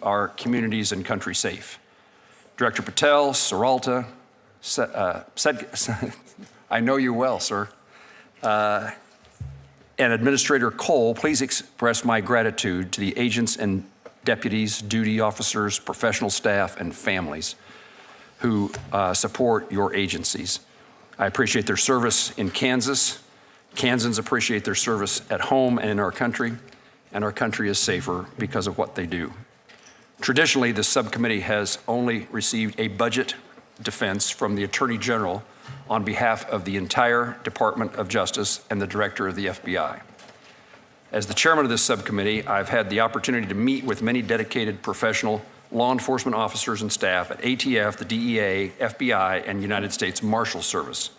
our communities and country safe. Director Patel, Saralta, I know you well, sir, and Administrator Cole, please express my gratitude to the agents and deputies, duty officers, professional staff, and families who support your agencies. I appreciate their service in Kansas. Kansans appreciate their service at home and in our country, and our country is safer because of what they do. Traditionally, the subcommittee has only received a budget defense from the Attorney General on behalf of the entire Department of Justice and the Director of the FBI. As the chairman of this subcommittee, I've had the opportunity to meet with many dedicated professional law enforcement officers and staff at ATF, the DEA, FBI, and United States Marshal Service.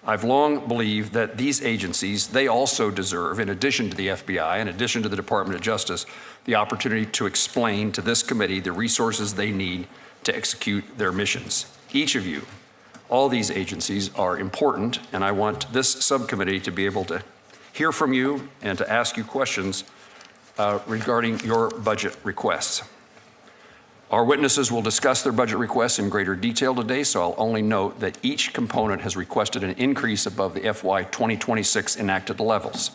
I've long believed that these agencies, they also deserve, in addition to the FBI, in addition to the Department of Justice, the opportunity to explain to this committee the resources they need to execute their missions. Each of you, all these agencies are important, and I want this subcommittee to be able to hear from you and to ask you questions regarding your budget requests. Our witnesses will discuss their budget requests in greater detail today, so I'll only note that each component has requested an increase above the FY 2026 enacted levels.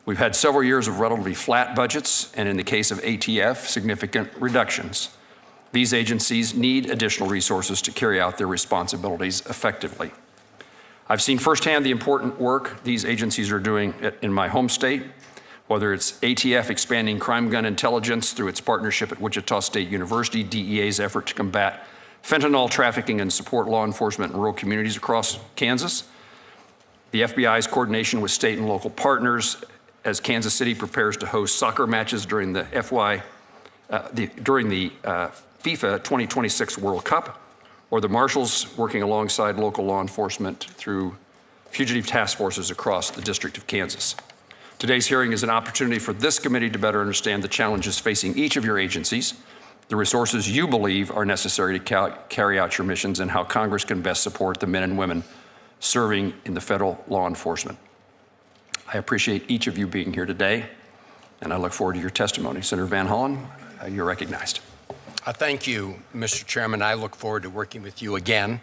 We've had several years of relatively flat budgets, and in the case of ATF, significant reductions. These agencies need additional resources to carry out their responsibilities effectively. I've seen firsthand the important work these agencies are doing in my home state, whether it's ATF expanding crime gun intelligence through its partnership at Wichita State University, DEA's effort to combat fentanyl trafficking and support law enforcement in rural communities across Kansas, the FBI's coordination with state and local partners as Kansas City prepares to host soccer matches during the FIFA 2026 World Cup, or the Marshals working alongside local law enforcement through fugitive task forces across the District of Kansas. Today's hearing is an opportunity for this committee to better understand the challenges facing each of your agencies, the resources you believe are necessary to carry out your missions, and how Congress can best support the men and women serving in the federal law enforcement. I appreciate each of you being here today, and I look forward to your testimony. Senator Van Hollen, you're recognized. Thank you, Mr. Chairman. I look forward to working with you again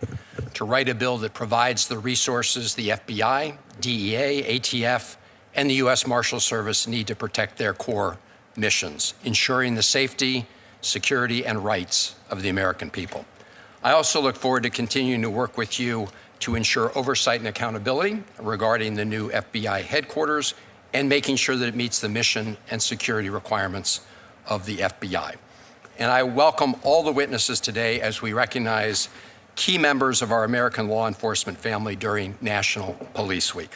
to write a bill that provides the resources the FBI, DEA, ATF, and the U.S. Marshal Service need to protect their core missions, ensuring the safety, security, and rights of the American people. I also look forward to continuing to work with you to ensure oversight and accountability regarding the new FBI headquarters and making sure that it meets the mission and security requirements of the FBI. And I welcome all the witnesses today as we recognize key members of our American law enforcement family during National Police Week.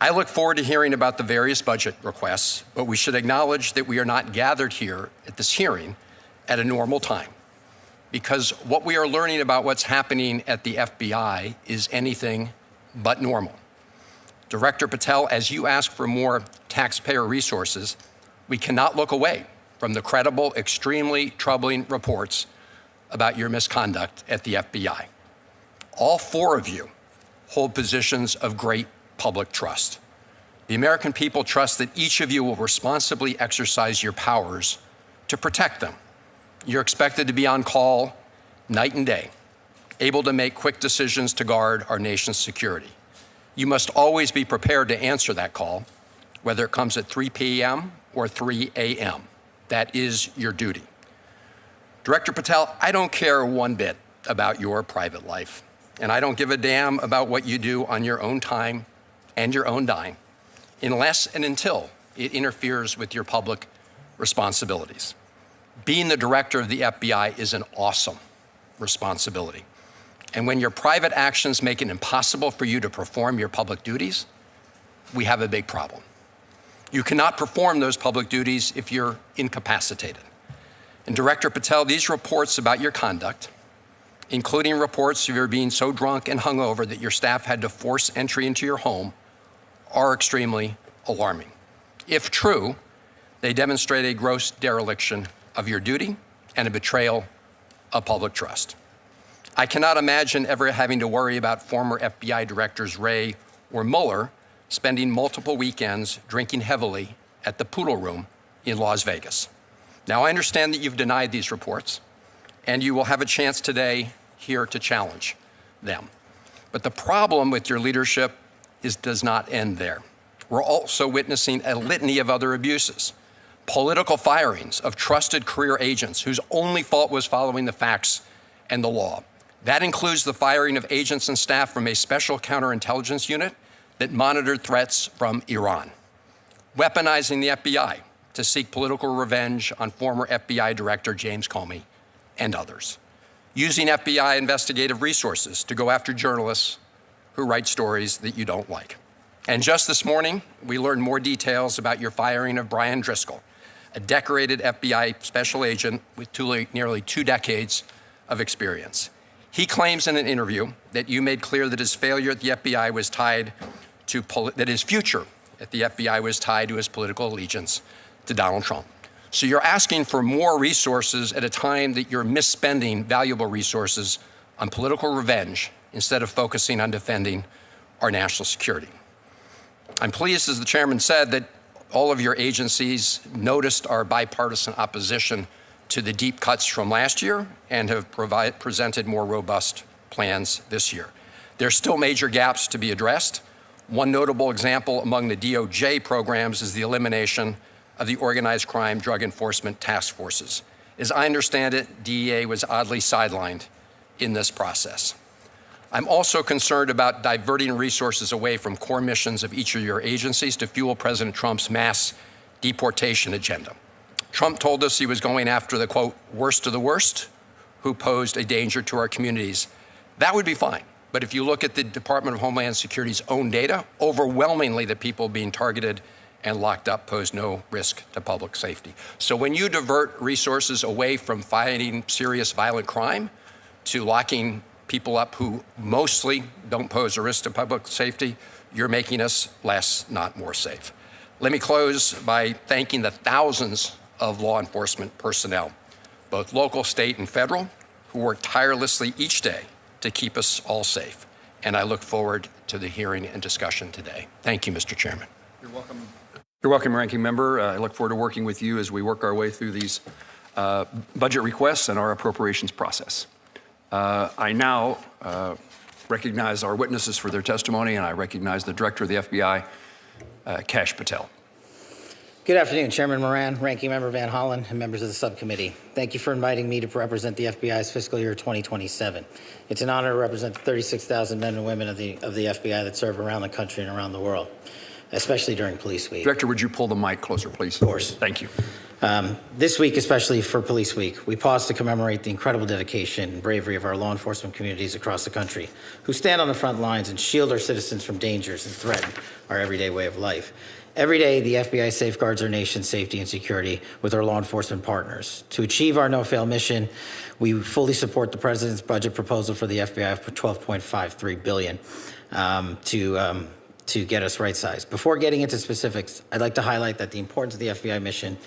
I look forward to hearing about the various budget requests, but we should acknowledge that we are not gathered here at this hearing at a normal time, because what we are learning about what's happening at the FBI is anything but normal. Director Patel, as you ask for more taxpayer resources, we cannot look away from the credible, extremely troubling reports about your misconduct at the FBI. All four of you hold positions of great public trust. The American people trust that each of you will responsibly exercise your powers to protect them. You're expected to be on call night and day, able to make quick decisions to guard our nation's security. You must always be prepared to answer that call, whether it comes at 3 p.m. or 3 a.m. That is your duty. Director Patel, I don't care one bit about your private life, and I don't give a damn about what you do on your own time and your own dime, unless and until it interferes with your public responsibilities. Being the director of the FBI is an awesome responsibility. And when your private actions make it impossible for you to perform your public duties, we have a big problem. You cannot perform those public duties if you're incapacitated. And Director Patel, these reports about your conduct, including reports of your being so drunk and hungover that your staff had to force entry into your home, are extremely alarming. If true, they demonstrate a gross dereliction of your duty and a betrayal of public trust. I cannot imagine ever having to worry about former FBI directors Wray or Mueller spending multiple weekends drinking heavily at the Poodle Room in Las Vegas. Now, I understand that you've denied these reports, and you will have a chance today here to challenge them. But the problem with your leadership does not end there. We're also witnessing a litany of other abuses. Political firings of trusted career agents whose only fault was following the facts and the law. That includes the firing of agents and staff from a special counterintelligence unit that monitored threats from Iran. Weaponizing the FBI to seek political revenge on former FBI Director James Comey and others. Using FBI investigative resources to go after journalists who write stories that you don't like. And just this morning, we learned more details about your firing of Brian Driscoll, a decorated FBI special agent with nearly 2 decades of experience. He claims in an interview that you made clear that his failure at the FBI was tied to, that his future at the FBI was tied to his political allegiance to Donald Trump. So you're asking for more resources at a time that you're misspending valuable resources on political revenge instead of focusing on defending our national security. I'm pleased, as the chairman said, that all of your agencies noticed our bipartisan opposition to the deep cuts from last year and have presented more robust plans this year. There are still major gaps to be addressed. One notable example among the DOJ programs is the elimination of the organized crime drug enforcement task forces. As I understand it, DEA was oddly sidelined in this process. I'm also concerned about diverting resources away from core missions of each of your agencies to fuel President Trump's mass deportation agenda. Trump told us he was going after the, quote, worst of the worst who posed a danger to our communities. That would be fine. But if you look at the Department of Homeland Security's own data, overwhelmingly the people being targeted and locked up pose no risk to public safety. So when you divert resources away from fighting serious violent crime to locking people up who mostly don't pose a risk to public safety, you're making us less, not more safe. Let me close by thanking the thousands of law enforcement personnel, both local, state, and federal, who work tirelessly each day to keep us all safe. And I look forward to the hearing and discussion today. Thank you, Mr. Chairman. You're welcome. You're welcome, Ranking Member. I look forward to working with you as we work our way through these budget requests and our appropriations process. I now recognize our witnesses for their testimony, and I recognize the Director of the FBI, Kash Patel. Good afternoon, Chairman Moran, Ranking Member Van Hollen, and members of the subcommittee. Thank you for inviting me to represent the FBI's fiscal year 2027. It's an honor to represent the 36,000 men and women of the FBI that serve around the country and around the world, especially during Police Week. Director, would you pull the mic closer, please? Of course. Thank you. This week, especially for Police Week, we pause to commemorate the incredible dedication and bravery of our law enforcement communities across the country, who stand on the front lines and shield our citizens from dangers and threaten our everyday way of life. Every day, the FBI safeguards our nation's safety and security with our law enforcement partners. To achieve our no-fail mission, we fully support the President's budget proposal for the FBI for $12.53 billion to get us right-sized. Before getting into specifics, I'd like to highlight that the importance of the FBI mission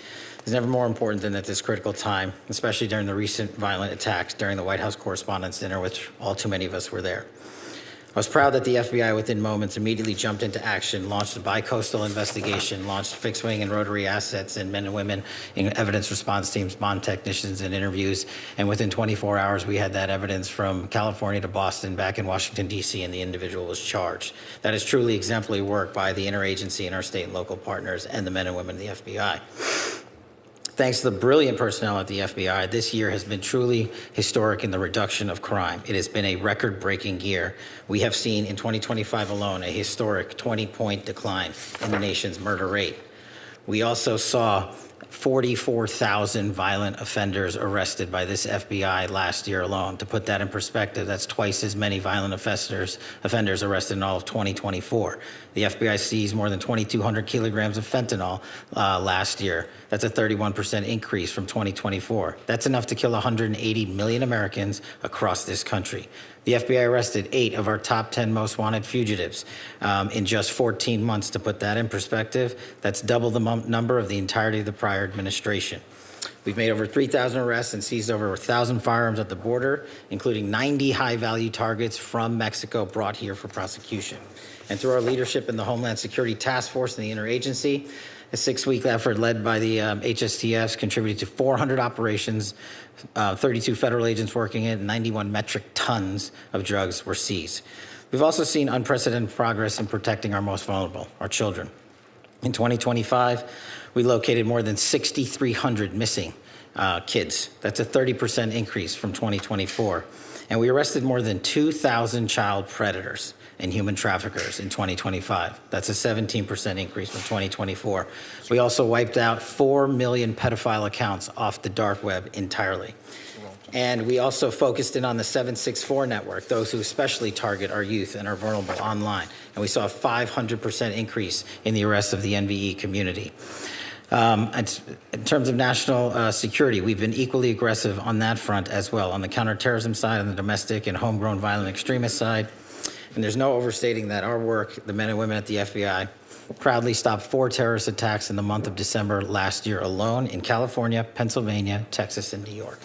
is never more important than at this critical time, especially during the recent violent attacks during the White House Correspondents' Dinner, which all too many of us were there. I was proud that the FBI within moments immediately jumped into action, launched a bi-coastal investigation, launched fixed-wing and rotary assets and men and women in evidence response teams, bond technicians, and interviews. And within 24 hours, we had that evidence from California to Boston, back in Washington, D.C., and the individual was charged. That is truly exemplary work by the interagency and our state and local partners and the men and women of the FBI. Thanks to the brilliant personnel at the FBI, this year has been truly historic in the reduction of crime. It has been a record-breaking year. We have seen in 2025 alone a historic 20-point decline in the nation's murder rate. We also saw 44,000 violent offenders arrested by this FBI last year alone. To put that in perspective, that's twice as many violent offenders arrested in all of 2024. The FBI seized more than 2,200 kilograms of fentanyl last year. That's a 31% increase from 2024. That's enough to kill 180 million Americans across this country. The FBI arrested 8 of our top 10 most wanted fugitives in just 14 months. To put that in perspective, that's double the number of the entirety of the prior administration. We've made over 3,000 arrests and seized over 1,000 firearms at the border, including 90 high-value targets from Mexico brought here for prosecution. And through our leadership in the Homeland Security Task Force and the interagency, A 6-week effort led by the HSTFs contributed to 400 operations, 32 federal agents working it, and 91 metric tons of drugs were seized. We've also seen unprecedented progress in protecting our most vulnerable, our children. In 2025, we located more than 6,300 missing kids. That's a 30% increase from 2024. And we arrested more than 2,000 child predators and human traffickers in 2025. That's a 17% increase from 2024. We also wiped out 4 million pedophile accounts off the dark web entirely. And we also focused in on the 764 network, those who especially target our youth and are vulnerable online. And we saw a 500% increase in the arrest of the NVE community. In terms of national security, we've been equally aggressive on that front as well, on the counterterrorism side, on the domestic and homegrown violent extremist side. And there's no overstating that our work, the men and women at the FBI, proudly stopped 4 terrorist attacks in the month of December last year alone in California, Pennsylvania, Texas, and New York.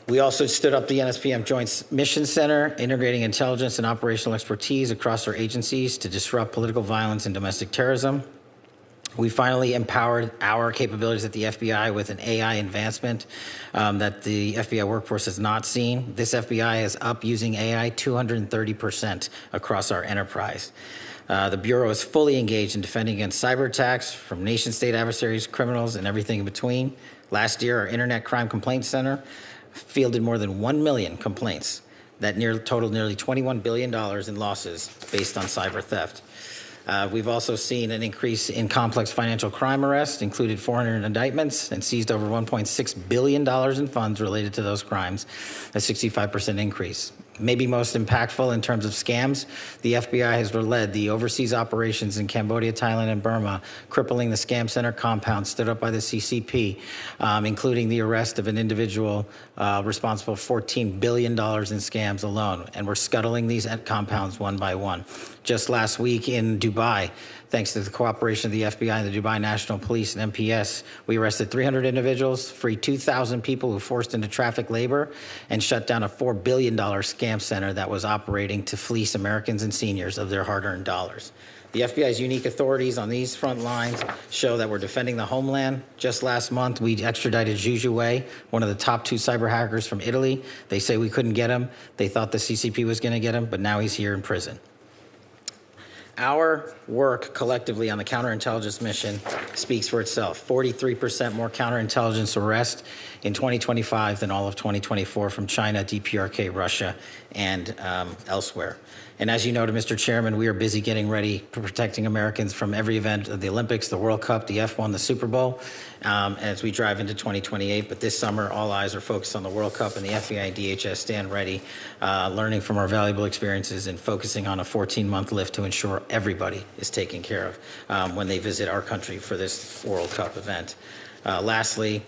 We also stood up the NSPM Joint Mission Center, integrating intelligence and operational expertise across our agencies to disrupt political violence and domestic terrorism. We finally empowered our capabilities at the FBI with an AI advancement that the FBI workforce has not seen. This FBI is up using AI 230% across our enterprise. The Bureau is fully engaged in defending against cyber attacks from nation-state adversaries, criminals, and everything in between. Last year, our Internet Crime Complaint Center fielded more than 1 million complaints that totaled nearly $21 billion in losses based on cyber theft. We've also seen an increase in complex financial crime arrests, included 400 indictments, and seized over $1.6 billion in funds related to those crimes, a 65% increase. Maybe most impactful in terms of scams, the FBI has led the overseas operations in Cambodia, Thailand, and Burma, crippling the scam center compound stood up by the CCP, including the arrest of an individual responsible for $14 billion in scams alone. And we're scuttling these compounds one by one. Just last week in Dubai, thanks to the cooperation of the FBI and the Dubai National Police and MPS, we arrested 300 individuals, freed 2,000 people who forced into traffic labor, and shut down a $4 billion scam center that was operating to fleece Americans and seniors of their hard-earned dollars. The FBI's unique authorities on these front lines show that we're defending the homeland. Just last month, we extradited Zhu Zhuwei, one of the top 2 cyber hackers from Italy. They say we couldn't get him. They thought the CCP was going to get him, but now he's here in prison. Our work collectively on the counterintelligence mission speaks for itself. 43% more counterintelligence arrests in 2025 than all of 2024 from China, DPRK, Russia, and elsewhere. And as you know, Mr. Chairman, we are busy getting ready for protecting Americans from every event of the Olympics, the World Cup, the F1, the Super Bowl, as we drive into 2028. But this summer, all eyes are focused on the World Cup, and the FBI and DHS stand ready, learning from our valuable experiences and focusing on a 14-month lift to ensure everybody is taken care of when they visit our country for this World Cup event. Lastly,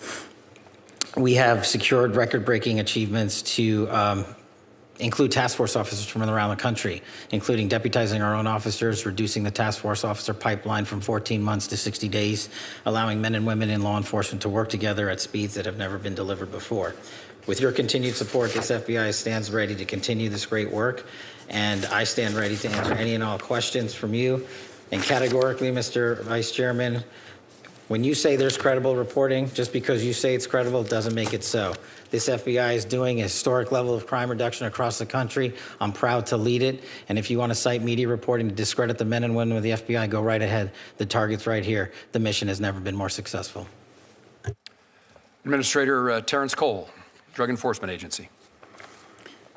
we have secured record-breaking achievements to include task force officers from around the country, including deputizing our own officers, reducing the task force officer pipeline from 14 months to 60 days, allowing men and women in law enforcement to work together at speeds that have never been delivered before. With your continued support, this FBI stands ready to continue this great work, and I stand ready to answer any and all questions from you. And categorically, Mr. Vice Chairman, when you say there's credible reporting, just because you say it's credible doesn't make it so. This FBI is doing a historic level of crime reduction across the country. I'm proud to lead it. And if you want to cite media reporting to discredit the men and women of the FBI, go right ahead. The target's right here. The mission has never been more successful. Administrator Terrence Cole, Drug Enforcement Agency.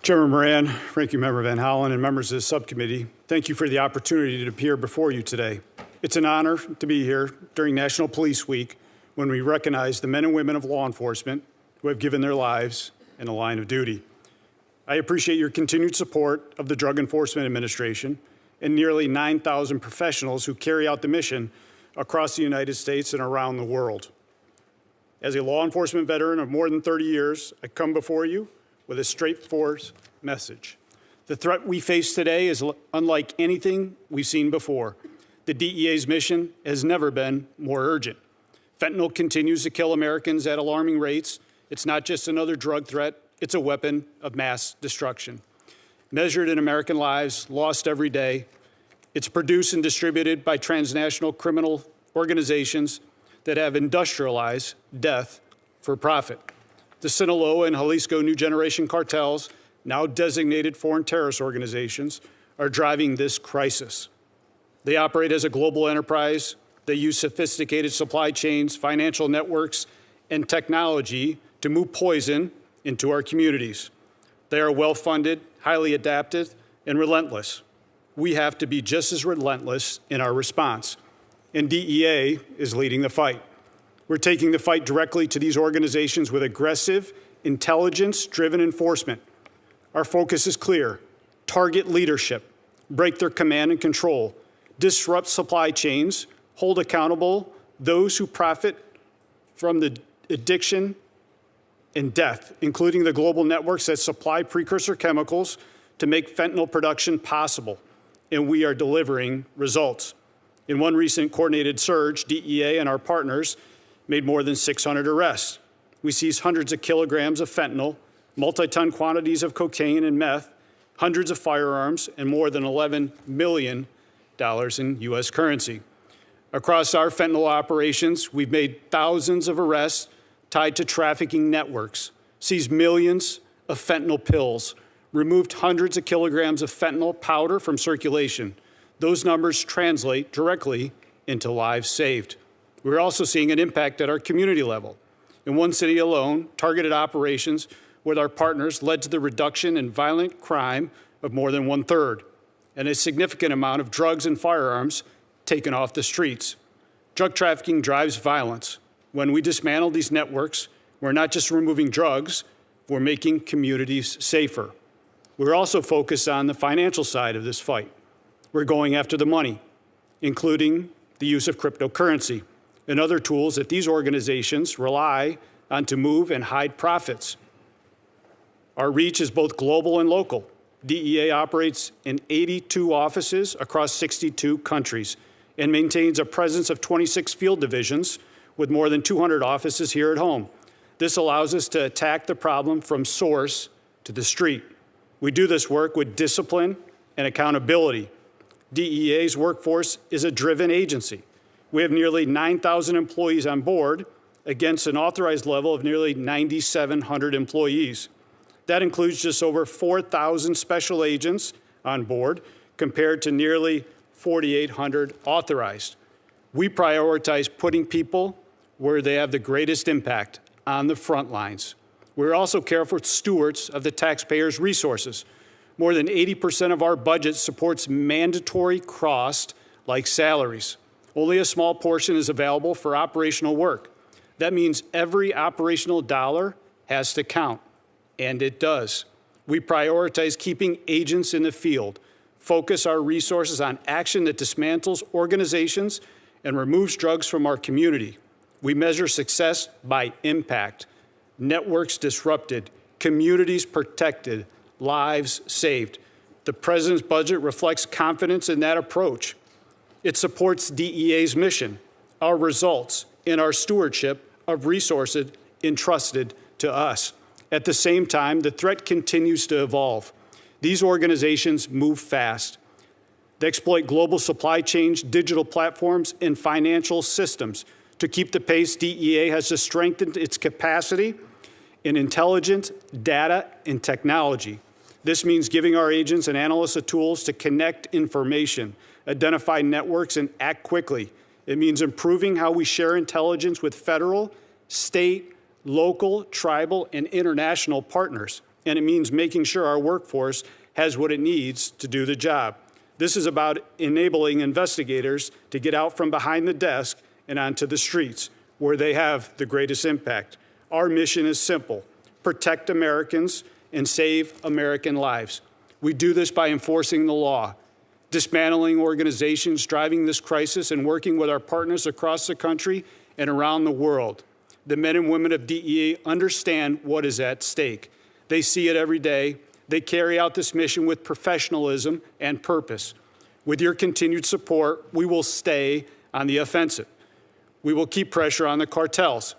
Chairman Moran, Ranking Member Van Hollen, and members of the subcommittee, thank you for the opportunity to appear before you today. It's an honor to be here during National Police Week when we recognize the men and women of law enforcement who have given their lives in the line of duty. I appreciate your continued support of the Drug Enforcement Administration and nearly 9,000 professionals who carry out the mission across the United States and around the world. As a law enforcement veteran of more than 30 years, I come before you with a straightforward message. The threat we face today is unlike anything we've seen before. The DEA's mission has never been more urgent. Fentanyl continues to kill Americans at alarming rates. It's not just another drug threat, it's a weapon of mass destruction. Measured in American lives lost every day, it's produced and distributed by transnational criminal organizations that have industrialized death for profit. The Sinaloa and Jalisco New Generation cartels, now designated foreign terrorist organizations, are driving this crisis. They operate as a global enterprise. They use sophisticated supply chains, financial networks, and technology to move poison into our communities. They are well-funded, highly adaptive, and relentless. We have to be just as relentless in our response. And DEA is leading the fight. We're taking the fight directly to these organizations with aggressive, intelligence-driven enforcement. Our focus is clear: target leadership, break their command and control, disrupt supply chains, hold accountable those who profit from the addiction and death, including the global networks that supply precursor chemicals to make fentanyl production possible. And we are delivering results. In one recent coordinated surge, DEA and our partners made more than 600 arrests. We seized hundreds of kilograms of fentanyl, multi-ton quantities of cocaine and meth, hundreds of firearms, and more than $11 million in U.S. currency. Across our fentanyl operations, we've made thousands of arrests tied to trafficking networks, seized millions of fentanyl pills, removed hundreds of kilograms of fentanyl powder from circulation. Those numbers translate directly into lives saved. We're also seeing an impact at our community level. In one city alone, targeted operations with our partners led to the reduction in violent crime of more than 1/3, and a significant amount of drugs and firearms taken off the streets. Drug trafficking drives violence. When we dismantle these networks, we're not just removing drugs, we're making communities safer. We're also focused on the financial side of this fight. We're going after the money, including the use of cryptocurrency and other tools that these organizations rely on to move and hide profits. Our reach is both global and local. DEA operates in 82 offices across 62 countries and maintains a presence of 26 field divisions with more than 200 offices here at home. This allows us to attack the problem from source to the street. We do this work with discipline and accountability. DEA's workforce is a driven agency. We have nearly 9,000 employees on board against an authorized level of nearly 9,700 employees. That includes just over 4,000 special agents on board compared to nearly 4,800 authorized. We prioritize putting people where they have the greatest impact, on the front lines. We're also careful stewards of the taxpayers' resources. More than 80% of our budget supports mandatory costs like salaries. Only a small portion is available for operational work. That means every operational dollar has to count, and it does. We prioritize keeping agents in the field, focus our resources on action that dismantles organizations and removes drugs from our community. We measure success by impact. Networks disrupted, communities protected, lives saved. The President's budget reflects confidence in that approach. It supports DEA's mission, our results, and our stewardship of resources entrusted to us. At the same time, the threat continues to evolve. These organizations move fast. They exploit global supply chains, digital platforms, and financial systems. To keep the pace, DEA has to strengthen its capacity in intelligence, data, and technology. This means giving our agents and analysts the tools to connect information, identify networks, and act quickly. It means improving how we share intelligence with federal, state, local, tribal, and international partners. And it means making sure our workforce has what it needs to do the job. This is about enabling investigators to get out from behind the desk and onto the streets, where they have the greatest impact. Our mission is simple: protect Americans and save American lives. We do this by enforcing the law, dismantling organizations driving this crisis, and working with our partners across the country and around the world. The men and women of DEA understand what is at stake. They see it every day. They carry out this mission with professionalism and purpose. With your continued support, we will stay on the offensive. We will keep pressure on the cartels.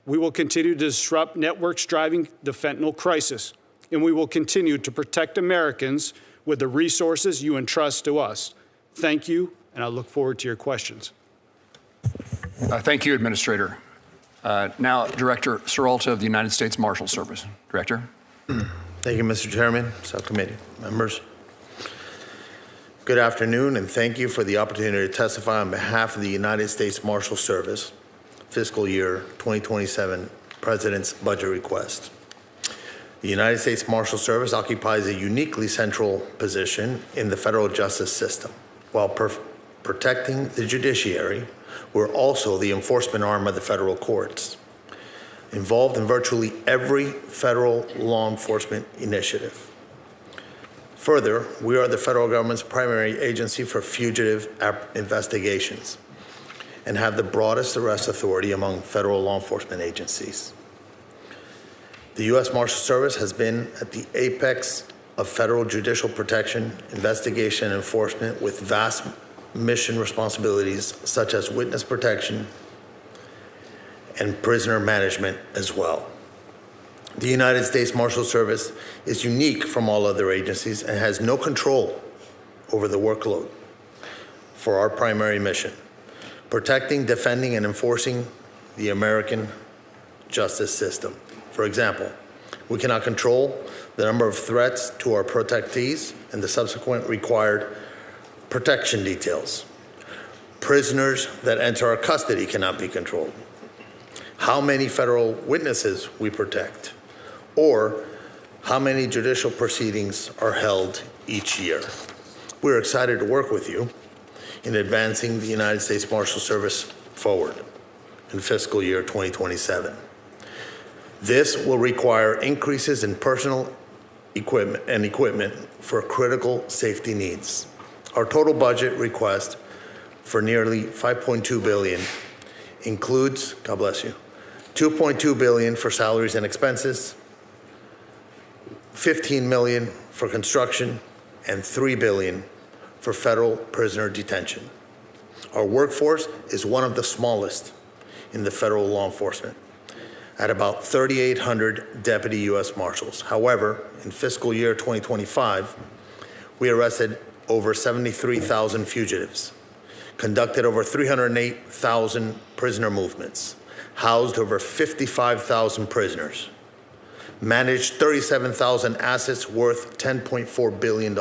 We will continue to disrupt networks driving the fentanyl crisis. And we will continue to protect Americans with the resources you entrust to us. Thank you, and I look forward to your questions. Thank you, Administrator. Now, Director Seralta of the United States Marshal Service. Director. Thank you, Mr. Chairman, subcommittee members. Good afternoon, and thank you for the opportunity to testify on behalf of the United States Marshal Service fiscal year 2027 President's budget request. The United States Marshal Service occupies a uniquely central position in the federal justice system. While protecting the judiciary, we're also the enforcement arm of the federal courts, involved in virtually every federal law enforcement initiative. Further, we are the federal government's primary agency for fugitive investigations and have the broadest arrest authority among federal law enforcement agencies. The U.S. Marshal Service has been at the apex of federal judicial protection, investigation, and enforcement with vast mission responsibilities such as witness protection and prisoner management as well. The United States Marshal Service is unique from all other agencies and has no control over the workload for our primary mission: protecting, defending, and enforcing the American justice system. For example, we cannot control the number of threats to our protectees and the subsequent required protection details. Prisoners that enter our custody cannot be controlled. How many federal witnesses we protect, or how many judicial proceedings are held each year. We're excited to work with you in advancing the United States Marshal Service forward in fiscal year 2027. This will require increases in personal equipment for critical safety needs. Our total budget request for nearly $5.2 billion includes, God bless you, $2.2 billion for salaries and expenses, $15 million for construction, and $3 billion for federal prisoner detention. Our workforce is one of the smallest in the federal law enforcement, at about 3,800 deputy U.S. Marshals. However, in fiscal year 2025, we arrested over 73,000 fugitives, conducted over 308,000 prisoner movements, housed over 55,000 prisoners, managed 37,000 assets worth $10.4 billion,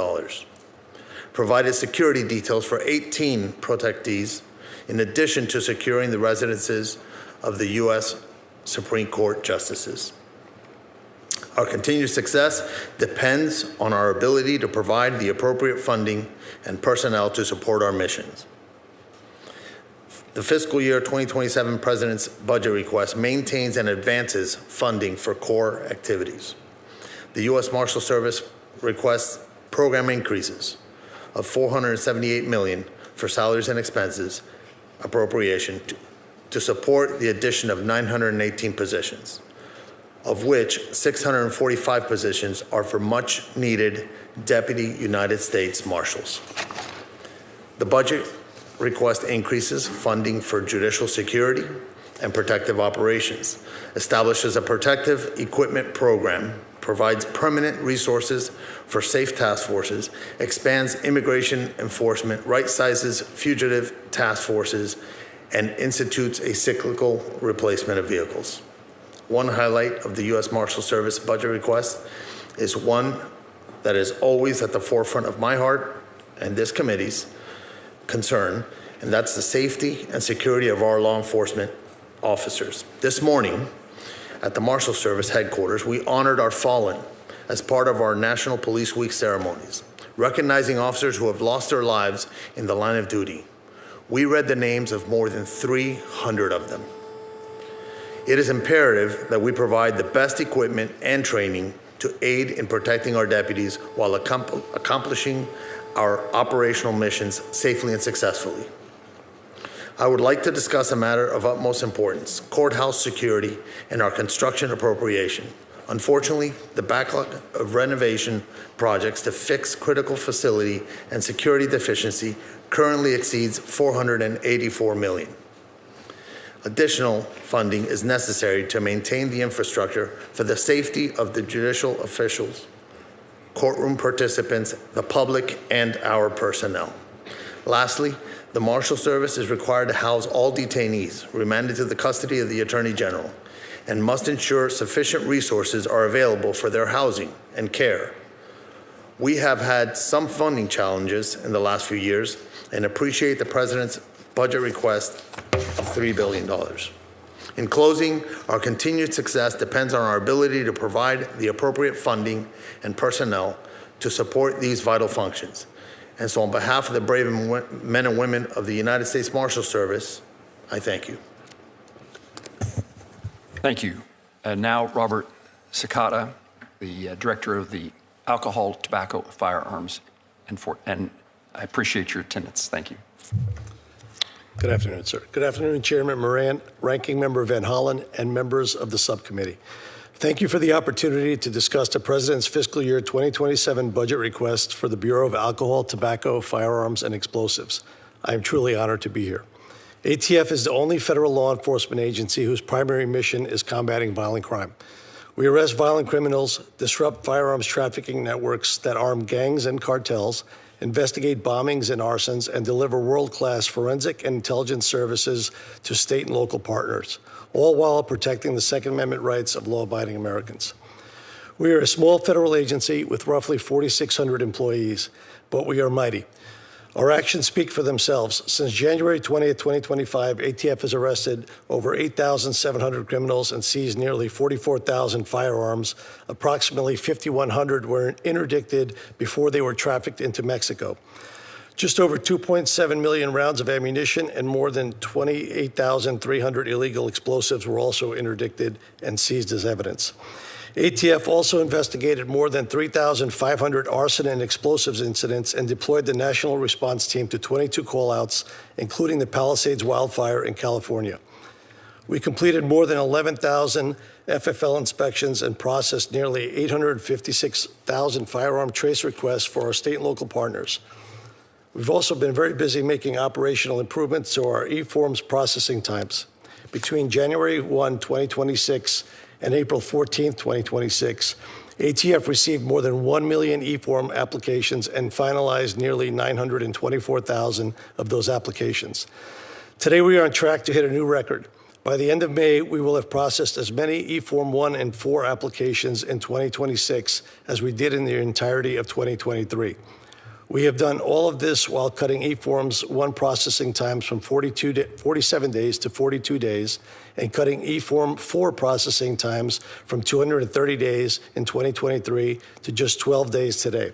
provided security details for 18 protectees, in addition to securing the residences of the U.S. Supreme Court justices. Our continued success depends on our ability to provide the appropriate funding and personnel to support our missions. The fiscal year 2027 President's budget request maintains and advances funding for core activities. The U.S. Marshal Service requests program increases of $478 million for salaries and expenses appropriation to support the addition of 918 positions, of which 645 positions are for much needed Deputy United States Marshals. The budget request increases funding for judicial security and protective operations, establishes a protective equipment program, provides permanent resources for safe task forces, expands immigration enforcement, right-sizes fugitive task forces, and institutes a cyclical replacement of vehicles. One highlight of the U.S. Marshal Service budget request is one that is always at the forefront of my heart and this committee's concern, and that's the safety and security of our law enforcement officers. This morning, at the Marshal Service headquarters, we honored our fallen as part of our National Police Week ceremonies, recognizing officers who have lost their lives in the line of duty. We read the names of more than 300 of them. It is imperative that we provide the best equipment and training to aid in protecting our deputies while accomplishing our operational missions safely and successfully. I would like to discuss a matter of utmost importance: courthouse security and our construction appropriation. Unfortunately, the backlog of renovation projects to fix critical facility and security deficiency currently exceeds $484 million. Additional funding is necessary to maintain the infrastructure for the safety of the judicial officials, courtroom participants, the public, and our personnel. Lastly, The Marshal Service is required to house all detainees remanded to the custody of the Attorney General and must ensure sufficient resources are available for their housing and care. We have had some funding challenges in the last few years and appreciate the President's budget request of $3 billion. In closing, our continued success depends on our ability to provide the appropriate funding and personnel to support these vital functions. And so on behalf of the brave men and women of the United States Marshal Service, I thank you. Thank you. And now Robert Sakata, the Director of the Alcohol, Tobacco, Firearms, and I appreciate your attendance. Thank you. Good afternoon, sir. Good afternoon, Chairman Moran, Ranking Member Van Hollen, and members of the subcommittee. Thank you for the opportunity to discuss the President's fiscal year 2027 budget request for the Bureau of Alcohol, Tobacco, Firearms, and Explosives. I am truly honored to be here. ATF is the only federal law enforcement agency whose primary mission is combating violent crime. We arrest violent criminals, disrupt firearms trafficking networks that arm gangs and cartels, investigate bombings and arsons, and deliver world-class forensic and intelligence services to state and local partners, all while protecting the Second Amendment rights of law-abiding Americans. We are a small federal agency with roughly 4,600 employees, but we are mighty. Our actions speak for themselves. Since January 20th, 2025, ATF has arrested over 8,700 criminals and seized nearly 44,000 firearms. Approximately 5,100 were interdicted before they were trafficked into Mexico. Just over 2.7 million rounds of ammunition and more than 28,300 illegal explosives were also interdicted and seized as evidence. ATF also investigated more than 3,500 arson and explosives incidents and deployed the National Response Team to 22 callouts, including the Palisades wildfire in California. We completed more than 11,000 FFL inspections and processed nearly 856,000 firearm trace requests for our state and local partners. We've also been very busy making operational improvements to our e-forms processing times. Between January 1, 2026 and April 14, 2026, ATF received more than 1 million e-form applications and finalized nearly 924,000 of those applications. Today, we are on track to hit a new record. By the end of May, we will have processed as many e-form 1 and 4 applications in 2026 as we did in the entirety of 2023. We have done all of this while cutting e-forms 1 processing times from 47 days to 42 days and cutting e-form 4 processing times from 230 days in 2023 to just 12 days today.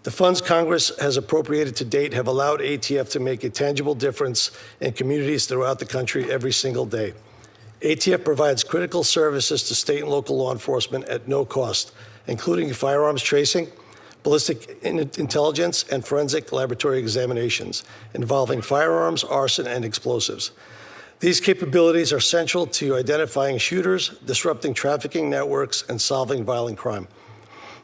The funds Congress has appropriated to date have allowed ATF to make a tangible difference in communities throughout the country every single day. ATF provides critical services to state and local law enforcement at no cost, including firearms tracing, ballistic intelligence, and forensic laboratory examinations involving firearms, arson, and explosives. These capabilities are central to identifying shooters, disrupting trafficking networks, and solving violent crime.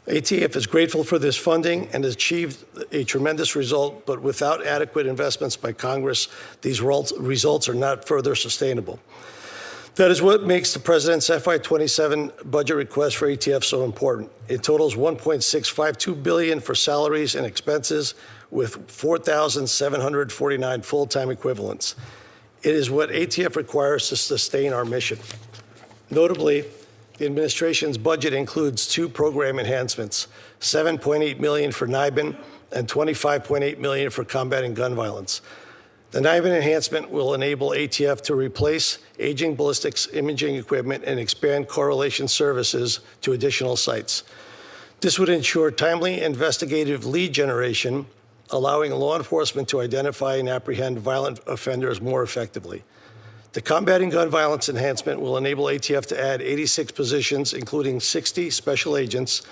ATF is grateful for this funding and has achieved a tremendous result, but without adequate investments by Congress, these results are not further sustainable. That is what makes the President's FY27 budget request for ATF so important. It totals $1.652 billion for salaries and expenses with 4,749 full-time equivalents. It is what ATF requires to sustain our mission. Notably, the administration's budget includes 2 program enhancements, $7.8 million for NIBIN and $25.8 million for combating gun violence. The NIBIN enhancement will enable ATF to replace aging ballistics imaging equipment and expand correlation services to additional sites. This would ensure timely investigative lead generation, allowing law enforcement to identify and apprehend violent offenders more effectively. The combating gun violence enhancement will enable ATF to add 86 positions, including 60 special agents,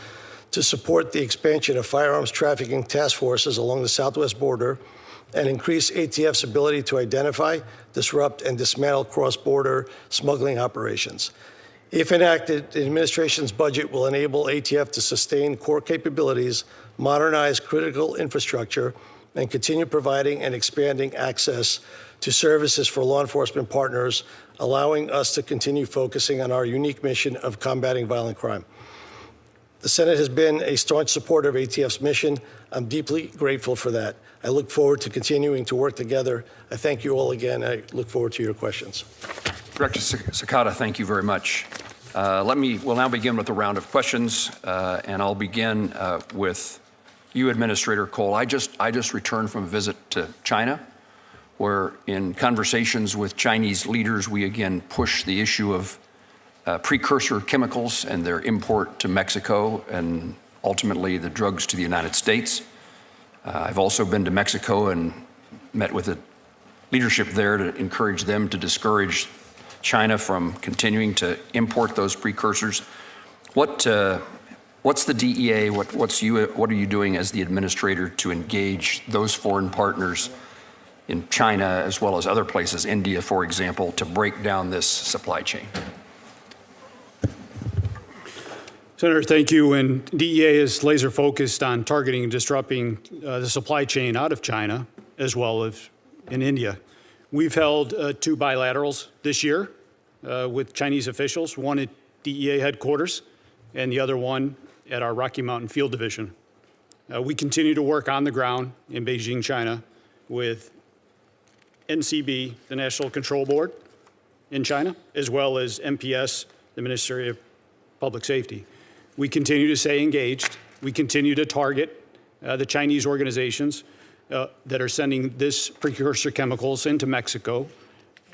to support the expansion of firearms trafficking task forces along the southwest border and increase ATF's ability to identify, disrupt, and dismantle cross-border smuggling operations. If enacted, the administration's budget will enable ATF to sustain core capabilities, modernize critical infrastructure, and continue providing and expanding access to services for law enforcement partners, allowing us to continue focusing on our unique mission of combating violent crime. The Senate has been a staunch supporter of ATF's mission. I'm deeply grateful for that. I look forward to continuing to work together. I thank you all again. I look forward to your questions. Director Sakata, thank you very much. We'll now begin with a round of questions, and I'll begin with you, Administrator Cole. I just returned from a visit to China, where in conversations with Chinese leaders, we again push the issue of precursor chemicals and their import to Mexico and ultimately the drugs to the United States. I've also been to Mexico and met with the leadership there to encourage them to discourage China from continuing to import those precursors. What's the DEA? What are you doing as the administrator to engage those foreign partners in China as well as other places, India, for example, to break down this supply chain? Senator, thank you. And DEA is laser focused on targeting and disrupting the supply chain out of China as well as in India. We've held 2 bilaterals this year with Chinese officials, one at DEA headquarters and the other one at our Rocky Mountain Field Division. We continue to work on the ground in Beijing, China, with NCB, the National Control Board in China, as well as MPS, the Ministry of Public Safety. We continue to stay engaged. We continue to target the Chinese organizations that are sending this precursor chemicals into Mexico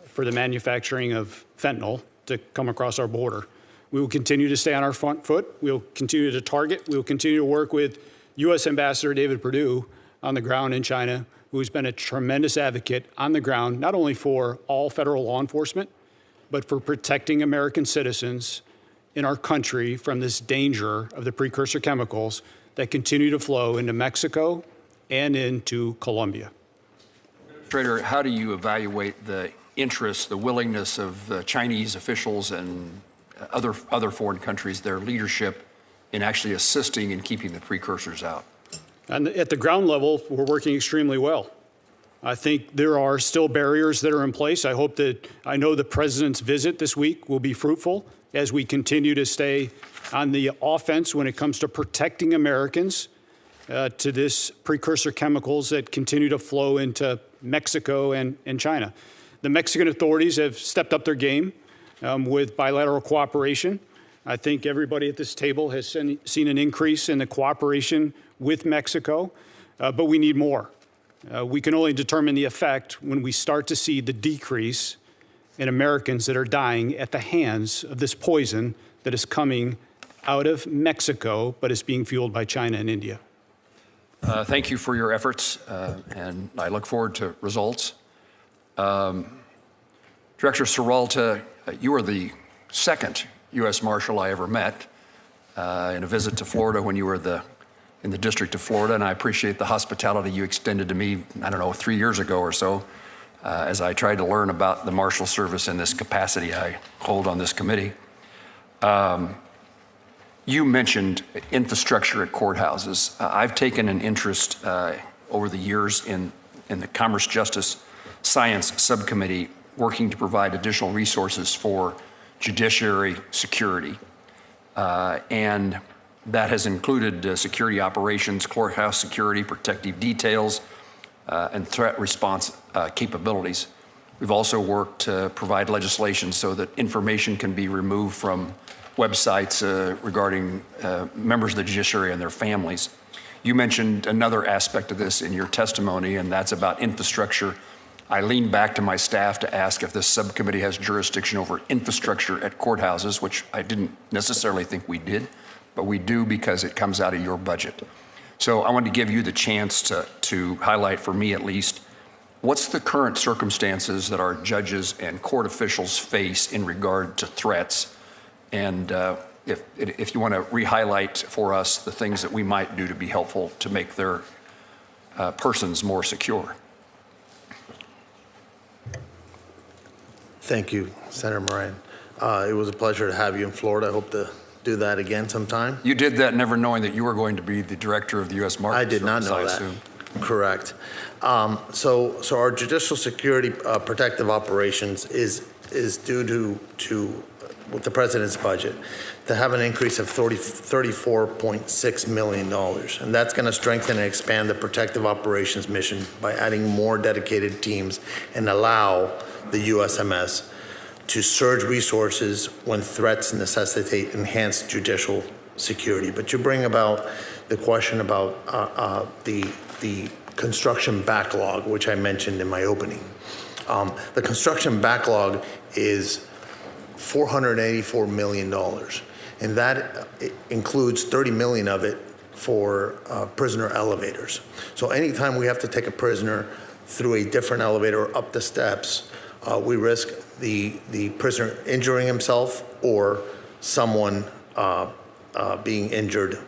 for the manufacturing of fentanyl to come across our border. We will continue to stay on our front foot. We will continue to target. We will continue to work with U.S. Ambassador David Perdue on the ground in China, who's been a tremendous advocate on the ground, not only for all federal law enforcement, but for protecting American citizens in our country from this danger of the precursor chemicals that continue to flow into Mexico and into Colombia. Administrator, how do you evaluate the interest, the willingness of Chinese officials and other foreign countries, their leadership in actually assisting in keeping the precursors out? And at the ground level, we're working extremely well. I think there are still barriers that are in place. I know the president's visit this week will be fruitful as we continue to stay on the offense when it comes to protecting Americans to this precursor chemicals that continue to flow into Mexico and China. The Mexican authorities have stepped up their game with bilateral cooperation. I think everybody at this table has seen an increase in the cooperation with Mexico, but we need more. We can only determine the effect when we start to see the decrease in Americans that are dying at the hands of this poison that is coming out of Mexico, but is being fueled by China and India. Thank you for your efforts, and I look forward to results. Director Serralta, you were the second U.S. Marshal I ever met in a visit to Florida when you were in the District of Florida, and I appreciate the hospitality you extended to me, 3 years ago or so, as I tried to learn about the Marshal Service in this capacity I hold on this committee. You mentioned infrastructure at courthouses. I've taken an interest over the years in the Commerce, Justice, Science Subcommittee working to provide additional resources for judiciary security. And that has included security operations, courthouse security, protective details, and threat response capabilities. We've also worked to provide legislation so that information can be removed from websites regarding members of the judiciary and their families. You mentioned another aspect of this in your testimony, and that's about infrastructure. I leaned back to my staff to ask if this subcommittee has jurisdiction over infrastructure at courthouses, which I didn't necessarily think we did, but we do because it comes out of your budget. So I wanted to give you the chance to highlight, for me at least, what's the current circumstances that our judges and court officials face in regard to threats, and if you want to re-highlight for us the things that we might do to be helpful to make their persons more secure. Thank you, Senator Moran. It was a pleasure to have you in Florida. I hope to do that again sometime. You did that never knowing that you were going to be the director of the U.S. Marshal Service. I did not know that. Assume. Correct. So our judicial security protective operations is due to with the president's budget, to have an increase of $34.6 million. And that's going to strengthen and expand the protective operations mission by adding more dedicated teams and allow the USMS to surge resources when threats necessitate enhanced judicial security. But you bring about the question about the construction backlog, which I mentioned in my opening. The construction backlog is $484 million, and that includes $30 million of it for prisoner elevators. So anytime we have to take a prisoner through a different elevator or up the steps, we risk the prisoner injuring himself or someone being injured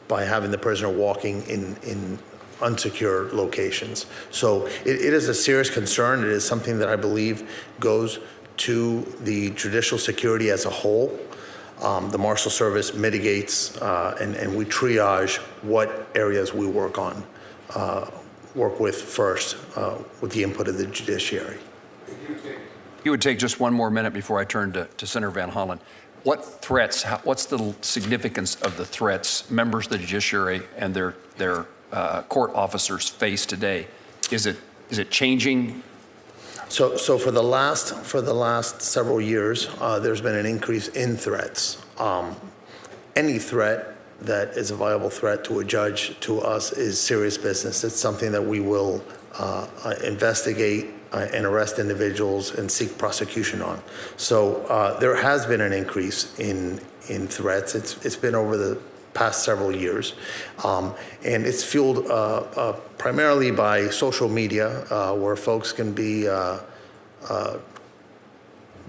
by having the prisoner walking in unsecure locations. So it is a serious concern. It is something that I believe goes to the judicial security as a whole. The Marshal Service mitigates and we triage what areas we work with first with the input of the judiciary. You would take just one more minute before I turn to Senator Van Hollen. What threats, what's the significance of the threats members of the judiciary and their court officers face today? Is it changing? So for the last several years, there's been an increase in threats. Any threat that is a viable threat to a judge, to us, is serious business. It's something that we will investigate and arrest individuals and seek prosecution on. So there has been an increase in threats. It's been over the past several years, and it's fueled primarily by social media, where folks can be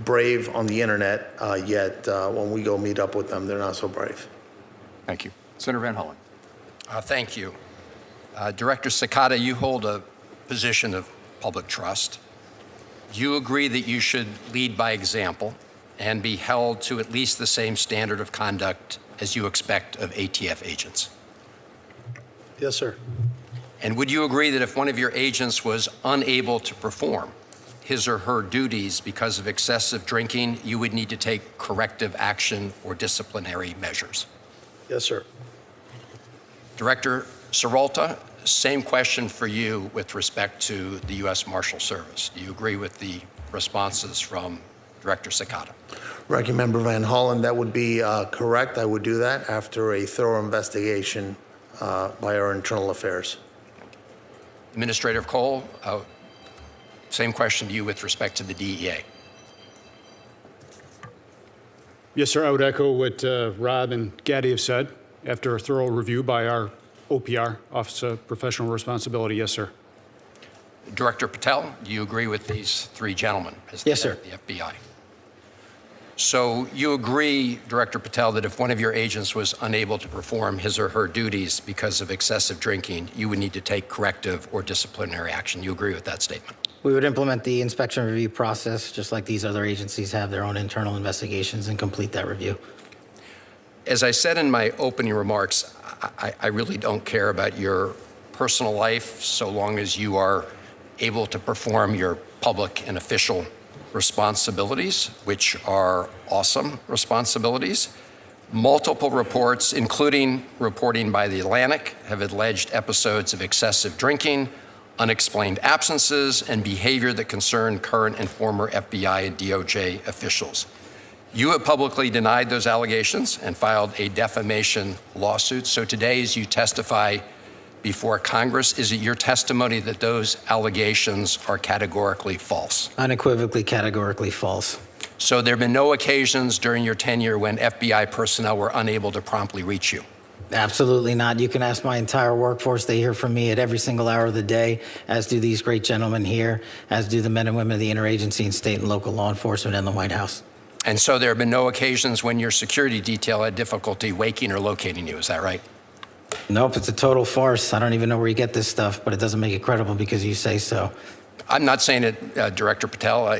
brave on the internet, yet when we go meet up with them, they're not so brave. Thank you. Senator Van Hollen. Thank you. Director Cicada, you hold a position of public trust. You agree that you should lead by example and be held to at least the same standard of conduct as you expect of ATF agents? Yes, sir. And would you agree that if one of your agents was unable to perform his or her duties because of excessive drinking, you would need to take corrective action or disciplinary measures? Yes, sir. Director Seralta, same question for you with respect to the U.S. Marshal Service. Do you agree with the responses from Director Cicada? Ranking Member Van Hollen, that would be correct. I would do that after a thorough investigation by our internal affairs. Administrator Cole, same question to you with respect to the DEA. Yes, sir. I would echo what Rob and Gaddy have said. After a thorough review by our OPR, Office of Professional Responsibility, yes, sir. Director Patel, do you agree with these three gentlemen as Yes, the head sir. of the FBI? So you agree, Director Patel, that if one of your agents was unable to perform his or her duties because of excessive drinking, you would need to take corrective or disciplinary action. You agree with that statement? We would implement the inspection review process, just like these other agencies have their own internal investigations, and complete that review. As I said in my opening remarks, I really don't care about your personal life so long as you are able to perform your public and official responsibilities, which are awesome responsibilities. Multiple reports, including reporting by The Atlantic, have alleged episodes of excessive drinking, unexplained absences, and behavior that concern current and former FBI and DOJ officials. You have publicly denied those allegations and filed a defamation lawsuit. So today, as you testify before Congress, is it your testimony that those allegations are categorically false? Unequivocally, categorically false. So there have been no occasions during your tenure when FBI personnel were unable to promptly reach you? Absolutely not. You can ask my entire workforce. They hear from me at every single hour of the day, as do these great gentlemen here, as do the men and women of the interagency and state and local law enforcement and the White House. And so there have been no occasions when your security detail had difficulty waking or locating you, is that right? Nope, it's a total farce. I don't even know where you get this stuff, but it doesn't make it credible because you say so. I'm not saying it, Director Patel.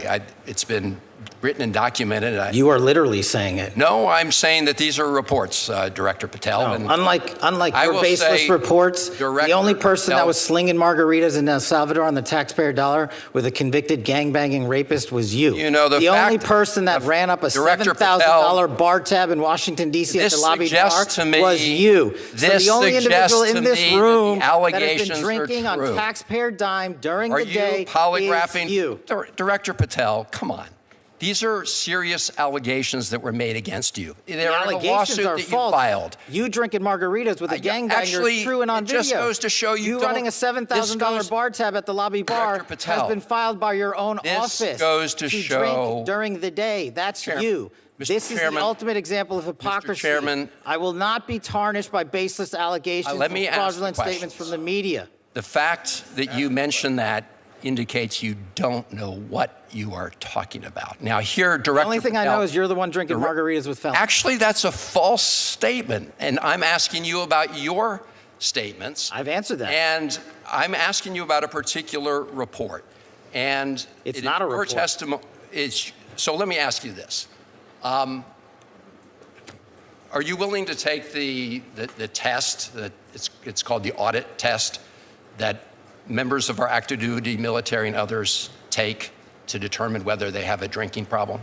It's been written and documented. You are literally saying it. No, I'm saying that these are reports, Director Patel. No, and unlike I your will baseless say, reports, Director the only person Patel, that was slinging margaritas in El Salvador on the taxpayer dollar with a convicted gangbanging rapist was you. You know, the only person that ran up a $7,000 bar tab in Washington, D.C. at the lobby bar was you. So the only individual in this room that has been drinking on taxpayer dime during the day is you. Director Patel, come on. These are serious allegations that were made against you. They're in a lawsuit that you filed. You drinking margaritas with a gangbanger is true and on video. It just goes to show you running a $7,000 bar tab at the lobby bar has been filed by your own office. This goes to show drink during the day. That's you. This is the ultimate example of hypocrisy. Mr. Chairman, I will not be tarnished by baseless allegations or fraudulent statements from the media. The fact that you mentioned that indicates you don't know what you are talking about. Now here, Director The only thing I know is you're the one drinking margaritas with felons. Actually, that's a false statement, and I'm asking you about your statements. I've answered that. And I'm asking you about a particular report. And it's not a report. Your testimony is, so let me ask you this. Are you willing to take the test, that it's called the audit test, that members of our active duty military and others take to determine whether they have a drinking problem?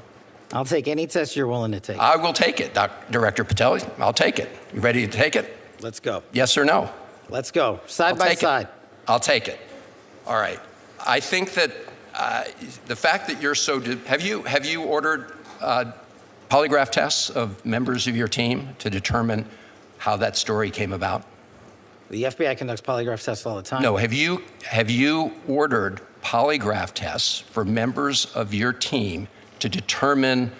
I'll take any test you're willing to take. I will take it, Director Patel. I'll take it. You ready to take it? Let's go. Yes or no? Let's go. Side by side. I'll take it. All right. I think that the fact that you're so, have you ordered polygraph tests of members of your team to determine how that story came about? The FBI conducts polygraph tests all the time. No, have you ordered polygraph tests for members of your team to determine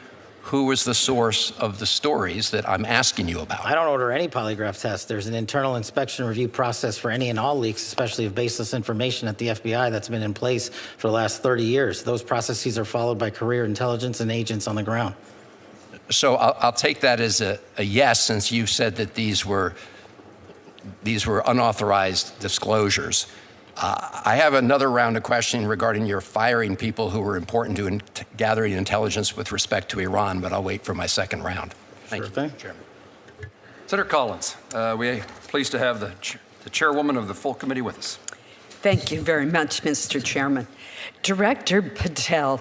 who was the source of the stories that I'm asking you about? I don't order any polygraph tests. There's an internal inspection review process for any and all leaks, especially of baseless information at the FBI, that's been in place for the last 30 years. Those processes are followed by career intelligence and agents on the ground. So I'll take that as a yes, since you said that these were unauthorized disclosures. I have another round of questioning regarding your firing people who were important to gathering intelligence with respect to Iran, but I'll wait for my second round. Thank you, Mr. Chairman. Senator Collins, we're pleased to have the chairwoman of the full committee with us. Thank you very much, Mr. Chairman. Director Patel,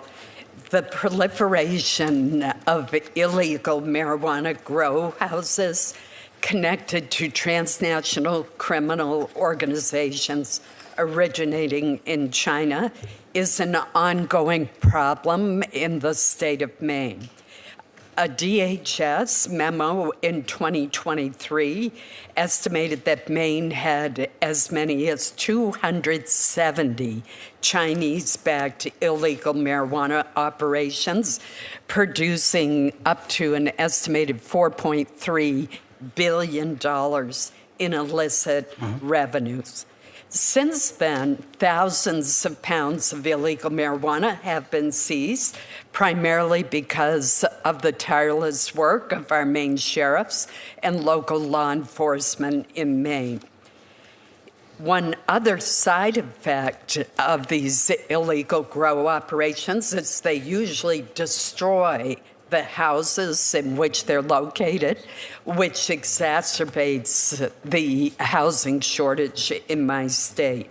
the proliferation of illegal marijuana grow houses connected to transnational criminal organizations originating in China is an ongoing problem in the state of Maine. A DHS memo in 2023 estimated that Maine had as many as 270 Chinese-backed illegal marijuana operations, producing up to an estimated $4.3 billion in illicit revenues. Since then, thousands of pounds of illegal marijuana have been seized, primarily because of the tireless work of our Maine sheriffs and local law enforcement in Maine. One other side effect of these illegal grow operations is they usually destroy the houses in which they're located, which exacerbates the housing shortage in my state.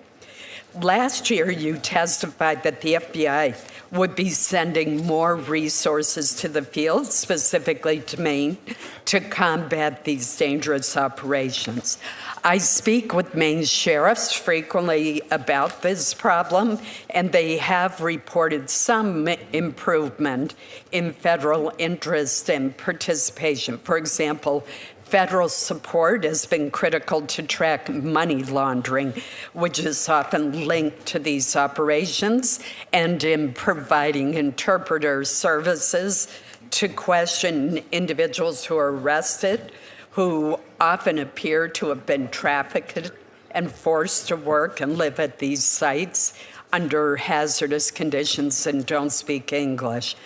Last year, you testified that the FBI would be sending more resources to the field, specifically to Maine, to combat these dangerous operations. I speak with Maine sheriffs frequently about this problem, and they have reported some improvement in federal interest and participation. For example, federal support has been critical to track money laundering, which is often linked to these operations, and in providing interpreter services to question individuals who are arrested, who often appear to have been trafficked and forced to work and live at these sites under hazardous conditions and don't speak English.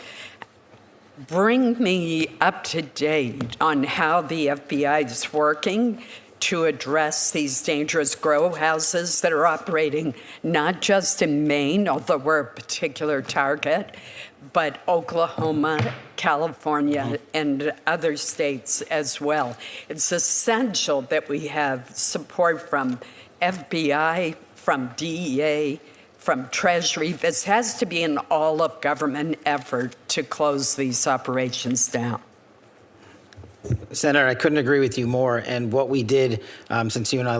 Bring me up to date on how the FBI is working to address these dangerous grow houses that are operating not just in Maine, although we're a particular target, but Oklahoma, California, and other states as well. It's essential that we have support from FBI, from DEA, from Treasury. This has to be an all-of-government effort to close these operations down. Senator, I couldn't agree with you more. And what we did since you and I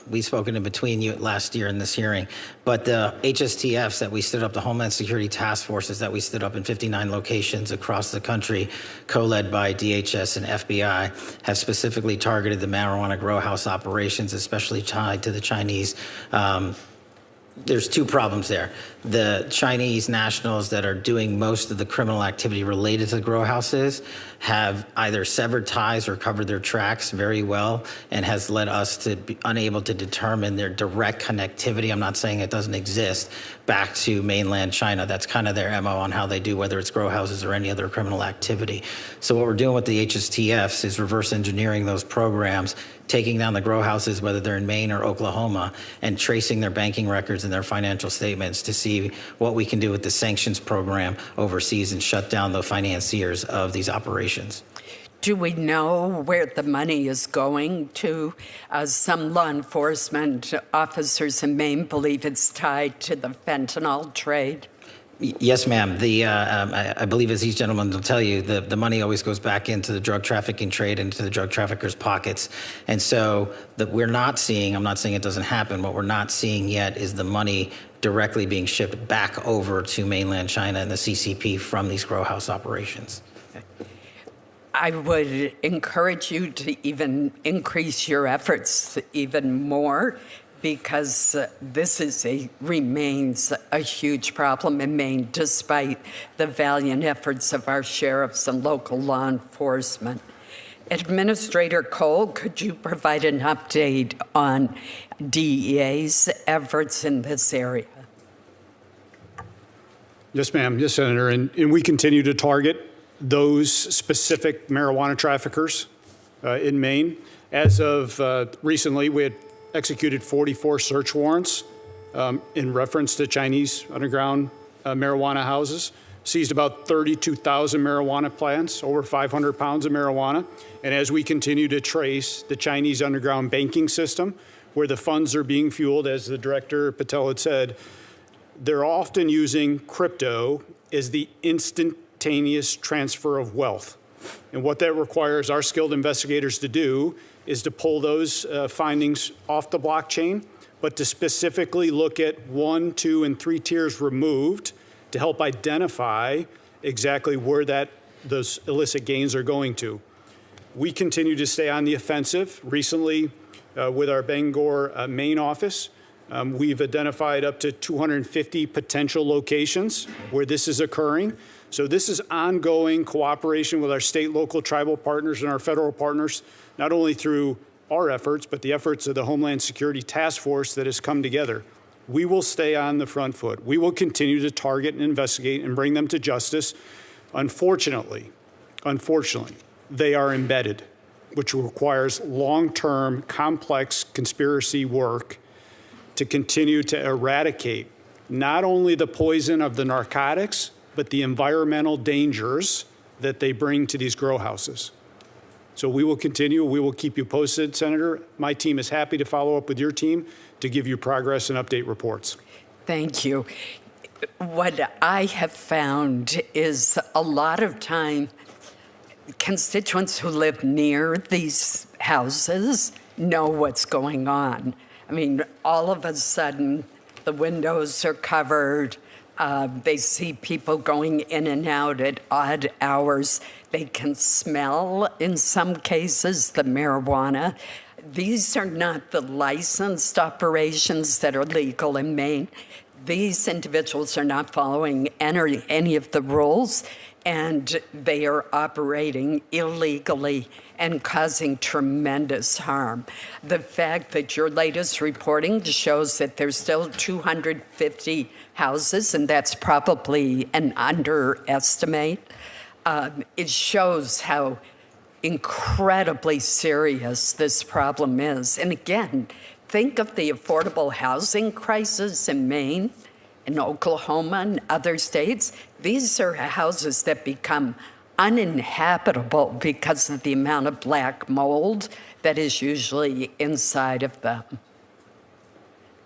we've spoken in between you last year in this hearing, but the HSTFs that we stood up, the Homeland Security Task Forces that we stood up in 59 locations across the country, co-led by DHS and FBI, have specifically targeted the marijuana grow house operations, especially tied to the Chinese. There's two problems there. The Chinese nationals that are doing most of the criminal activity related to the grow houses have either severed ties or covered their tracks very well, and has led us to be unable to determine their direct connectivity. I'm not saying it doesn't exist, back to mainland China. That's kind of their MO on how they do, whether it's grow houses or any other criminal activity. So what we're doing with the HSTFs is reverse engineering those programs, taking down the grow houses, whether they're in Maine or Oklahoma, and tracing their banking records and their financial statements to see what we can do with the sanctions program overseas and shut down the financiers of these operations. Do we know where the money is going to? Some law enforcement officers in Maine believe it's tied to the fentanyl trade. Yes, ma'am. I believe, as these gentlemen will tell you, the money always goes back into the drug trafficking trade, into the drug traffickers' pockets. And so we're not seeing, I'm not saying it doesn't happen, what we're not seeing yet is the money directly being shipped back over to mainland China and the CCP from these grow house operations. I would encourage you to even increase your efforts even more, because this remains a huge problem in Maine, despite the valiant efforts of our sheriffs and local law enforcement. Administrator Cole, could you provide an update on DEA's efforts in this area? Yes, ma'am. Yes, Senator. And we continue to target those specific marijuana traffickers in Maine. As of recently, we had executed 44 search warrants in reference to Chinese underground marijuana houses, seized about 32,000 marijuana plants, over 500 pounds of marijuana. And as we continue to trace the Chinese underground banking system, where the funds are being fueled, as the Director Patel had said, they're often using crypto as the instantaneous transfer of wealth. And what that requires our skilled investigators to do is to pull those findings off the blockchain, but to specifically look at 1, 2, and 3 tiers removed to help identify exactly where those illicit gains are going to. We continue to stay on the offensive. Recently, with our Bangor, Maine office, we've identified up to 250 potential locations where this is occurring. So this is ongoing cooperation with our state, local, tribal partners and our federal partners, not only through our efforts, but the efforts of the Homeland Security Task Force that has come together. We will stay on the front foot. We will continue to target and investigate and bring them to justice. Unfortunately, they are embedded, which requires long-term, complex conspiracy work to continue to eradicate not only the poison of the narcotics, but the environmental dangers that they bring to these grow houses. So we will continue. We will keep you posted, Senator. My team is happy to follow up with your team to give you progress and update reports. Thank you. What I have found is a lot of time, constituents who live near these houses know what's going on. I mean, all of a sudden, the windows are covered. They see people going in and out at odd hours. They can smell, in some cases, the marijuana. These are not the licensed operations that are legal in Maine. These individuals are not following any of the rules, and they are operating illegally and causing tremendous harm. The fact that your latest reporting shows that there's still 250 houses, and that's probably an underestimate, it shows how incredibly serious this problem is. And again, think of the affordable housing crisis in Maine, in Oklahoma, and other states. These are houses that become uninhabitable because of the amount of black mold that is usually inside of them.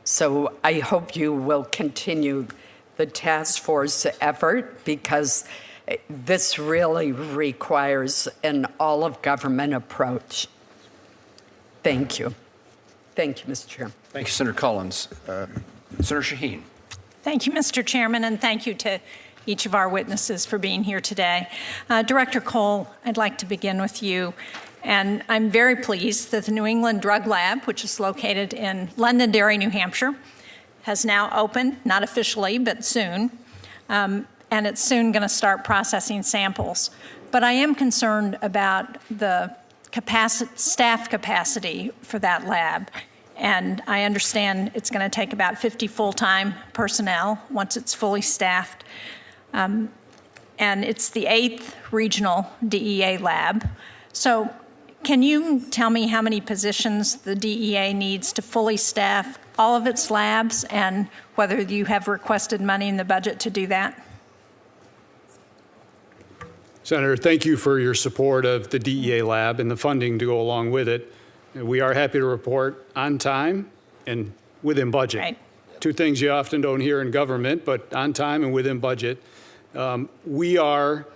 So I hope you will continue the task force effort, because this really requires an all-of-government approach. Thank you. Thank you, Mr. Chairman. Thank you, Senator Collins. Senator Shaheen. Thank you, Mr. Chairman, and thank you to each of our witnesses for being here today. Director Cole, I'd like to begin with you. And I'm very pleased that the New England Drug Lab, which is located in Londonderry, New Hampshire, has now opened, not officially, but soon. And it's soon going to start processing samples. But I am concerned about the staff capacity for that lab. And I understand it's going to take about 50 full-time personnel once it's fully staffed. And it's the 8th regional DEA lab. So can you tell me how many positions the DEA needs to fully staff all of its labs, and whether you have requested money in the budget to do that? Senator, thank you for your support of the DEA lab and the funding to go along with it. We are happy to report on time and within budget. Right. Two things you often don't hear in government, but on time and within budget. We are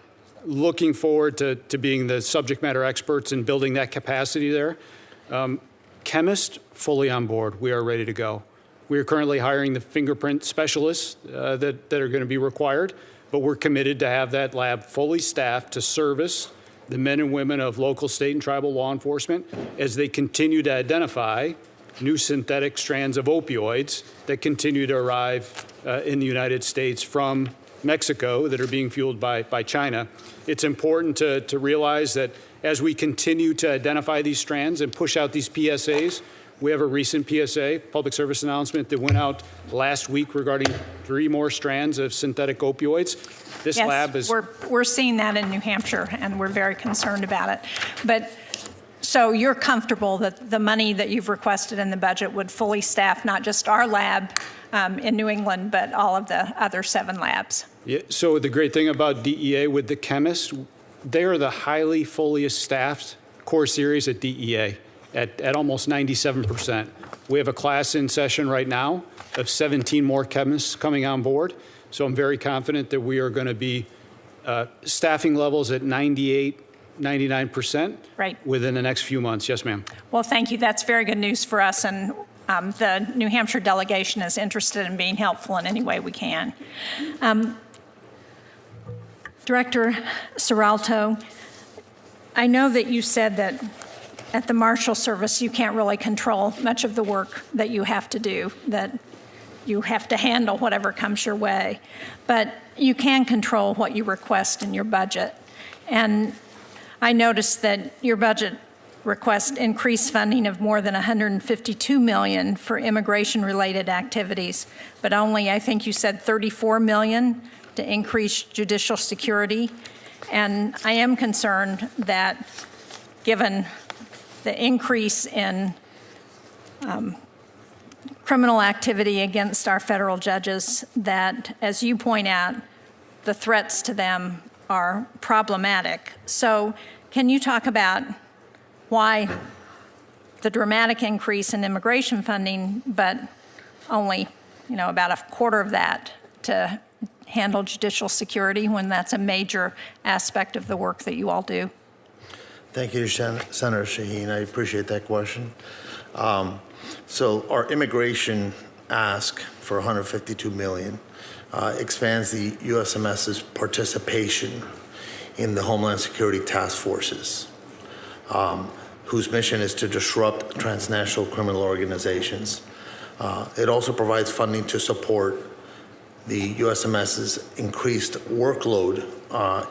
looking forward to being the subject matter experts in building that capacity there. Chemists, fully on board. We are ready to go. We are currently hiring the fingerprint specialists that are going to be required, but we're committed to have that lab fully staffed to service the men and women of local, state, and tribal law enforcement as they continue to identify new synthetic strands of opioids that continue to arrive in the United States from Mexico that are being fueled by China. It's important to realize that as we continue to identify these strands and push out these PSAs, we have a recent PSA, public service announcement, that went out last week regarding 3 more strands of synthetic opioids. This yes, lab is... we're seeing that in New Hampshire, and we're very concerned about it. But so you're comfortable that the money that you've requested in the budget would fully staff not just our lab in New England, but all of the other 7 labs? Yeah, so the great thing about DEA with the chemists, they are the highly fully staffed core series at DEA at almost 97%. We have a class in session right now of 17 more chemists coming on board. So I'm very confident that we are going to be staffing levels at 98, 99% right within the next few months. Yes, ma'am. Well, thank you. That's very good news for us. And the New Hampshire delegation is interested in being helpful in any way we can. Director Serralto, I know that you said that at the Marshal Service you can't really control much of the work that you have to do, that you have to handle whatever comes your way, but you can control what you request in your budget. And I noticed that your budget request increased funding of more than $152 million for immigration-related activities, but only, I think you said, $34 million to increase judicial security. And I am concerned that given the increase in criminal activity against our federal judges, that, as you point out, the threats to them are problematic. So can you talk about why the dramatic increase in immigration funding, but only, about a quarter of that to handle judicial security, when that's a major aspect of the work that you all do? Thank you, Senator Shaheen. I appreciate that question. So our immigration ask for $152 million expands the USMS's participation in the Homeland Security task forces, whose mission is to disrupt transnational criminal organizations. It also provides funding to support the USMS's increased workload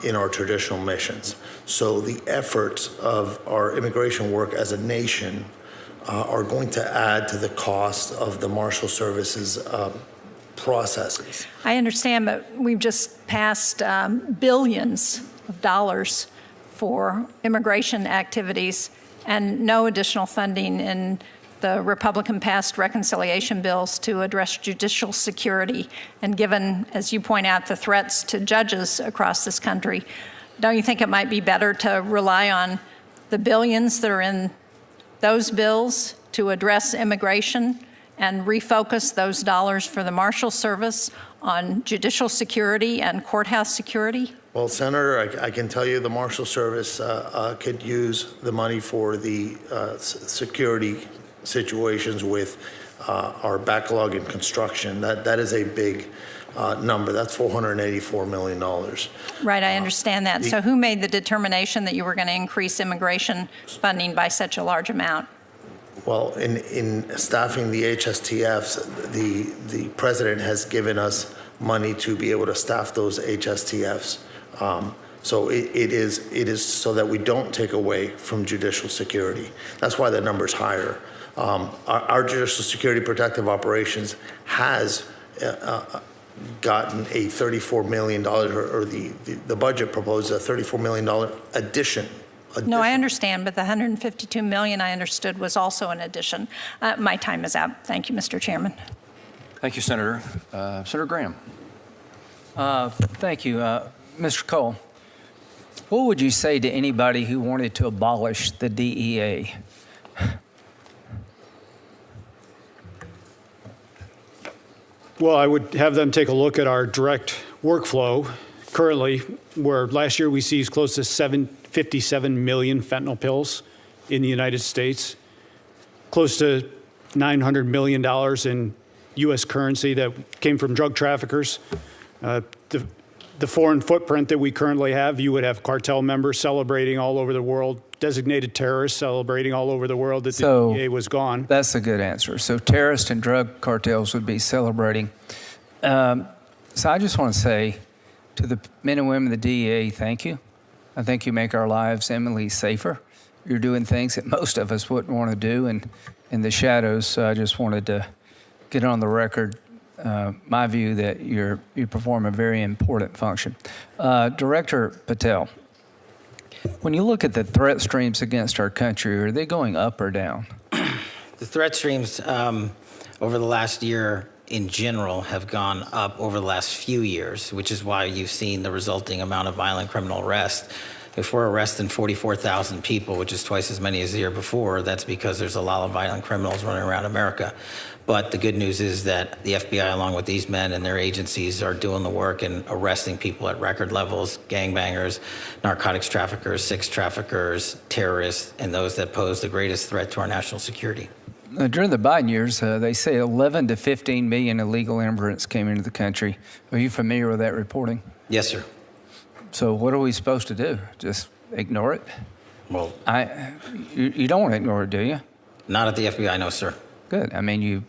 in our traditional missions. So the efforts of our immigration work as a nation are going to add to the cost of the Marshal Service's processes. I understand, but we've just passed billions of dollars for immigration activities and no additional funding in the Republican-passed reconciliation bills to address judicial security. And given, as you point out, the threats to judges across this country, don't you think it might be better to rely on the billions that are in those bills to address immigration and refocus those dollars for the Marshal Service on judicial security and courthouse security? Well, Senator, I can tell you the Marshal Service could use the money for the security situations with our backlog in construction. That is a big number. That's $484 million. Right, I understand that. So who made the determination that you were going to increase immigration funding by such a large amount? Well, in staffing the HSTFs, the president has given us money to be able to staff those HSTFs. So it is so that we don't take away from judicial security. That's why the number's higher. Our judicial security protective operations has gotten a $34 million, or the budget proposes a $34 million addition. No, I understand, but the $152 million I understood was also an addition. My time is out. Thank you, Mr. Chairman. Thank you, Senator. Senator Graham. Thank you. Mr. Cole, what would you say to anybody who wanted to abolish the DEA? Well, I would have them take a look at our direct workflow currently, where last year we seized close to 57 million fentanyl pills in the United States, close to $900 million in U.S. currency that came from drug traffickers. The foreign footprint that we currently have, you would have cartel members celebrating all over the world, designated terrorists celebrating all over the world that the DEA was gone. That's a good answer. So terrorists and drug cartels would be celebrating. So I just want to say to the men and women of the DEA, thank you. I think you make our lives eminently safer. You're doing things that most of us wouldn't want to do in the shadows. So I just wanted to get on the record my view that you perform a very important function. Director Patel, when you look at the threat streams against our country, are they going up or down? The threat streams over the last year in general have gone up over the last few years, which is why you've seen the resulting amount of violent criminal arrests. If we're arresting 44,000 people, which is twice as many as the year before, that's because there's a lot of violent criminals running around America. But the good news is that the FBI, along with these men and their agencies, are doing the work and arresting people at record levels: gangbangers, narcotics traffickers, sex traffickers, terrorists, and those that pose the greatest threat to our national security. During the Biden years, they say 11 to 15 million illegal immigrants came into the country. Are you familiar with that reporting? Yes, sir. So what are we supposed to do? Just ignore it? Well, you don't want to ignore it, do you? not at the FBI, no, sir. Good. I mean,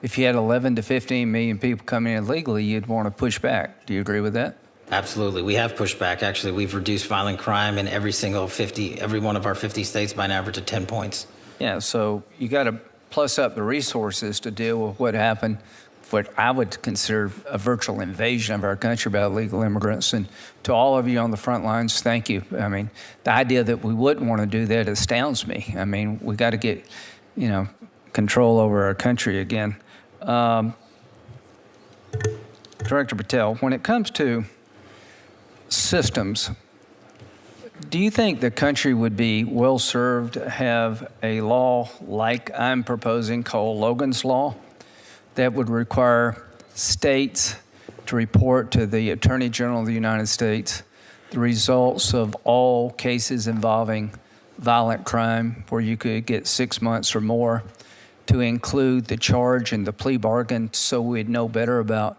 if you had 11 to 15 million people coming in illegally, you'd want to push back. Do you agree with that? Absolutely. We have pushed back. Actually, we've reduced violent crime in every one of our 50 states by an average of 10 points. Yeah, so you got to plus up the resources to deal with what happened, what I would consider a virtual invasion of our country by illegal immigrants. And to all of you on the front lines, thank you. I mean, the idea that we wouldn't want to do that astounds me. I mean, we got to get, control over our country again. Director Patel, when it comes to systems, do you think the country would be well served to have a law like I'm proposing called Logan's Law that would require states to report to the Attorney General of the United States the results of all cases involving violent crime where you could get 6 months or more, to include the charge and the plea bargain so we'd know better about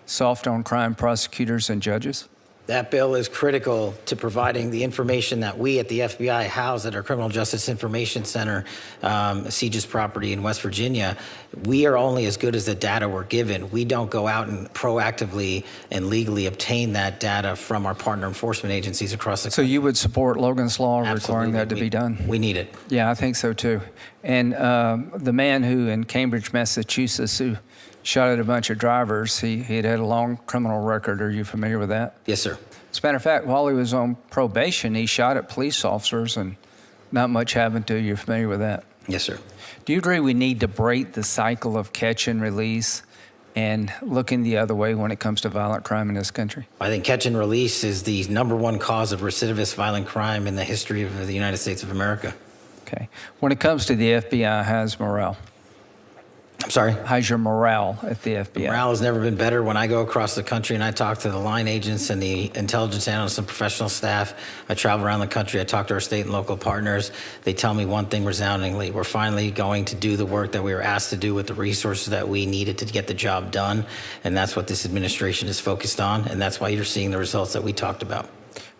soft on crime prosecutors and judges? That bill is critical to providing the information that we at the FBI house at our Criminal Justice Information Center, Siege's property in West Virginia. We are only as good as the data we're given. We don't go out and proactively and legally obtain that data from our partner enforcement agencies across the country. So you would support Logan's Law Absolutely. Requiring that to be done? We need it. Yeah, I think so too. And the man who in Cambridge, Massachusetts, who shot at a bunch of drivers, he had a long criminal record. Are you familiar with that? Yes, sir. As a matter of fact, while he was on probation, he shot at police officers and not much happened to you. You're familiar with that? Yes, sir. Do you agree we need to break the cycle of catch and release and looking the other way when it comes to violent crime in this country? I think catch and release is the #1 cause of recidivist violent crime in the history of the United States of America. Okay. When it comes to the FBI, how's morale? I'm sorry? How's your morale at the FBI? Morale has never been better. When I go across the country and I talk to the line agents and the intelligence analysts and professional staff, I travel around the country, I talk to our state and local partners, they tell me one thing resoundingly: we're finally going to do the work that we were asked to do with the resources that we needed to get the job done. And that's what this administration is focused on, and that's why you're seeing the results that we talked about.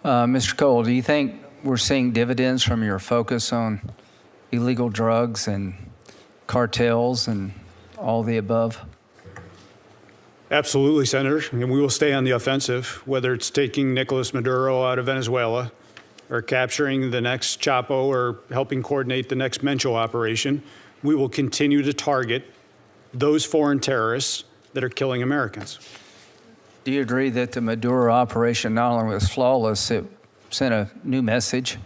Mr. Cole, do you think we're seeing dividends from your focus on illegal drugs and cartels and all the above? Absolutely, Senator. And we will stay on the offensive, whether it's taking Nicolas Maduro out of Venezuela or capturing the next Chapo or helping coordinate the next Mencho operation. We will continue to target those foreign terrorists that are killing Americans. Do you agree that the Maduro operation not only was flawless, it sent a new message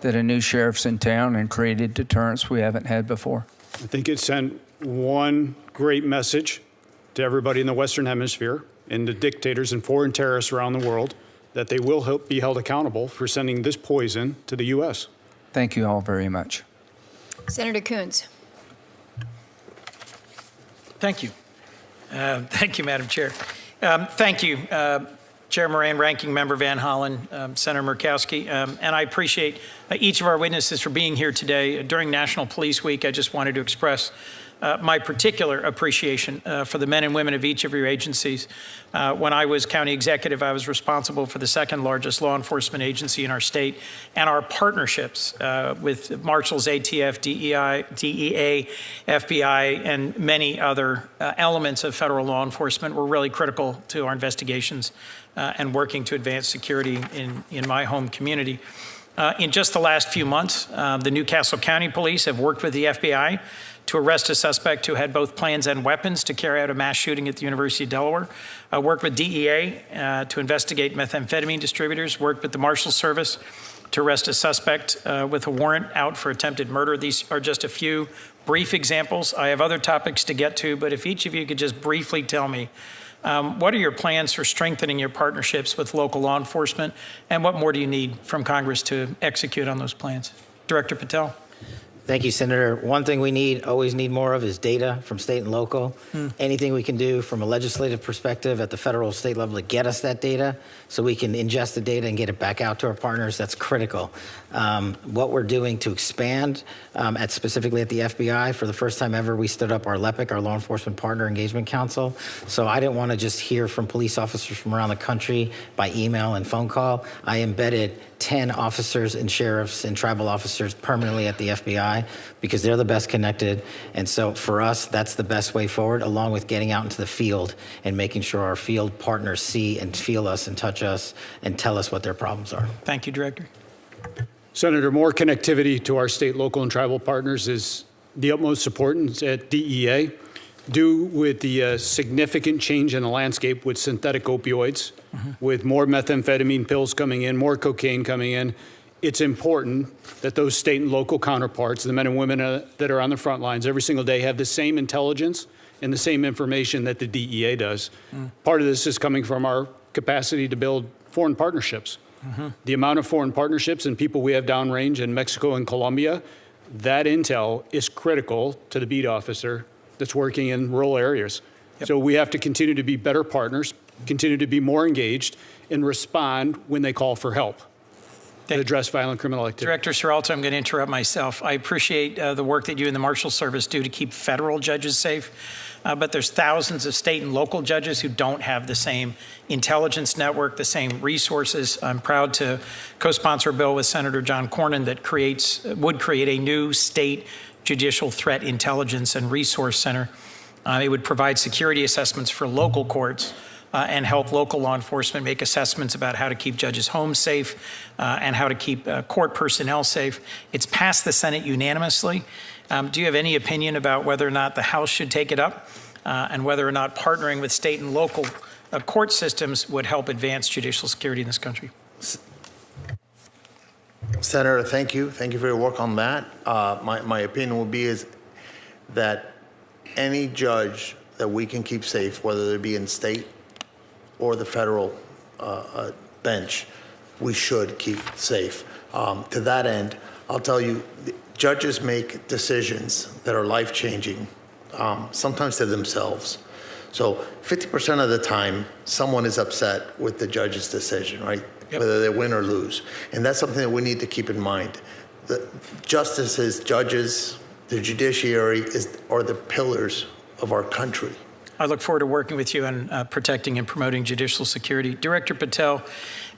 that a new sheriff's in town and created deterrence we haven't had before? I think it sent one great message to everybody in the Western Hemisphere and the dictators and foreign terrorists around the world that they will be held accountable for sending this poison to the U.S. Thank you all very much. Senator Coons. Thank you. Thank you, Madam Chair. Thank you, Chair Moran, Ranking Member Van Hollen, Senator Murkowski, and I appreciate each of our witnesses for being here today. During National Police Week, I just wanted to express my particular appreciation for the men and women of each of your agencies. When I was county executive, I was responsible for the second largest law enforcement agency in our state, and our partnerships with Marshals, ATF, DEA, FBI, and many other elements of federal law enforcement were really critical to our investigations and working to advance security in my home community. In just the last few months, the Newcastle County Police have worked with the FBI to arrest a suspect who had both plans and weapons to carry out a mass shooting at the University of Delaware. Worked with DEA to investigate methamphetamine distributors. Worked with the Marshals Service to arrest a suspect with a warrant out for attempted murder. These are just a few brief examples. I have other topics to get to, but if each of you could just briefly tell me, what are your plans for strengthening your partnerships with local law enforcement, and what more do you need from Congress to execute on those plans? Director Patel. Thank you, Senator. One thing we always need more of is data from state and local. Anything we can do from a legislative perspective at the federal state level to get us that data so we can ingest the data and get it back out to our partners, that's critical. What we're doing to expand specifically at the FBI, for the first time ever, we stood up our LEPIC, our Law Enforcement Partner Engagement Council. So I didn't want to just hear from police officers from around the country by email and phone call. I embedded 10 officers and sheriffs and tribal officers permanently at the FBI because they're the best connected. And so for us, that's the best way forward, along with getting out into the field and making sure our field partners see and feel us and touch us and tell us what their problems are. Thank you, Director. Senator, more connectivity to our state, local, and tribal partners is the utmost importance at DEA. Due with the significant change in the landscape with synthetic opioids, with more methamphetamine pills coming in, more cocaine coming in, it's important that those state and local counterparts, the men and women that are on the front lines every single day, have the same intelligence and the same information that the DEA does. Part of this is coming from our capacity to build foreign partnerships. The amount of foreign partnerships and people we have downrange in Mexico and Colombia, that intel is critical to the beat officer that's working in rural areas. So we have to continue to be better partners, continue to be more engaged, and respond when they call for help to address violent criminal activity. Director Seralto, I'm going to interrupt myself. I appreciate the work that you and the Marshal Service do to keep federal judges safe, but there's thousands of state and local judges who don't have the same intelligence network, the same resources. I'm proud to co-sponsor a bill with Senator John Cornyn that would create a new state Judicial Threat Intelligence and Resource Center. It would provide security assessments for local courts and help local law enforcement make assessments about how to keep judges' homes safe and how to keep court personnel safe. It's passed the Senate unanimously. Do you have any opinion about whether or not the House should take it up and whether or not partnering with state and local court systems would help advance judicial security in this country. Senator, thank you. Thank you for your work on that. My opinion will be is that any judge that we can keep safe, whether it be in state or the federal bench, we should keep safe. To that end, I'll tell you, judges make decisions that are life-changing, sometimes to themselves. So 50% of the time, someone is upset with the judge's decision, right? Yep. Whether they win or lose. And that's something that we need to keep in mind. The justices, judges, the judiciary are the pillars of our country. I look forward to working with you on protecting and promoting judicial security. Director Patel,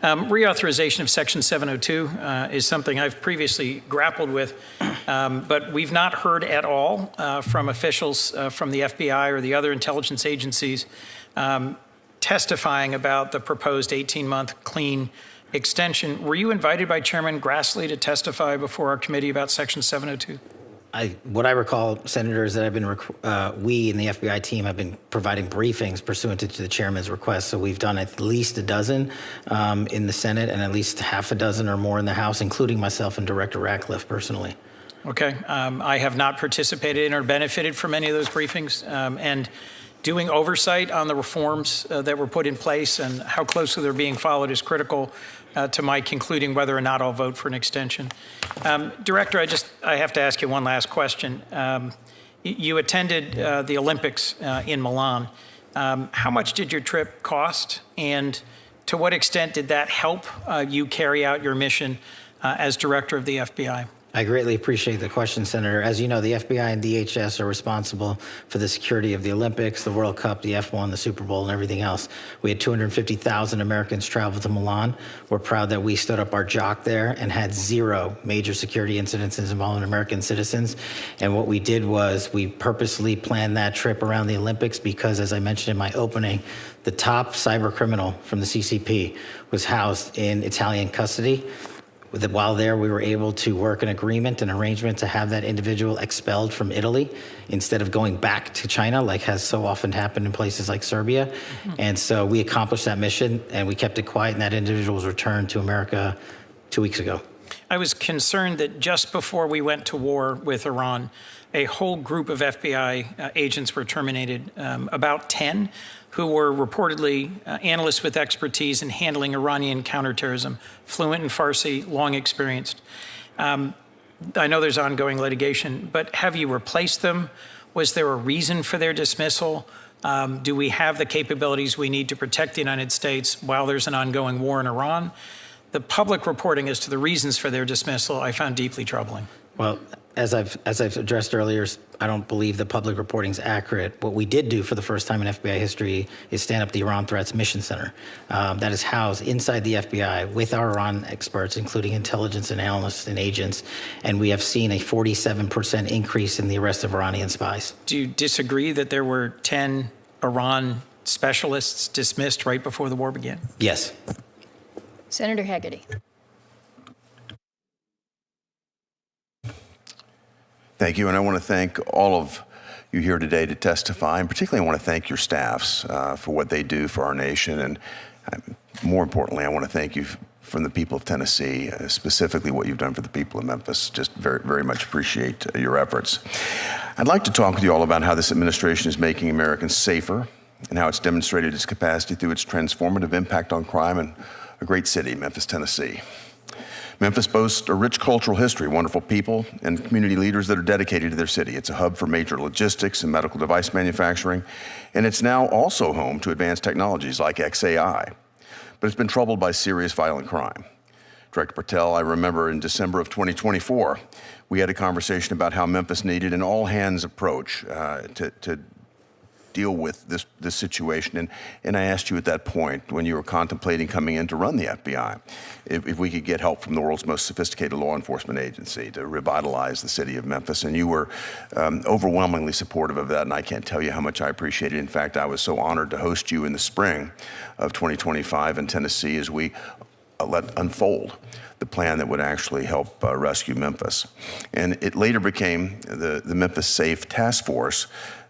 reauthorization of Section 702 is something I've previously grappled with, but we've not heard at all from officials from the FBI or the other intelligence agencies testifying about the proposed 18-month clean extension. Were you invited by Chairman Grassley to testify before our committee about Section 702? What I recall, Senator, is that we in the FBI team have been providing briefings pursuant to the chairman's request. So we've done at least a dozen in the Senate and at least half a dozen or more in the House, including myself and Director Ratcliffe personally. Okay. I have not participated in or benefited from any of those briefings. And doing oversight on the reforms that were put in place and how closely they're being followed is critical to my concluding whether or not I'll vote for an extension. Director, I have to ask you one last question. You attended the Olympics in Milan. How much did your trip cost, and to what extent did that help you carry out your mission as director of the FBI? I greatly appreciate the question, Senator. As you know, the FBI and DHS are responsible for the security of the Olympics, the World Cup, the F1, the Super Bowl, and everything else. We had 250,000 Americans travel to Milan. We're proud that we stood up our jock there and had 0 major security incidents involving American citizens. And what we did was we purposely planned that trip around the Olympics because, as I mentioned in my opening, the top cyber criminal from the CCP was housed in Italian custody. While there, we were able to work an agreement, an arrangement to have that individual expelled from Italy instead of going back to China, like has so often happened in places like Serbia. Mm-hmm. And so we accomplished that mission, and we kept it quiet, and that individual was returned to America 2 weeks ago. I was concerned that just before we went to war with Iran, a whole group of FBI agents were terminated, about 10, who were reportedly analysts with expertise in handling Iranian counterterrorism, fluent in Farsi, long experienced. I know there's ongoing litigation, but have you replaced them? Was there a reason for their dismissal? Do we have the capabilities we need to protect the United States while there's an ongoing war in Iran? The public reporting as to the reasons for their dismissal I found deeply troubling. Well, as I've addressed earlier, I don't believe the public reporting is accurate. What we did do for the first time in FBI history is stand up the Iran Threats Mission Center that is housed inside the FBI with our Iran experts, including intelligence and analysts and agents, and we have seen a 47% increase in the arrest of Iranian spies. Do you disagree that there were 10 Iran specialists dismissed right before the war began? Yes. Senator Haggerty. Thank you, and I want to thank all of you here today to testify, and particularly I want to thank your staffs for what they do for our nation, and more importantly, I want to thank you from the people of Tennessee, specifically what you've done for the people of Memphis. Just very, very much appreciate your efforts. I'd like to talk with you all about how this administration is making Americans safer and how it's demonstrated its capacity through its transformative impact on crime in a great city, Memphis, Tennessee. Memphis boasts a rich cultural history, wonderful people, and community leaders that are dedicated to their city. It's a hub for major logistics and medical device manufacturing, and it's now also home to advanced technologies like XAI. But it's been troubled by serious violent crime. Director Patel, I remember in December of 2024, we had a conversation about how Memphis needed an all-hands approach to deal with this situation. And I asked you at that point, when you were contemplating coming in to run the FBI, if we could get help from the world's most sophisticated law enforcement agency to revitalize the city of Memphis. And you were overwhelmingly supportive of that, and I can't tell you how much I appreciate it. In fact, I was so honored to host you in the spring of 2025 in Tennessee as we let unfold the plan that would actually help rescue Memphis. And it later became the Memphis Safe Task Force,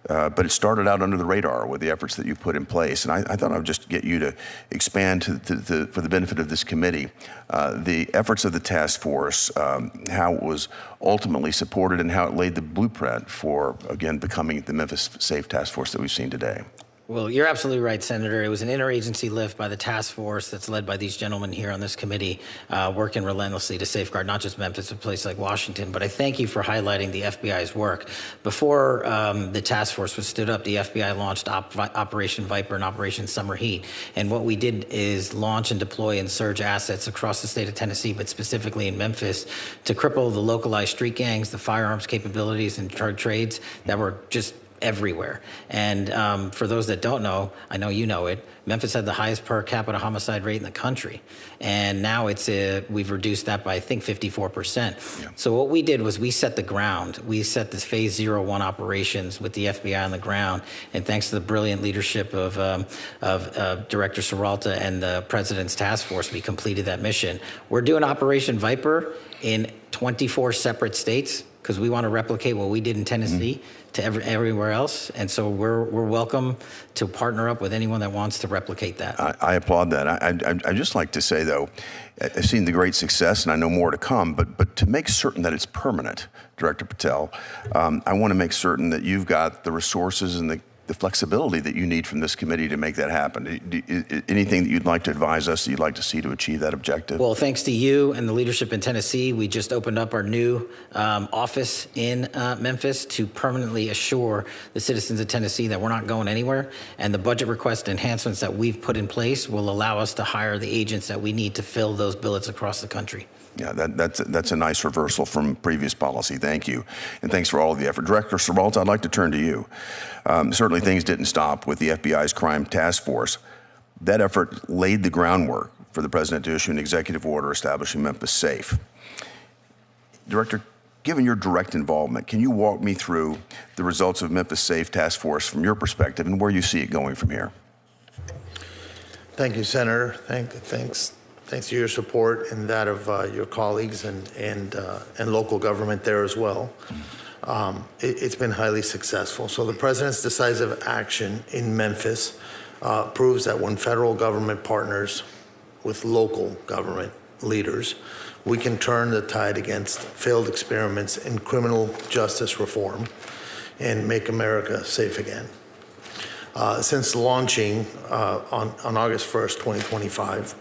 but it started out under the radar with the efforts that you put in place. And I thought I would just get you to expand for the benefit of this committee, the efforts of the task force, how it was ultimately supported and how it laid the blueprint for, again, becoming the Memphis Safe Task Force that we've seen today. Well, you're absolutely right, Senator. It was an interagency lift by the task force that's led by these gentlemen here on this committee, working relentlessly to safeguard not just Memphis, but places like Washington. But I thank you for highlighting the FBI's work. Before the task force was stood up, the FBI launched Operation Viper and Operation Summer Heat. And what we did is launch and deploy and surge assets across the state of Tennessee, but specifically in Memphis, to cripple the localized street gangs, the firearms capabilities, and drug trades that were just everywhere. And for those that don't know, I know you know it, Memphis had the highest per capita homicide rate in the country. And now we've reduced that by, I think, 54%. Yeah. So what we did was we set the ground. We set this phase 01 operations with the FBI on the ground. And thanks to the brilliant leadership of Director Serralta and the President's task force, we completed that mission. We're doing Operation Viper in 24 separate states because we want to replicate what we did in Tennessee to everywhere else. And so we're welcome to partner up with anyone that wants to replicate that. I applaud that. I'd just like to say, though, I've seen the great success, and I know more to come, but to make certain that it's permanent, Director Patel, I want to make certain that you've got the resources and the flexibility that you need from this committee to make that happen. Anything that you'd like to advise us that you'd like to see to achieve that objective? Well, thanks to you and the leadership in Tennessee, we just opened up our new office in Memphis to permanently assure the citizens of Tennessee that we're not going anywhere. And the budget request enhancements that we've put in place will allow us to hire the agents that we need to fill those billets across the country. Yeah, that's a nice reversal from previous policy. Thank you. And thanks for all of the effort. Director Serralta, I'd like to turn to you. Certainly things didn't stop with the FBI's crime task force. That effort laid the groundwork for the president to issue an executive order establishing Memphis Safe. Director, given your direct involvement, can you walk me through the results of Memphis Safe Task Force from your perspective and where you see it going from here? Thank you, Senator. Thanks to your support and that of your colleagues and local government there as well. It's been highly successful. So the president's decisive action in Memphis proves that when federal government partners with local government leaders, we can turn the tide against failed experiments in criminal justice reform and make America safe again. Since launching on August 1st, 2025,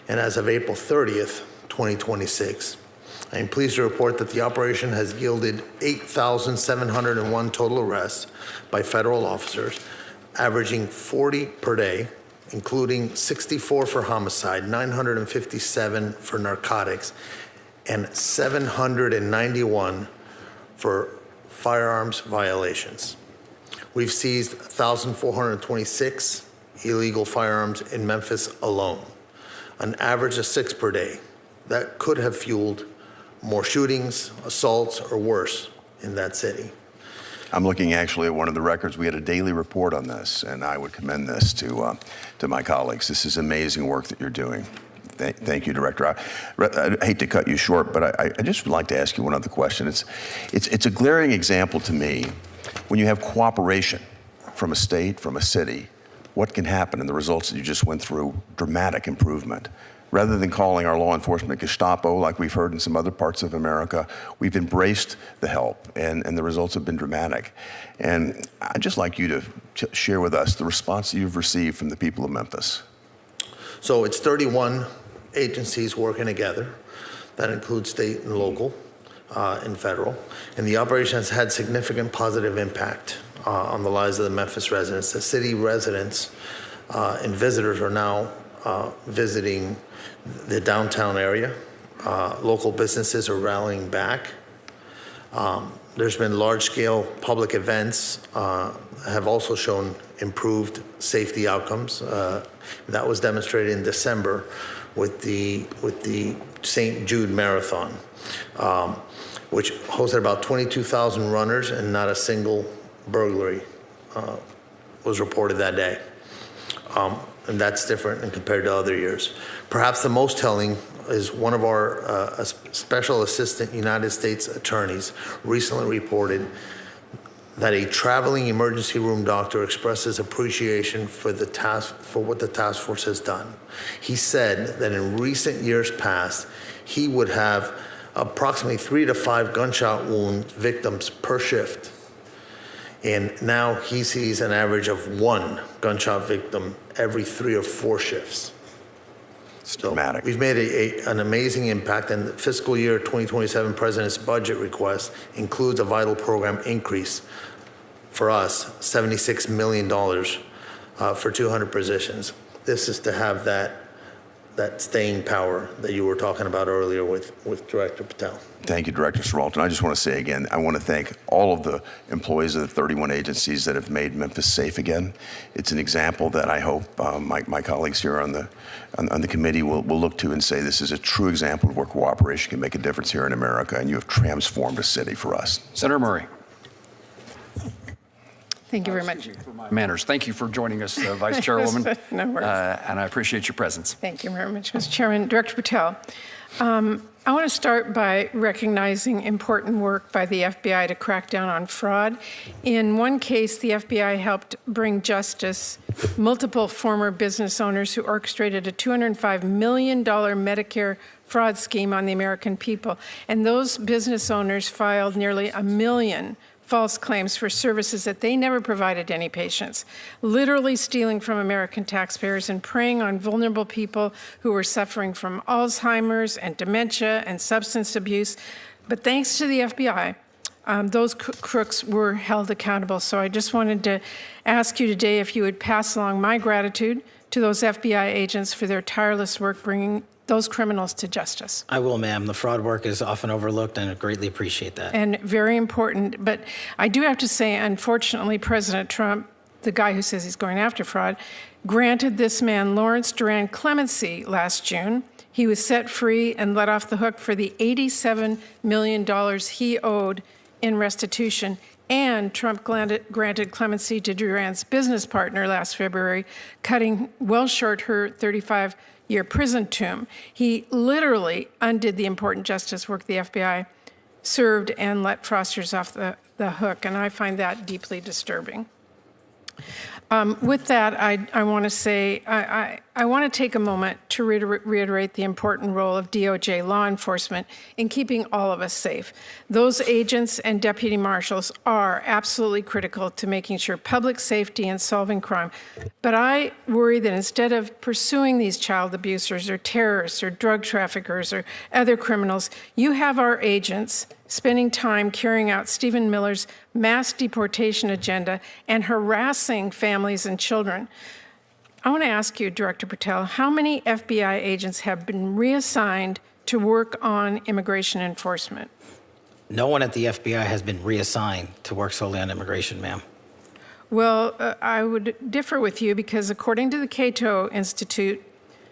and as of April 30th, 2026, I am pleased to report that the operation has yielded 8,701 total arrests by federal officers, averaging 40 per day, including 64 for homicide, 957 for narcotics, and 791 for firearms violations. We've seized 1,426 illegal firearms in Memphis alone, an average of 6 per day. That could have fueled more shootings, assaults, or worse in that city. I'm looking actually at one of the records. We had a daily report on this, and I would commend this to my colleagues. This is amazing work that you're doing. Thank you, Director. I hate to cut you short, but I just would like to ask you one other question. It's a glaring example to me when you have cooperation from a state, from a city, what can happen in the results that you just went through, dramatic improvement. Rather than calling our law enforcement Gestapo like we've heard in some other parts of America, we've embraced the help and the results have been dramatic. And I'd just like you to share with us the response that you've received from the people of Memphis. So it's 31 agencies working together. That includes state and local and federal. And the operation has had significant positive impact on the lives of the Memphis residents. The city residents and visitors are now visiting the downtown area. Local businesses are rallying back. There's been large-scale public events have also shown improved safety outcomes. That was demonstrated in December with the St. Jude Marathon, which hosted about 22,000 runners, and not a single burglary was reported that day. and that's different and compared to other years. Perhaps the most telling is one of our Special Assistant United States attorneys recently reported that a traveling emergency room doctor expresses appreciation for what the task force has done. He said that in recent years past, he would have approximately 3 to 5 gunshot wound victims per shift. And now he sees an average of 1 gunshot victim every 3 or 4 shifts. It's dramatic. We've made an amazing impact, and the fiscal year 2027 President's budget request includes a vital program increase for us, $76 million for 200 positions. This is to have that staying power that you were talking about earlier with Director Patel. Thank you, Director Siralton. I just want to say again, I want to thank all of the employees of the 31 agencies that have made Memphis safe again. It's an example that I hope my colleagues here on the committee will look to and say this is a true example of where cooperation can make a difference here in America, and you have transformed a city for us. Senator Murray. Thank you very much. For my manners. Thank you for joining us, Vice Chairwoman. No worries. And I appreciate your presence. Thank you very much, Mr. Chairman. Director Patel, I want to start by recognizing important work by the FBI to crack down on fraud. In one case, the FBI helped bring justice multiple former business owners who orchestrated a $205 million Medicare fraud scheme on the American people. And those business owners filed nearly 1 million false claims for services that they never provided to any patients, literally stealing from American taxpayers and preying on vulnerable people who were suffering from Alzheimer's and dementia and substance abuse. But thanks to the FBI, those crooks were held accountable. So I just wanted to ask you today if you would pass along my gratitude to those FBI agents for their tireless work bringing those criminals to justice. I will, ma'am. The fraud work is often overlooked, and I greatly appreciate that. And very important. But I do have to say, unfortunately, President Trump, the guy who says he's going after fraud, granted this man, Lawrence Duran, clemency last June. He was set free and let off the hook for the $87 million he owed in restitution. And Trump granted clemency to Duran's business partner last February, cutting well short her 35-year prison term. He literally undid the important justice work the FBI served and let fraudsters off the hook, and I find that deeply disturbing. With that, I want to say, I want to take a moment to reiterate the important role of DOJ law enforcement in keeping all of us safe. Those agents and deputy marshals are absolutely critical to making sure public safety and solving crime. But I worry that instead of pursuing these child abusers or terrorists or drug traffickers or other criminals, you have our agents spending time carrying out Stephen Miller's mass deportation agenda and harassing families and children. I want to ask you, Director Patel, how many FBI agents have been reassigned to work on immigration enforcement? No one at the FBI has been reassigned to work solely on immigration, ma'am. Well, I would differ with you because according to the Cato Institute,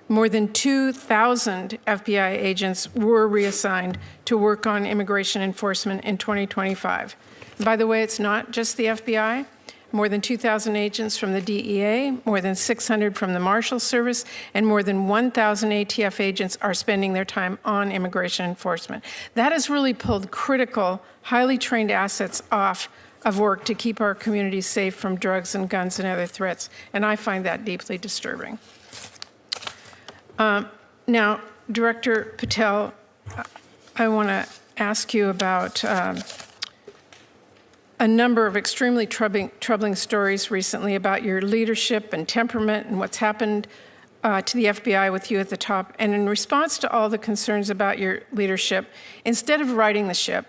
more than 2,000 FBI agents were reassigned to work on immigration enforcement in 2025. By the way, it's not just the FBI. More than 2,000 agents from the DEA, more than 600 from the Marshal Service, and more than 1,000 ATF agents are spending their time on immigration enforcement. That has really pulled critical, highly trained assets off of work to keep our communities safe from drugs and guns and other threats, and I find that deeply disturbing. Now, Director Patel, I want to ask you about a number of extremely troubling stories recently about your leadership and temperament and what's happened to the FBI with you at the top. And in response to all the concerns about your leadership, instead of righting the ship,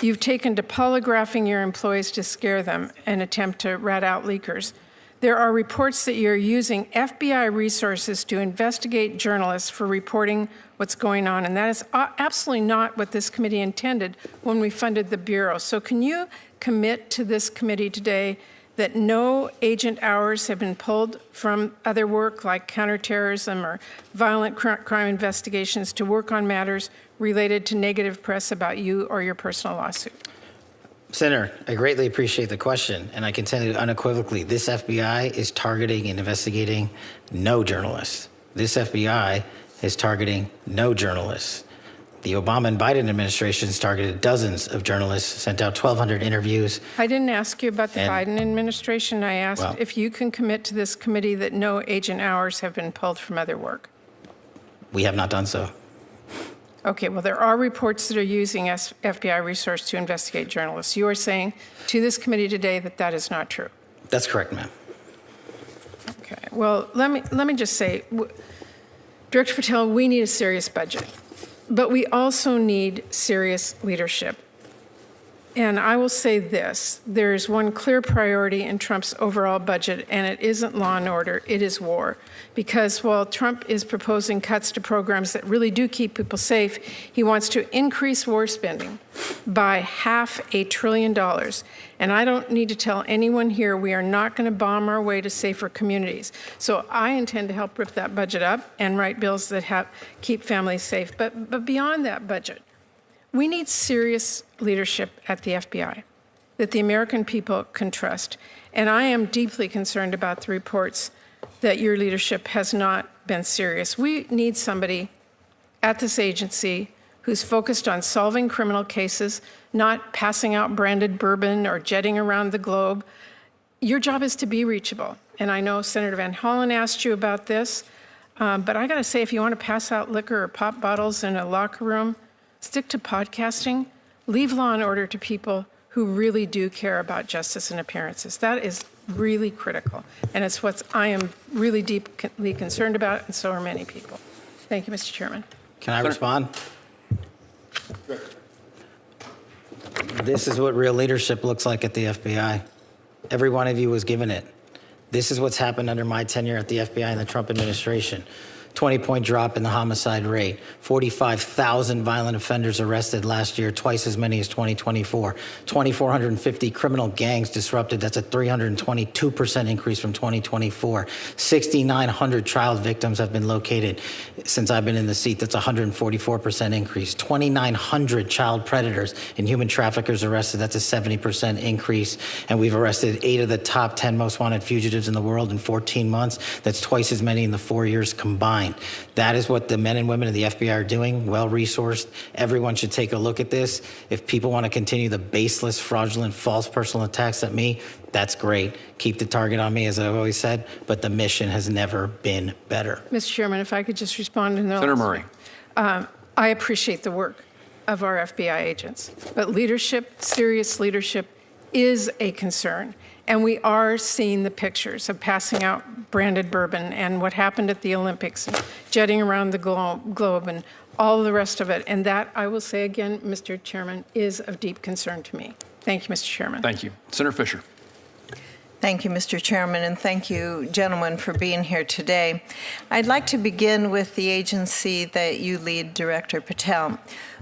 you've taken to polygraphing your employees to scare them and attempt to rat out leakers. There are reports that you're using FBI resources to investigate journalists for reporting what's going on, and that is absolutely not what this committee intended when we funded the Bureau. So can you commit to this committee today that no agent hours have been pulled from other work like counterterrorism or violent crime investigations to work on matters related to negative press about you or your personal lawsuit? Senator, I greatly appreciate the question, and I can tell you unequivocally, this FBI is targeting and investigating no journalists. This FBI is targeting no journalists. The Obama and Biden administrations targeted dozens of journalists, sent out 1,200 interviews. I didn't ask you about the Biden administration. I asked Well, if you can commit to this committee that no agent hours have been pulled from other work. We have not done so. Okay, well, there are reports that are using FBI resources to investigate journalists. You are saying to this committee today that that is not true. That's correct, ma'am. Okay, well, let me just say, Director Patel, we need a serious budget, but we also need serious leadership. And I will say this, there's one clear priority in Trump's overall budget, and it isn't law and order, it is war. Because while Trump is proposing cuts to programs that really do keep people safe, he wants to increase war spending by $500 billion. And I don't need to tell anyone here we are not going to bomb our way to safer communities. So I intend to help rip that budget up and write bills that keep families safe. But beyond that budget, we need serious leadership at the FBI that the American people can trust. And I am deeply concerned about the reports that your leadership has not been serious. We need somebody at this agency who's focused on solving criminal cases, not passing out branded bourbon or jetting around the globe. Your job is to be reachable. And I know Senator Van Hollen asked you about this, but I gotta say, if you want to pass out liquor or pop bottles in a locker room, stick to podcasting, leave law and order to people who really do care about justice and appearances. That is really critical, and it's what I am really deeply concerned about, and so are many people. Thank you, Mr. Chairman. Can I respond? This is what real leadership looks like at the FBI. Every one of you was given it. This is what's happened under my tenure at the FBI and the Trump administration. 20-point drop in the homicide rate, 45,000 violent offenders arrested last year, twice as many as 2024, 2,450 criminal gangs disrupted. That's a 322% increase from 2024. 6,900 child victims have been located since I've been in the seat. That's a 144% increase. 2,900 child predators and human traffickers arrested. That's a 70% increase. And we've arrested 8 of the top 10 most wanted fugitives in the world in 14 months. That's twice as many in the 4 years combined. That is what the men and women of the FBI are doing, well-resourced. Everyone should take a look at this. If people want to continue the baseless, fraudulent, false personal attacks at me, that's great. Keep the target on me, as I've always said, but the mission has never been better. Mr. Chairman, if I could just respond to Senator Murray. I appreciate the work of our FBI agents, but leadership, serious leadership, is a concern. And we are seeing the pictures of passing out branded bourbon and what happened at the Olympics, and jetting around the globe and all the rest of it. And that, I will say again, Mr. Chairman, is of deep concern to me. Thank you, Mr. Chairman. Thank you. Senator Fisher. Thank you, Mr. Chairman, and thank you, gentlemen, for being here today. I'd like to begin with the agency that you lead, Director Patel.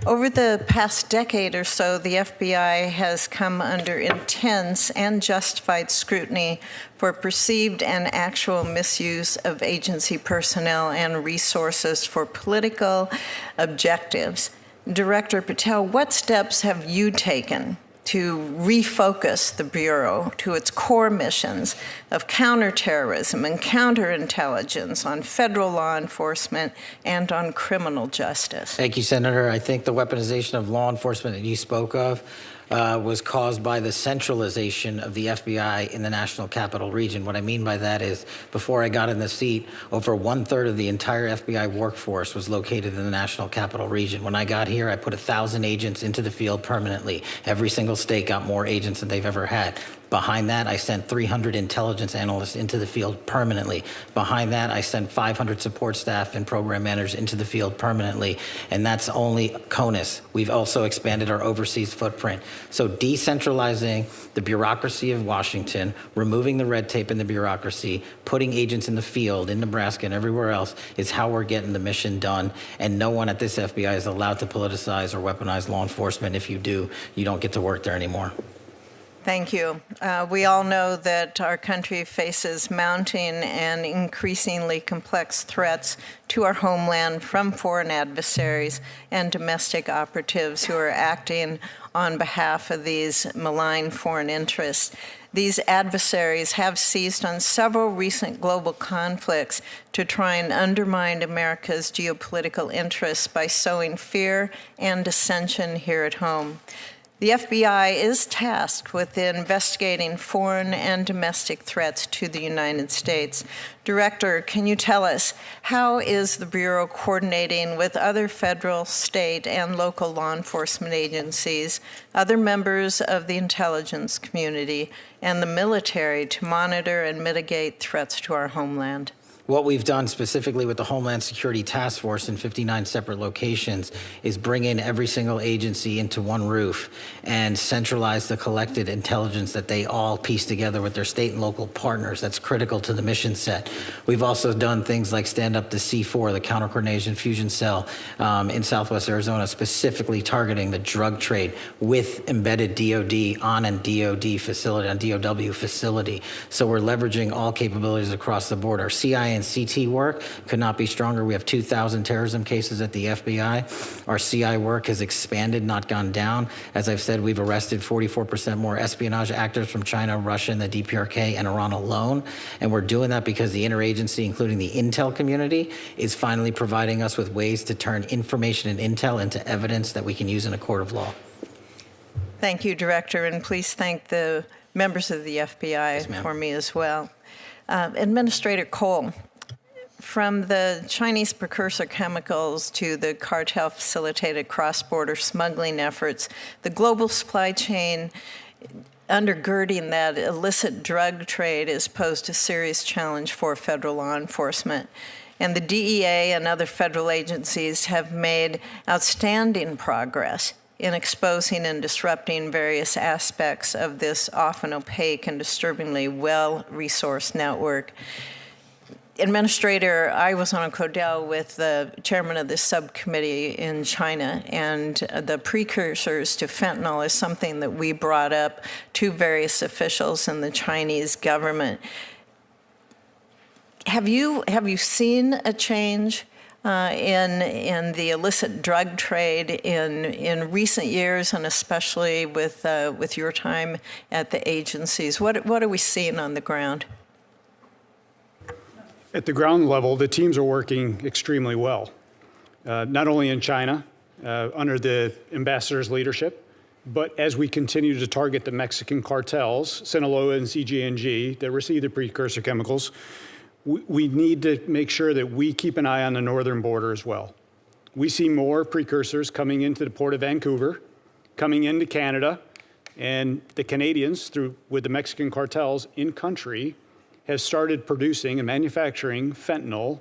Over the past decade or so, the FBI has come under intense and justified scrutiny for perceived and actual misuse of agency personnel and resources for political objectives. Director Patel, what steps have you taken to refocus the Bureau to its core missions of counterterrorism and counterintelligence on federal law enforcement and on criminal justice? Thank you, Senator. I think the weaponization of law enforcement that you spoke of was caused by the centralization of the FBI in the National Capital Region. What I mean by that is, before I got in the seat, over 1/3 of the entire FBI workforce was located in the National Capital Region. When I got here, I put 1,000 agents into the field permanently. Every single state got more agents than they've ever had. Behind that, I sent 300 intelligence analysts into the field permanently. Behind that, I sent 500 support staff and program managers into the field permanently. And that's only CONUS. We've also expanded our overseas footprint. So decentralizing the bureaucracy of Washington, removing the red tape in the bureaucracy, putting agents in the field in Nebraska and everywhere else is how we're getting the mission done. And no one at this FBI is allowed to politicize or weaponize law enforcement. If you do, you don't get to work there anymore. Thank you. We all know that our country faces mounting and increasingly complex threats to our homeland from foreign adversaries and domestic operatives who are acting on behalf of these malign foreign interests. These adversaries have seized on several recent global conflicts to try and undermine America's geopolitical interests by sowing fear and dissension here at home. The FBI is tasked with investigating foreign and domestic threats to the United States. Director, can you tell us, how is the Bureau coordinating with other federal, state, and local law enforcement agencies, other members of the intelligence community, and the military to monitor and mitigate threats to our homeland? What we've done specifically with the Homeland Security Task Force in 59 separate locations is bring in every single agency into one roof and centralize the collected intelligence that they all piece together with their state and local partners. That's critical to the mission set. We've also done things like stand up the C4, the Counter Coordination Fusion Cell in Southwest Arizona, specifically targeting the drug trade with embedded DOD on a DOD facility, on DOW facility. So we're leveraging all capabilities across the board. Our CIA and CT work could not be stronger. We have 2,000 terrorism cases at the FBI. Our CI work has expanded, not gone down. As I've said, we've arrested 44% more espionage actors from China, Russia, and the DPRK and Iran alone. And we're doing that because the interagency, including the intel community, is finally providing us with ways to turn information and intel into evidence that we can use in a court of law. Thank you, Director, and please thank the members of the FBI for me as well. Administrator Cole, from the Chinese precursor chemicals to the cartel-facilitated cross-border smuggling efforts, the global supply chain undergirding that illicit drug trade has posed a serious challenge for federal law enforcement. And the DEA and other federal agencies have made outstanding progress in exposing and disrupting various aspects of this often opaque and disturbingly well-resourced network. Administrator, I was on a codel with the chairman of this subcommittee in China, and the precursors to fentanyl is something that we brought up to various officials in the Chinese government. Have you seen a change in the illicit drug trade in recent years, and especially with your time at the agencies? What are we seeing on the ground? At the ground level, the teams are working extremely well, not only in China under the ambassador's leadership, but as we continue to target the Mexican cartels, Sinaloa and CGNG, that receive the precursor chemicals. We need to make sure that we keep an eye on the northern border as well. We see more precursors coming into the Port of Vancouver, coming into Canada, and the Canadians, with the Mexican cartels in country, have started producing and manufacturing fentanyl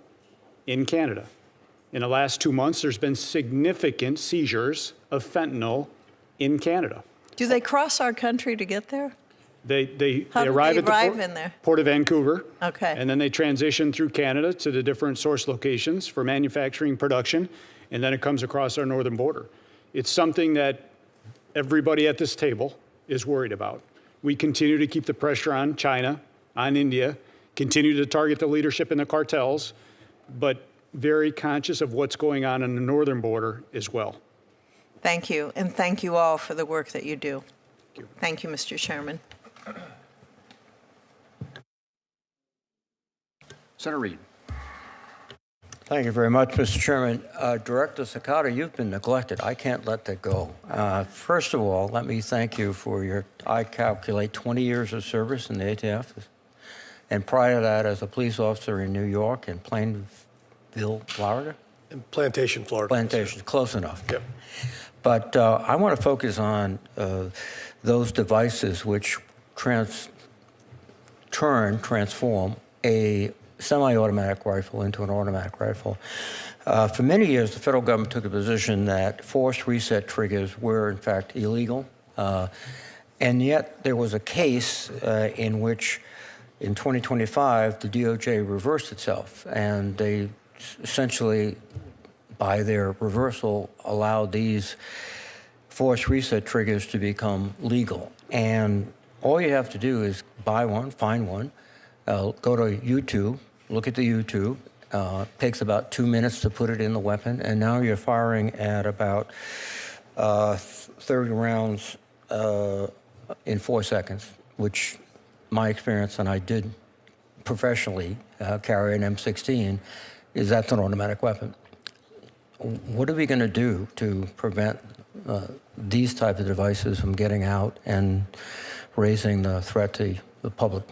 in Canada. In the last 2 months, there's been significant seizures of fentanyl in Canada. Do they cross our country to get there? They How do arrive they at the arrive in there? Port of Vancouver. Okay. And then they transition through Canada to the different source locations for manufacturing production, and then it comes across our northern border. It's something that everybody at this table is worried about. We continue to keep the pressure on China, on India, continue to target the leadership in the cartels, but very conscious of what's going on the northern border as well. Thank you, and thank you all for the work that you do. Thank you, Mr. Chairman. Senator Reid. Thank you very much, Mr. Chairman. Director Sakata, you've been neglected. I can't let that go. First of all, let me thank you for your, I calculate, 20 years of service in the ATF. And prior to that, as a police officer in New York and Plainville, Florida? In Plantation, Florida. Plantation, close enough. Yep. But I want to focus on those devices which transform a semi-automatic rifle into an automatic rifle. For many years, the federal government took a position that forced reset triggers were, in fact, illegal. And yet there was a case in which, in 2025, the DOJ reversed itself, and they essentially, by their reversal, allowed these forced reset triggers to become legal. And all you have to do is buy one, find one, go to YouTube, look at the YouTube. Takes about 2 minutes to put it in the weapon, and now you're firing at about 30 rounds in 4 seconds, which my experience, and I did professionally carry an M16, is that's an automatic weapon. What are we going to do to prevent these types of devices from getting out and raising the threat to the public?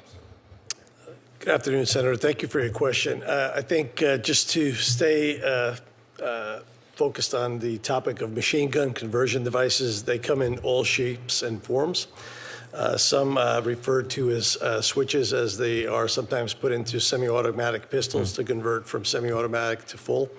Good afternoon, Senator. Thank you for your question. I think just to stay focused on the topic of machine gun conversion devices, they come in all shapes and forms. Some referred to as switches, as they are sometimes put into semi-automatic pistols to convert from semi-automatic to full.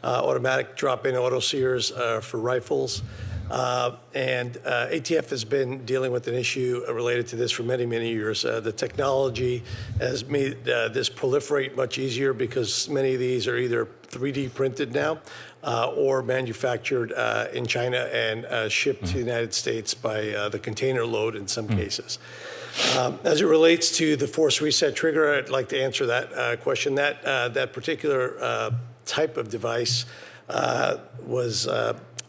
Automatic drop-in auto sears for rifles. And ATF has been dealing with an issue related to this for many, many years. The technology has made this proliferate much easier because many of these are either 3D printed now or manufactured in China and shipped to the United States by the container load in some cases. As it relates to the force reset trigger, I'd like to answer that question. That particular type of device was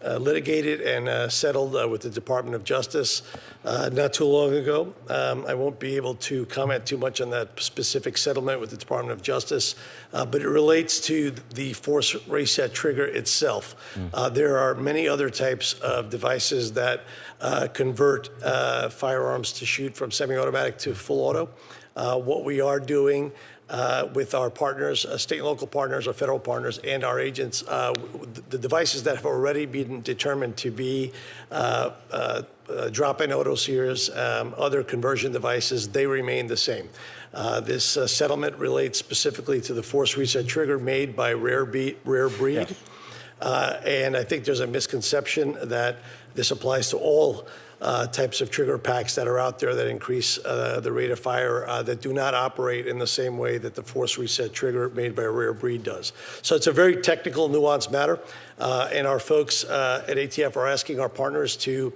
litigated and settled with the Department of Justice not too long ago. I won't be able to comment too much on that specific settlement with the Department of Justice, but it relates to the force reset trigger itself. There are many other types of devices that convert firearms to shoot from semi-automatic to full auto. What we are doing with our partners, state and local partners, our federal partners, and our agents, the devices that have already been determined to be drop-in auto sears, other conversion devices, they remain the same. This settlement relates specifically to the force reset trigger made by Rare Breed. Yes. And I think there's a misconception that this applies to all types of trigger packs that are out there that increase the rate of fire that do not operate in the same way that the force reset trigger made by a Rare Breed does. So it's a very technical, nuanced matter, and our folks at ATF are asking our partners to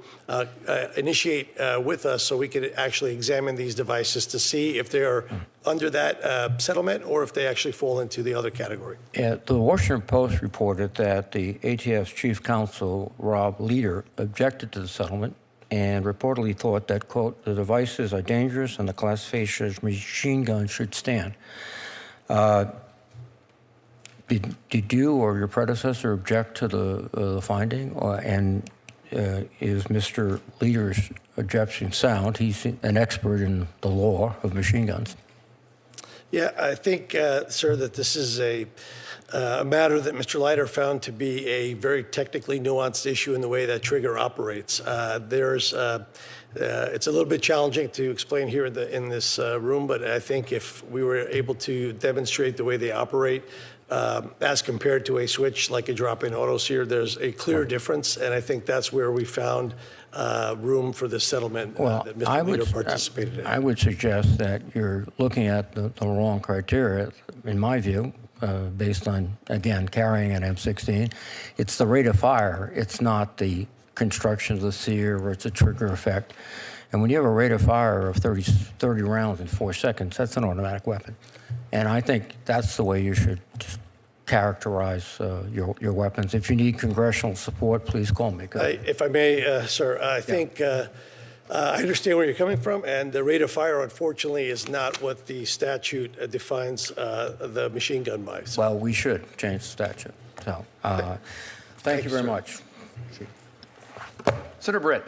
initiate with us so we can actually examine these devices to see if they are under that settlement or if they actually fall into the other category. The Washington Post reported that the ATF's chief counsel, Rob Leader, objected to the settlement and reportedly thought that, quote, the devices are dangerous and the classification as machine gun should stand. Did you or your predecessor object to the finding? And is Mr. Leader's objection sound? He's an expert in the law of machine guns. Yeah, I think, sir, that this is a matter that Mr. Leiter found to be a very technically nuanced issue in the way that trigger operates. It's a little bit challenging to explain here in this room, but I think if we were able to demonstrate the way they operate as compared to a switch like a drop-in auto sear, there's a clear difference, and I think that's where we found room for the settlement that Mr. Leader participated in. I would suggest that you're looking at the wrong criteria, in my view, based on, again, carrying an M16. It's the rate of fire. It's not the construction of the sear or it's a trigger effect. And when you have a rate of fire of 30 rounds in 4 seconds, that's an automatic weapon. And I think that's the way you should characterize your weapons. If you need congressional support, please call me. If I may, sir, I think I understand where you're coming from, and the rate of fire, unfortunately, is not what the statute defines the machine gun by. So. Well, we should change the statute. So, thank you very much. Senator Britt.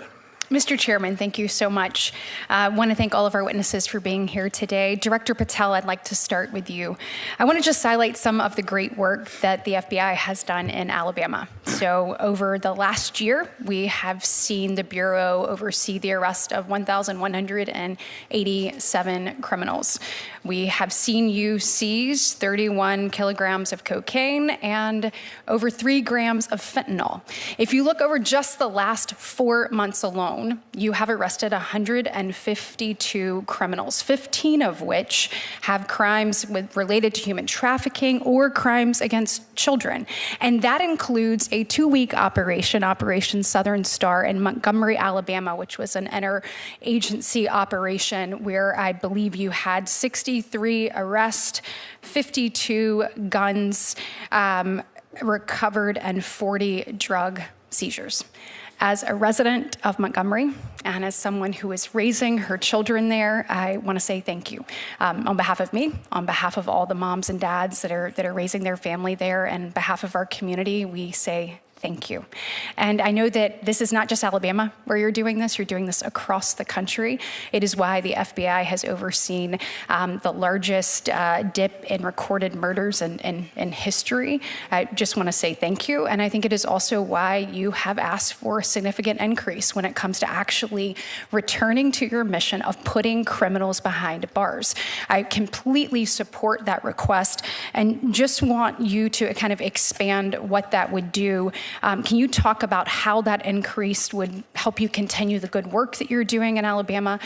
Mr. Chairman, thank you so much. I want to thank all of our witnesses for being here today. Director Patel, I'd like to start with you. I want to just highlight some of the great work that the FBI has done in Alabama. So over the last year, we have seen the Bureau oversee the arrest of 1,187 criminals. We have seen you seize 31 kilograms of cocaine and over 3 grams of fentanyl. If you look over just the last 4 months alone, you have arrested 152 criminals, 15 of which have crimes related to human trafficking or crimes against children. And that includes a 2-week operation, Operation Southern Star in Montgomery, Alabama, which was an interagency operation where I believe you had 63 arrests, 52 guns recovered, and 40 drug seizures. As a resident of Montgomery and as someone who is raising her children there, I want to say thank you. On behalf of me, on behalf of all the moms and dads that are raising their family there, and on behalf of our community, we say thank you. And I know that this is not just Alabama where you're doing this across the country. It is why the FBI has overseen the largest dip in recorded murders in history. I just want to say thank you. And I think it is also why you have asked for a significant increase when it comes to actually returning to your mission of putting criminals behind bars. I completely support that request and just want you to kind of expand what that would do. Can you talk about how that increase would help you continue the good work that you're doing in Alabama,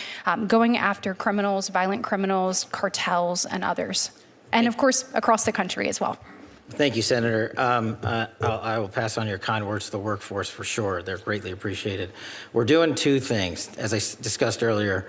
going after criminals, violent criminals, cartels, and others? And of course, across the country as well. Thank you, Senator. I will pass on your kind words to the workforce for sure. They're greatly appreciated. We're doing two things. As I discussed earlier,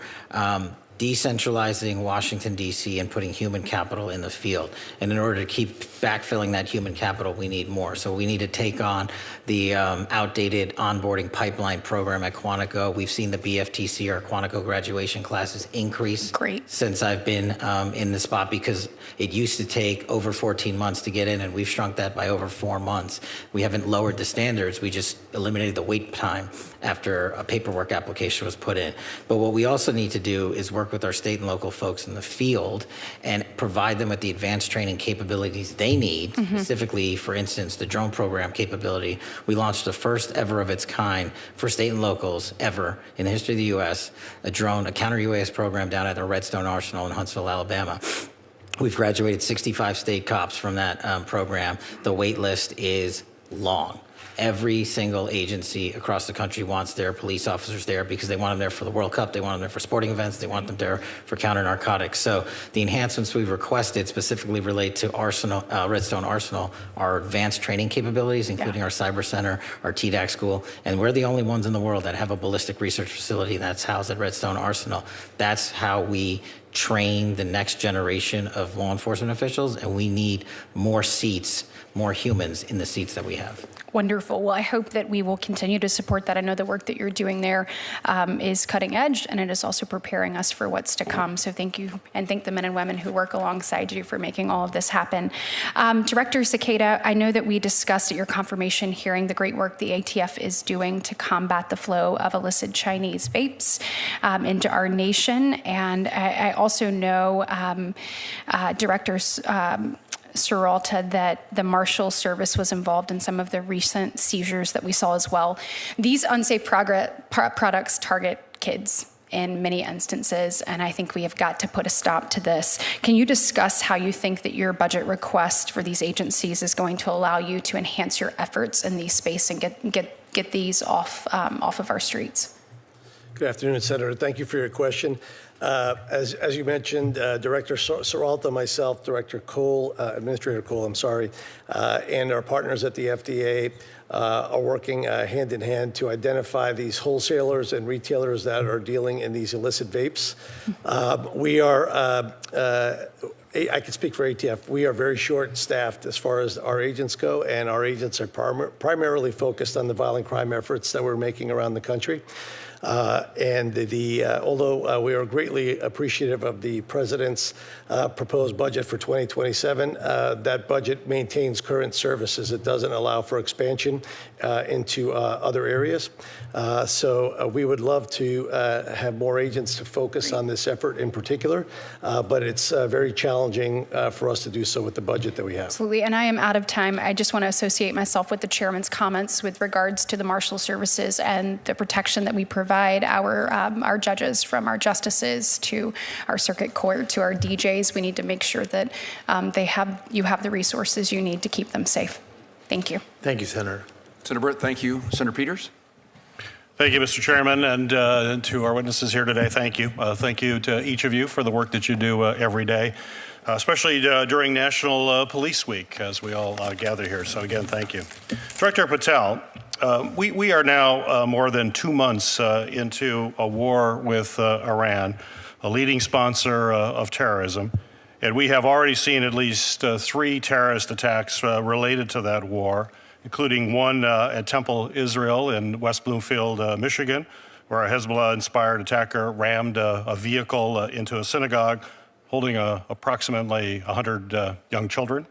decentralizing Washington, D.C. and putting human capital in the field. And in order to keep backfilling that human capital, we need more. So we need to take on the outdated onboarding pipeline program at Quantico. We've seen the BFTC, our Quantico graduation classes, increase since I've been in the spot, because it used to take over 14 months to get in, and we've shrunk that by over 4 months. We haven't lowered the standards. We just eliminated the wait time after a paperwork application was put in. But what we also need to do is work with our state and local folks in the field and provide them with the advanced training capabilities they need, specifically, for instance, the drone program capability. We launched the first ever of its kind for state and locals ever in the history of the U.S., a counter-UAS program down at the Redstone Arsenal in Huntsville, Alabama. We've graduated 65 state cops from that program. The wait list is long. Every single agency across the country wants their police officers there because they want them there for the World Cup, they want them there for sporting events, they want them there for counter-narcotics. So the enhancements we've requested specifically relate to Redstone Arsenal, our advanced training capabilities, including our cyber center, our TDAC school, and we're the only ones in the world that have a ballistic research facility that's housed at Redstone Arsenal. That's how we train the next generation of law enforcement officials, and we need more seats, more humans in the seats that we have. Wonderful. Well, I hope that we will continue to support that. I know the work that you're doing there is cutting edge, and it is also preparing us for what's to come. So thank you, and thank the men and women who work alongside you for making all of this happen. Director Cicada, I know that we discussed at your confirmation hearing the great work the ATF is doing to combat the flow of illicit Chinese vapes into our nation. And I also know Directors Seralta, that the Marshal Service was involved in some of the recent seizures that we saw as well. These unsafe products target kids in many instances, and I think we have got to put a stop to this. Can you discuss how you think that your budget request for these agencies is going to allow you to enhance your efforts in these space and get these off of our streets? Good afternoon, Senator. Thank you for your question. As you mentioned, Director Seralta, myself, Director Cole, Administrator Cole, and our partners at the FDA are working hand in hand to identify these wholesalers and retailers that are dealing in these illicit vapes. I can speak for ATF. We are very short-staffed as far as our agents go, and our agents are primarily focused on the violent crime efforts that we're making around the country. Although we are greatly appreciative of the President's proposed budget for 2027, that budget maintains current services. It doesn't allow for expansion into other areas. So we would love to have more agents to focus on this effort in particular, but it's very challenging for us to do so with the budget that we have. Absolutely, and I am out of time. I just want to associate myself with the chairman's comments with regards to the Marshal Services and the protection that we provide our judges, from our justices to our circuit court to our DJs. We need to make sure that you have the resources you need to keep them safe. Thank you. Thank you, Senator. Senator Britt, thank you. Senator Peters? Thank you, Mr. Chairman, and to our witnesses here today, thank you. Thank you to each of you for the work that you do every day, especially during National Police Week, as we all gather here. So again, thank you. Director Patel, we are now more than 2 months into a war with Iran, a leading sponsor of terrorism, and we have already seen at least 3 terrorist attacks related to that war, including one at Temple, Israel in West Bloomfield, Michigan, where a Hezbollah-inspired attacker rammed a vehicle into a synagogue holding approximately 100 young children.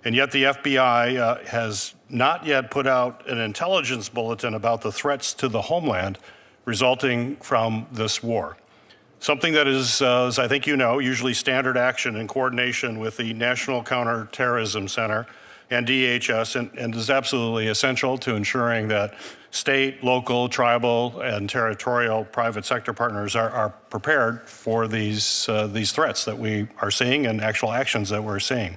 And yet the FBI has not yet put out an intelligence bulletin about the threats to the homeland resulting from this war. Something that is, as I think you know, usually standard action in coordination with the National Counterterrorism Center and DHS, and is absolutely essential to ensuring that state, local, tribal, and territorial private sector partners are prepared for these threats that we are seeing and actual actions that we're seeing.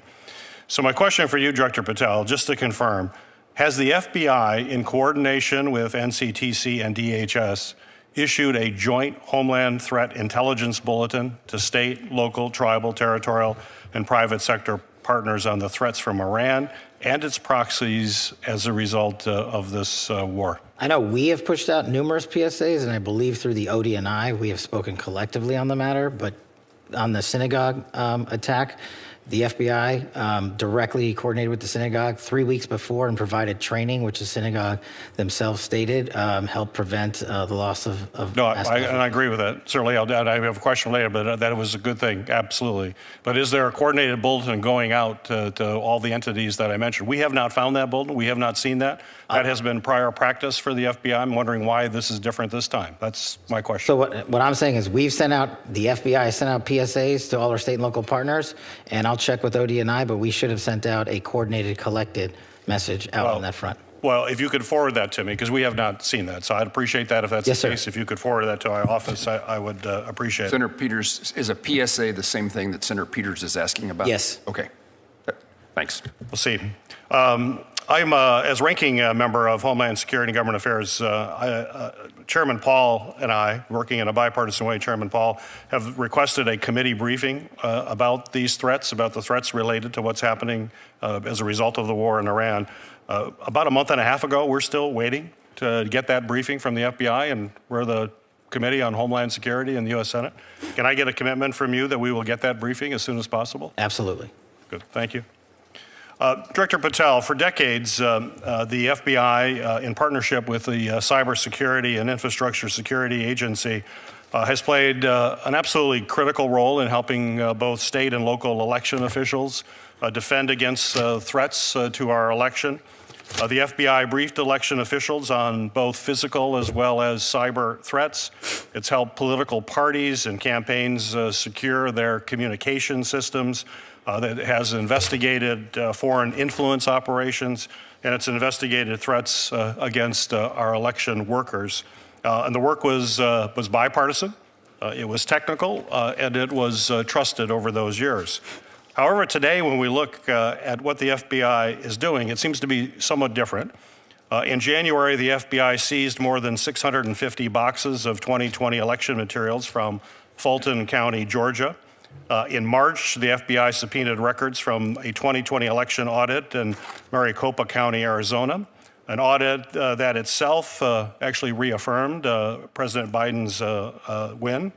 So my question for you, Director Patel, just to confirm, has the FBI, in coordination with NCTC and DHS, issued a joint Homeland Threat Intelligence Bulletin to state, local, tribal, territorial, and private sector partners on the threats from Iran and its proxies as a result of this war? I know we have pushed out numerous PSAs, and I believe through the ODNI we have spoken collectively on the matter, but on the synagogue attack, the FBI directly coordinated with the synagogue 3 weeks before and provided training, which the synagogue themselves stated helped prevent the loss of No, I agree with that. Certainly, I have a question later, but that was a good thing, absolutely. But is there a coordinated bulletin going out to all the entities that I mentioned? We have not found that bulletin. We have not seen that. That has been prior practice for the FBI. I'm wondering why this is different this time. That's my question. So what I'm saying is the FBI sent out PSAs to all our state and local partners, and I'll check with ODNI, but we should have sent out a coordinated, collected message out on that front. Well, if you could forward that to me, because we have not seen that. So I'd appreciate that if that's the case. If you could forward that to our office, I would appreciate it. Senator Peters, is a PSA the same thing that Senator Peters is asking about? Yes. Okay. Thanks. We'll see. I'm, as ranking member of Homeland Security and Government Affairs, Chairman Paul and I, working in a bipartisan way, Chairman Paul, have requested a committee briefing about these threats, about the threats related to what's happening as a result of the war in Iran. About a month and a half ago, we're still waiting to get that briefing from the FBI, and we're the Committee on Homeland Security in the U.S. Senate. Can I get a commitment from you that we will get that briefing as soon as possible? Absolutely. Good, thank you. Director Patel, for decades, the FBI, in partnership with the Cybersecurity and Infrastructure Security Agency, has played an absolutely critical role in helping both state and local election officials defend against threats to our election. The FBI briefed election officials on both physical as well as cyber threats. It's helped political parties and campaigns secure their communication systems. That has investigated foreign influence operations, and it's investigated threats against our election workers. And the work was bipartisan, it was technical, and it was trusted over those years. However, today when we look at what the FBI is doing, it seems to be somewhat different. In January, the FBI seized more than 650 boxes of 2020 election materials from Fulton County, Georgia. In March, the FBI subpoenaed records from a 2020 election audit in Maricopa County, Arizona, an audit that itself actually reaffirmed President Biden's win.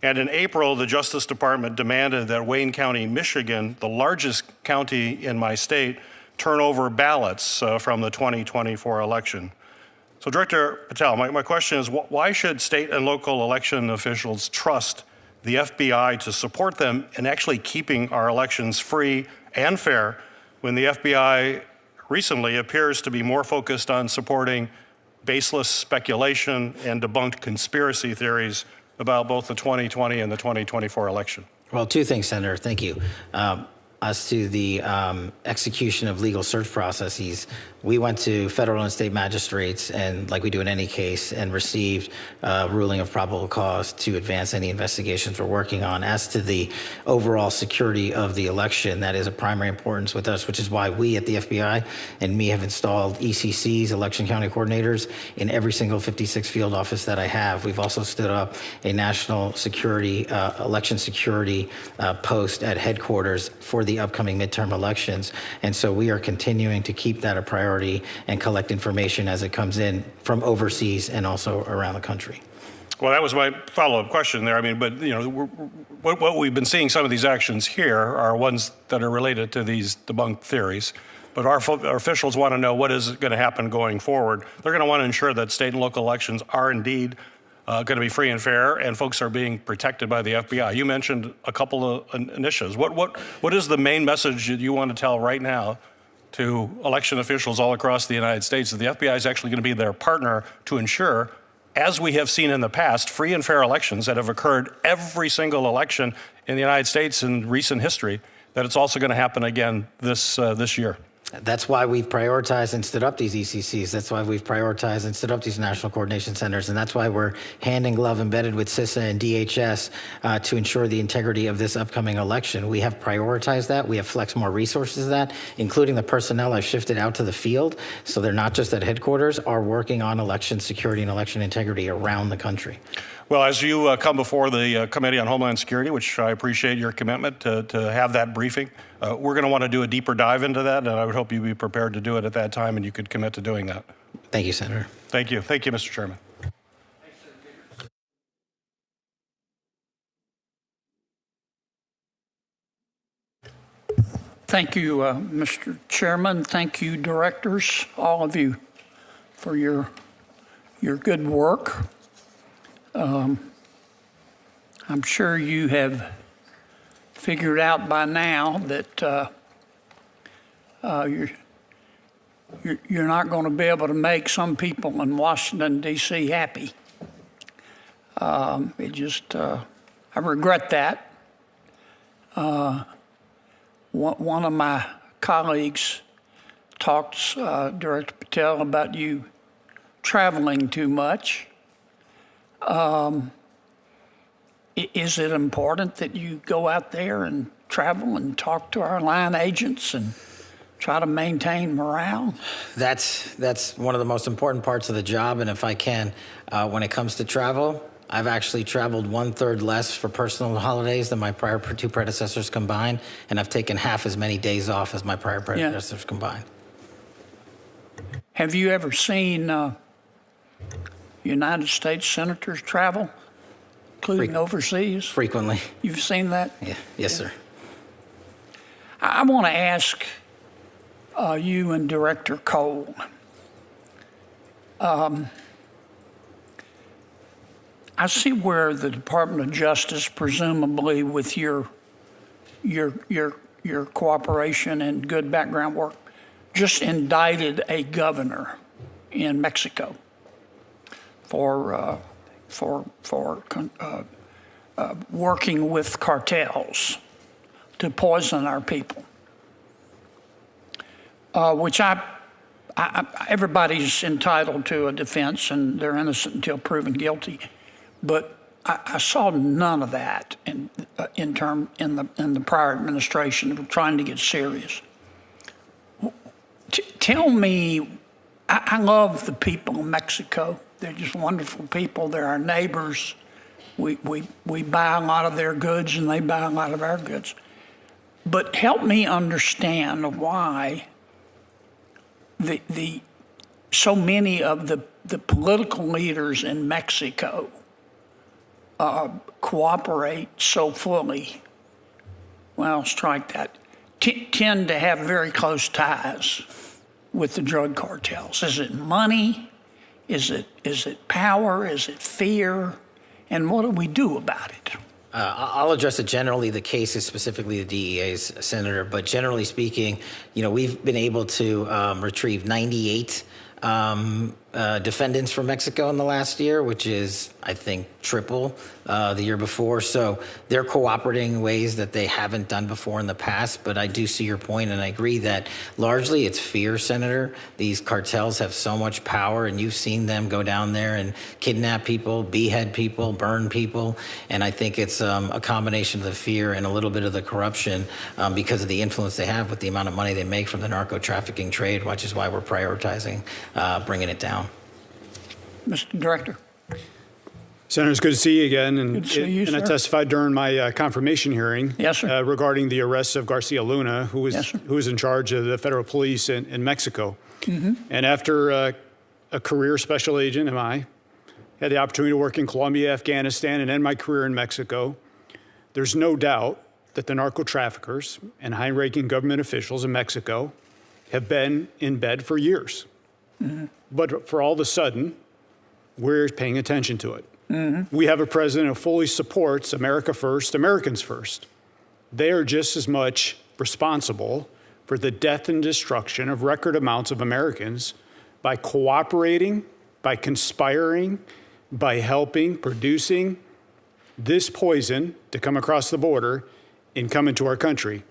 And in April, the Justice Department demanded that Wayne County, Michigan, the largest county in my state, turn over ballots from the 2024 election. So Director Patel, my question is, why should state and local election officials trust the FBI to support them in actually keeping our elections free and fair when the FBI recently appears to be more focused on supporting baseless speculation and debunked conspiracy theories about both the 2020 and the 2024 election? Well, two things, Senator. Thank you. As to the execution of legal search processes, we went to federal and state magistrates, and like we do in any case, and received a ruling of probable cause to advance any investigations we're working on. As to the overall security of the election, that is of primary importance with us, which is why we at the FBI and me have installed ECCs, election county coordinators, in every single 56 field office that I have. We've also stood up a national security, election security post at headquarters for the upcoming midterm elections. And so we are continuing to keep that a priority and collect information as it comes in from overseas and also around the country. Well, that was my follow-up question there. I mean, but you know, what we've been seeing, some of these actions here are ones that are related to these debunked theories. but our officials want to know what is going to happen going forward. They're going to want to ensure that state and local elections are indeed going to be free and fair, and folks are being protected by the FBI. You mentioned a couple of initiatives. What is the main message that you want to tell right now to election officials all across the United States, that the FBI is actually going to be their partner to ensure, as we have seen in the past, free and fair elections that have occurred every single election in the United States in recent history, that it's also going to happen again this year? That's why we've prioritized and stood up these ECCs. That's why we've prioritized and stood up these national coordination centers. And that's why we're hand in glove embedded with CISA and DHS to ensure the integrity of this upcoming election. We have prioritized that. We have flexed more resources to that, including the personnel I've shifted out to the field. So they're not just at headquarters, are working on election security and election integrity around the country. Well, as you come before the Committee on Homeland Security, which I appreciate your commitment to have that briefing, we're going to want to do a deeper dive into that, and I would hope you'd be prepared to do it at that time, and you could commit to doing that. Thank you, Senator. Thank you. Thank you, Mr. Chairman. Thank you, Mr. Chairman. Thank you, directors, all of you, for your good work. I'm sure you have figured out by now that you're not going to be able to make some people in Washington, D.C. happy. I regret that. One of my colleagues talked, Director Patel, about you traveling too much. Is it important that you go out there and travel and talk to our line agents and try to maintain morale? That's one of the most important parts of the job. And if I can, when it comes to travel, I've actually traveled 1/3 less for personal holidays than my prior two predecessors combined, and I've taken half as many days off as my prior predecessors combined. Have you ever seen United States senators travel, including overseas? Frequently. You've seen that? Yeah. Yes, sir. I want to ask you and Director Cole. I see where the Department of Justice, presumably with your cooperation and good background work, just indicted a governor in Mexico for working with cartels to poison our people, which everybody's entitled to a defense and they're innocent until proven guilty. But I saw none of that in the prior administration of trying to get serious. Tell me, I love the people of Mexico. They're just wonderful people. They're our neighbors. We buy a lot of their goods and they buy a lot of our goods. But help me understand why so many of the political leaders in Mexico cooperate so fully, well, strike that, tend to have very close ties with the drug cartels. Is it money? Is it power? Is it fear? And what do we do about it? I'll address it generally. The case is specifically the DEA's, Senator, but generally speaking, we've been able to retrieve 98 defendants from Mexico in the last year, which is, I think, triple the year before. So they're cooperating in ways that they haven't done before in the past. But I do see your point, and I agree that largely it's fear, Senator. These cartels have so much power, and you've seen them go down there and kidnap people, behead people, burn people. And I think it's a combination of the fear and a little bit of the corruption because of the influence they have with the amount of money they make from the narco trafficking trade, which is why we're prioritizing bringing it down. Mr. Director. Senator, it's good to see you again. And, good to see you, and I testified during my confirmation hearing regarding the arrest of Garcia Luna, who was in charge of the federal police in Mexico. Mm-hmm. And after a career special agent, I had the opportunity to work in Colombia, Afghanistan, and end my career in Mexico. There's no doubt that the narco traffickers and high-ranking government officials in Mexico have been in bed for years. But for all of a sudden, we're paying attention to it. We have a president who fully supports America first, Americans first. They are just as much responsible for the death and destruction of record amounts of Americans by cooperating, by conspiring, by helping, producing this poison to come across the border and come into our country.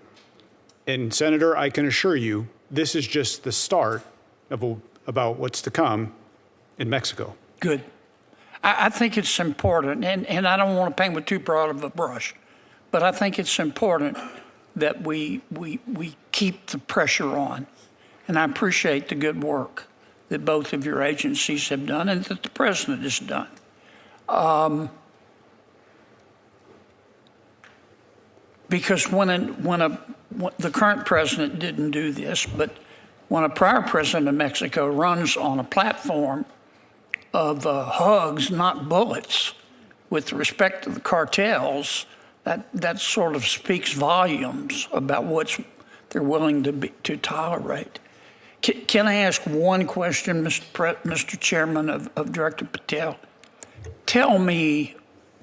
And Senator, I can assure you, this is just the start of about what's to come in Mexico. Good. I think it's important, and I don't want to paint with too broad of a brush, but I think it's important that we keep the pressure on. And I appreciate the good work that both of your agencies have done and that the president has done. Because when the current president didn't do this, but when a prior president of Mexico runs on a platform of hugs, not bullets, with respect to the cartels, that sort of speaks volumes about what they're willing to tolerate. Can I ask one question, Mr. Chairman, of Director Patel? Tell me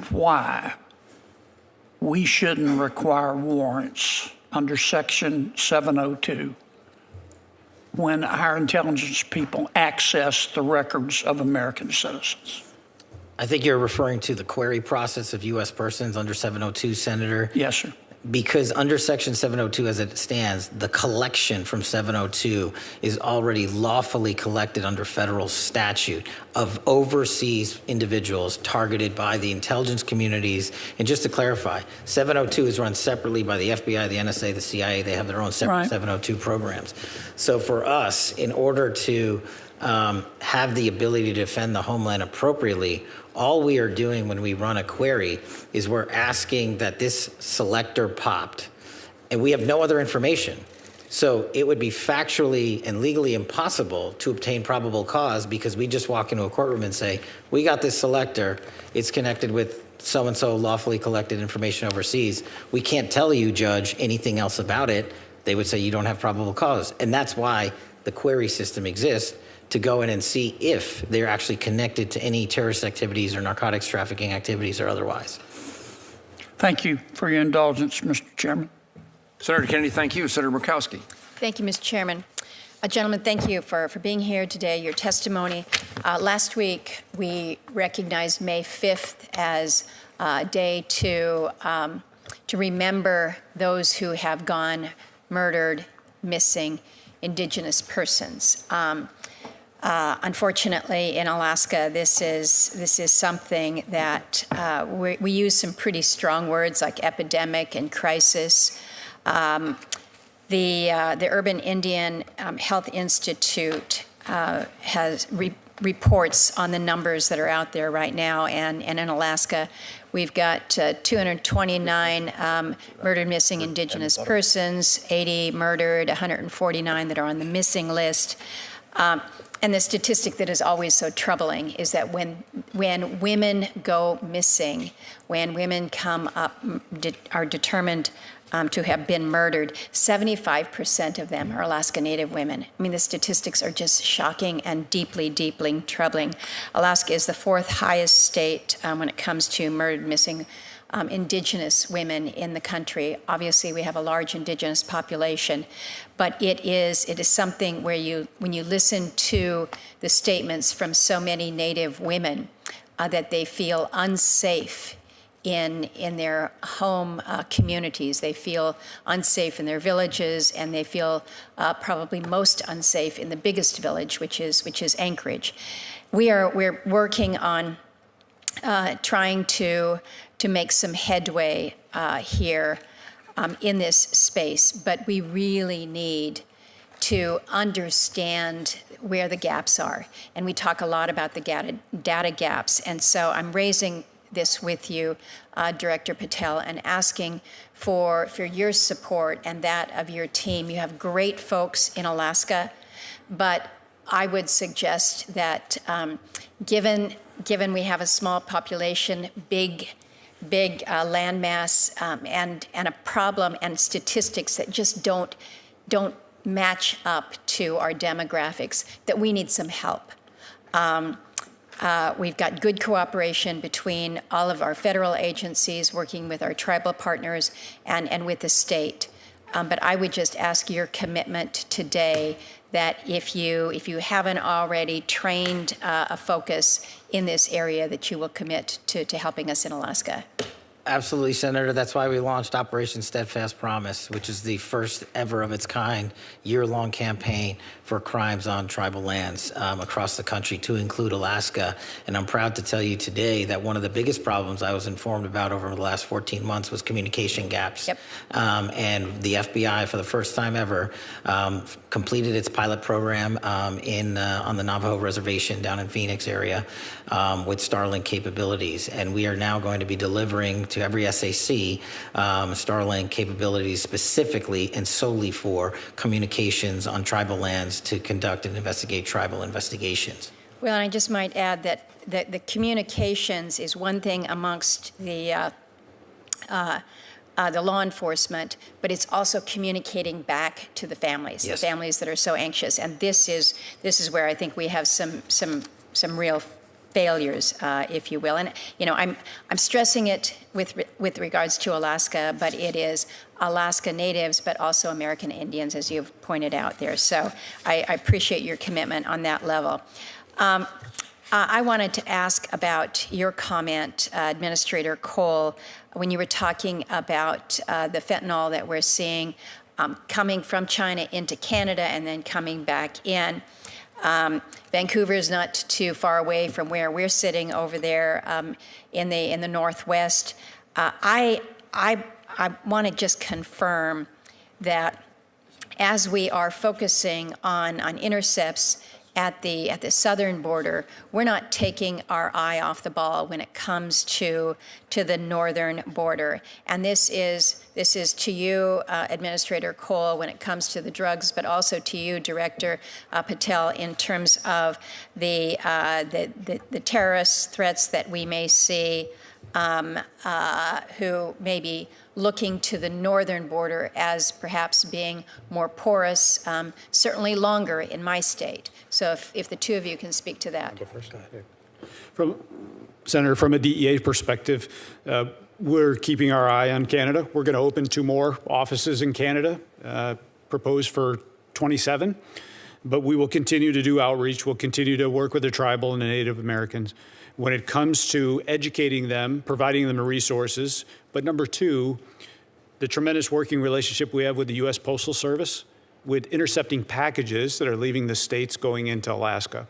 why we shouldn't require warrants under Section 702 when our intelligence people access the records of American citizens. I think you're referring to the query process of U.S. persons under 702, Senator. Yes, sir. Because under Section 702 as it stands, the collection from 702 is already lawfully collected under federal statute of overseas individuals targeted by the intelligence communities. And just to clarify, 702 is run separately by the FBI, the NSA, the CIA. They have their own separate 702 programs. So for us, in order to have the ability to defend the homeland appropriately, all we are doing when we run a query is we're asking that this selector popped, and we have no other information. So it would be factually and legally impossible to obtain probable cause because we just walk into a courtroom and say, we got this selector, it's connected with so-and-so lawfully collected information overseas. We can't tell you, Judge, anything else about it. They would say you don't have probable cause. And that's why the query system exists, to go in and see if they're actually connected to any terrorist activities or narcotics trafficking activities or otherwise. Thank you for your indulgence, Mr. Chairman. Senator Kennedy, thank you. Senator Murkowski. Thank you, Mr. Chairman. Gentlemen, thank you for being here today, your testimony. Last week, we recognized May 5th as a day to remember those who have gone murdered, missing, Indigenous persons. Unfortunately, in Alaska, this is something that we use some pretty strong words like epidemic and crisis. The Urban Indian Health Institute has reports on the numbers that are out there right now, and in Alaska, we've got 229 murdered, missing Indigenous persons, 80 murdered, 149 that are on the missing list. And the statistic that is always so troubling is that when women go missing, when women come up, are determined to have been murdered, 75% of them are Alaska Native women. I mean, the statistics are just shocking and deeply, deeply troubling. Alaska is the 4th highest state when it comes to murdered, missing Indigenous women in the country. Obviously, we have a large Indigenous population, but it is something where when you listen to the statements from so many Native women, that they feel unsafe in their home communities. They feel unsafe in their villages, and they feel probably most unsafe in the biggest village, which is Anchorage. We're working on trying to make some headway here in this space, but we really need to understand where the gaps are. And we talk a lot about the data gaps. And so I'm raising this with you, Director Patel, and asking for your support and that of your team. You have great folks in Alaska, but I would suggest that given we have a small population, big landmass, and a problem and statistics that just don't match up to our demographics, that we need some help. We've got good cooperation between all of our federal agencies, working with our tribal partners and with the state. But I would just ask your commitment today that if you haven't already trained a focus in this area, that you will commit to helping us in Alaska. Absolutely, Senator. That's why we launched Operation Steadfast Promise, which is the first ever of its kind year-long campaign for crimes on tribal lands across the country, to include Alaska. And I'm proud to tell you today that one of the biggest problems I was informed about over the last 14 months was communication gaps. Yep. And the FBI, for the first time ever, completed its pilot program on the Navajo Reservation down in Phoenix area with Starlink capabilities. And we are now going to be delivering to every SAC Starlink capabilities specifically and solely for communications on tribal lands to conduct and investigate tribal investigations. Well, and I just might add that the communications is one thing amongst the law enforcement, but it's also communicating back to the families, yes, the families that are so anxious. And this is where I think we have some real failures, if you will. And I'm stressing it with regards to Alaska, but it is Alaska Natives, but also American Indians, as you've pointed out there. So I appreciate your commitment on that level. I wanted to ask about your comment, Administrator Cole, when you were talking about the fentanyl that we're seeing coming from China into Canada and then coming back in. Vancouver is not too far away from where we're sitting over there in the Northwest. I want to just confirm that as we are focusing on intercepts at the southern border, we're not taking our eye off the ball when it comes to the northern border. And this is to you, Administrator Cole, when it comes to the drugs, but also to you, Director Patel, in terms of the terrorist threats that we may see, who may be looking to the northern border as perhaps being more porous, certainly longer in my state. So if the two of you can speak to that. Senator, from a DEA perspective, we're keeping our eye on Canada. We're going to open 2 more offices in Canada, proposed for 27. But we will continue to do outreach. We'll continue to work with the tribal and the Native Americans when it comes to educating them, providing them the resources. But number 2, the tremendous working relationship we have with the U.S. Postal Service with intercepting packages that are leaving the states going into Alaska.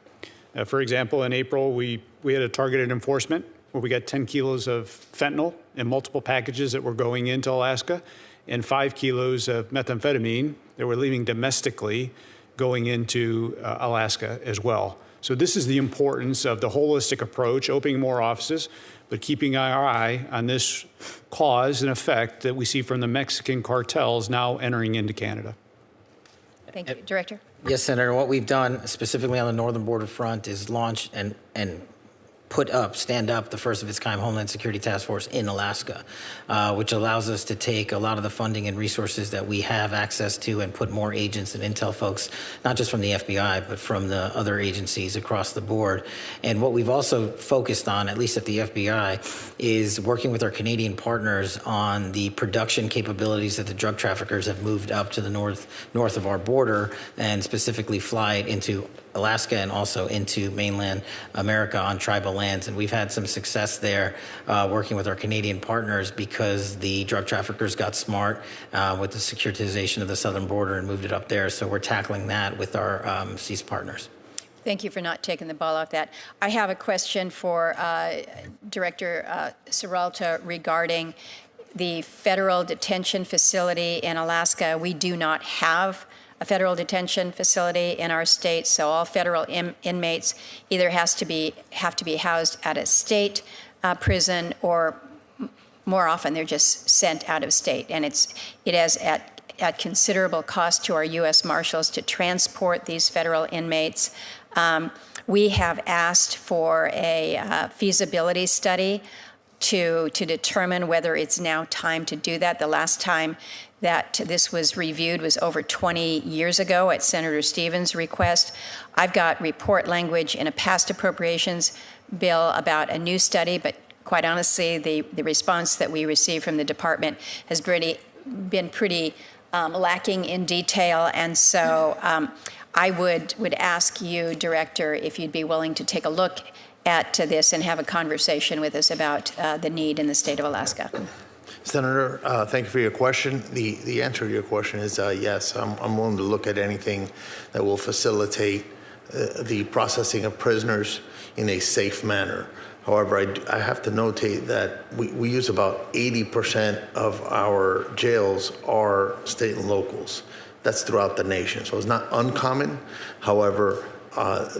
For example, in April, we had a targeted enforcement where we got 10 kilos of fentanyl in multiple packages that were going into Alaska and 5 kilos of methamphetamine that were leaving domestically going into Alaska as well. So this is the importance of the holistic approach, opening more offices, but keeping our eye on this cause and effect that we see from the Mexican cartels now entering into Canada. Thank you. Director? Yes, Senator. What we've done specifically on the northern border front is launch and stand up the first of its kind Homeland Security Task Force in Alaska, which allows us to take a lot of the funding and resources that we have access to and put more agents and intel folks, not just from the FBI, but from the other agencies across the board. And what we've also focused on, at least at the FBI, is working with our Canadian partners on the production capabilities that the drug traffickers have moved up to the north of our border, and specifically fly it into Alaska and also into mainland America on tribal lands. And we've had some success there working with our Canadian partners because the drug traffickers got smart with the securitization of the southern border and moved it up there. So we're tackling that with our CEAS partners. Thank you for not taking the ball off that. I have a question for Director Serralta regarding the federal detention facility in Alaska. We do not have a federal detention facility in our state, so all federal inmates either have to be housed at a state prison, or more often they're just sent out of state. And it is at considerable cost to our U.S. Marshals to transport these federal inmates. We have asked for a feasibility study to determine whether it's now time to do that. The last time that this was reviewed was over 20 years ago at Senator Stevens' request. I've got report language in a past appropriations bill about a new study, but quite honestly, the response that we received from the department has been pretty lacking in detail. And so I would ask you, Director, if you'd be willing to take a look at this and have a conversation with us about the need in the state of Alaska. Senator, thank you for your question. The answer to your question is yes. I'm willing to look at anything that will facilitate the processing of prisoners in a safe manner. However, I have to notate that we use about 80% of our jails are state and locals. That's throughout the nation, so it's not uncommon. However,